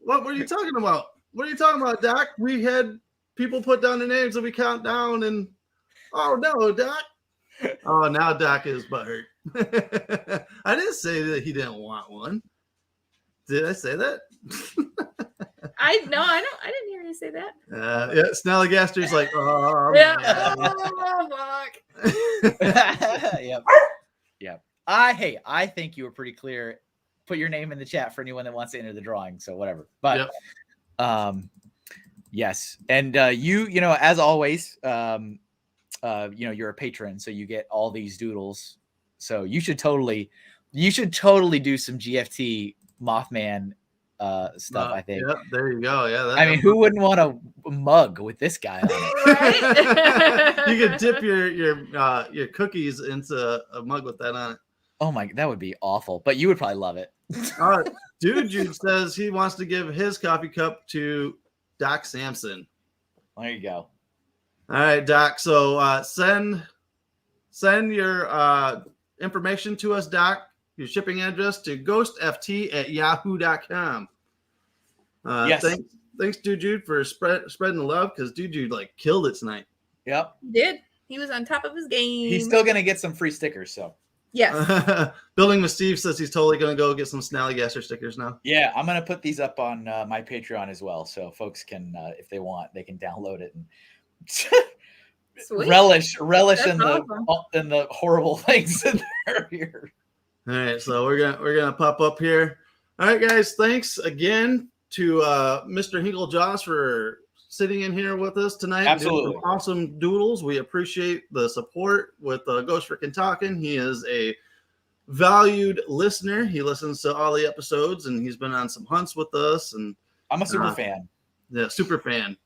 What were you talking about? What are you talking about, Doc? We had people put down their names and we count down and oh no, Doc. Oh, now Doc is butthurt. I didn't say that he didn't want one. Did I say that? I didn't hear you say that. Yeah, Snallygaster's like, oh yeah. fuck. Yep. I think you were pretty clear. Put your name in the chat for anyone that wants to enter the drawing. So whatever. But yes. And you know, as always, you're a patron, so you get all these doodles. So you should totally do some GFT Mothman stuff. I think. Yep, there you go. Yeah. I mean, who wouldn't want a mug with this guy on it? Right? You could dip your cookies into a mug with that on it. Oh my, that would be awful. But you would probably love it. Dude says he wants to give his coffee cup to Doc Sampson. There you go. All right, Doc. So send your information to us, Doc. Your shipping address to ghostft@yahoo.com. Yes. Thanks, Dude, for spreading the love because Dude like killed it tonight. Yep. Did. He was on top of his game. He's still gonna get some free stickers, so. Yes. Building with Steve says he's totally gonna go get some Snallygaster stickers now. Yeah, I'm gonna put these up on my Patreon as well, so folks can, if they want, they can download it and relish in the horrible things that are here. All right, so we're gonna pop up here. All right, guys, thanks again to Mr. Hinkle Jaws for sitting in here with us tonight. Absolutely. Awesome doodles. We appreciate the support with Ghost Frickin' Talking. He is a valued listener. He listens to all the episodes, and he's been on some hunts with us. And I'm a super fan. Yeah, super fan.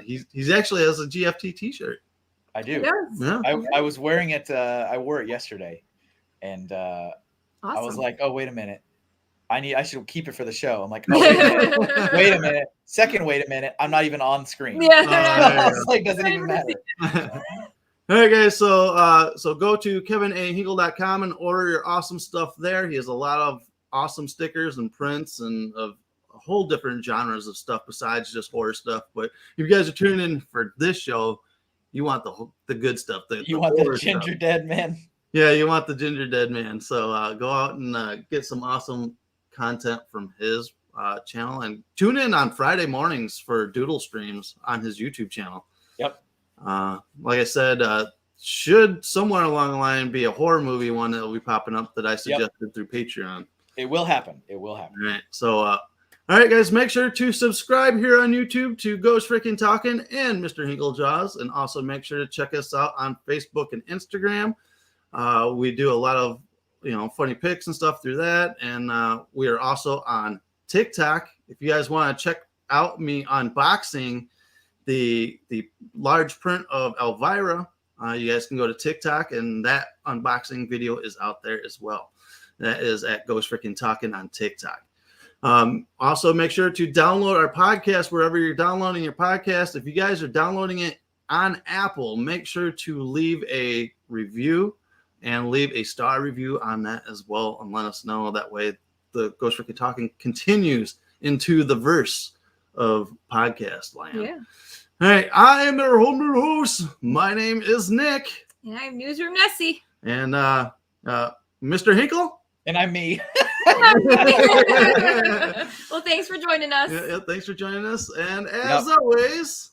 He's actually has a GFT T-shirt. I do. Yeah. I was wearing it. I wore it yesterday, and awesome. I was like, "Oh, wait a minute! I should keep it for the show." I'm like, "Oh, wait a minute! Wait a minute! I'm not even on screen." Yeah. I was like, doesn't even matter. All right, guys. So go to KevinAHinkle.com and order your awesome stuff there. He has a lot of awesome stickers and prints and of a whole different genres of stuff besides just horror stuff. But if you guys are tuning in for this show, you want the good stuff. You want the ginger dead man. Yeah, you want the ginger dead man. So go out and get some awesome content from his channel and tune in on Friday mornings for doodle streams on his YouTube channel. Yep. Like I said, should somewhere along the line be a horror movie one that will be popping up that I suggested through Patreon. It will happen. All right. So, all right, guys, make sure to subscribe here on YouTube to Ghost Frickin' Talking and Mr. Hinkle Jaws, and also make sure to check us out on Facebook and Instagram. We do a lot of funny pics and stuff through that, and we are also on TikTok. If you guys want to check out me unboxing the large print of Elvira, you guys can go to TikTok, and that unboxing video is out there as well. That is at Ghost Frickin' Talking on TikTok. Also, make sure to download our podcast wherever you're downloading your podcast. If you guys are downloading it on Apple, make sure to leave a review and leave a star review on that as well, and let us know. That way the Ghost Frickin' Talking continues into the verse of podcast land. Yeah. All right, I am your host. My name is Nick. And I'm Newsroom Nessie. And Mr. Hinkle. And I'm me. Well, thanks for joining us. Yeah, thanks for joining us. And as always,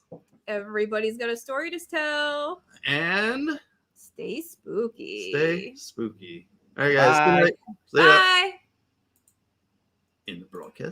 everybody's got a story to tell. And stay spooky. All right, guys. Good night. Bye. In the broadcast.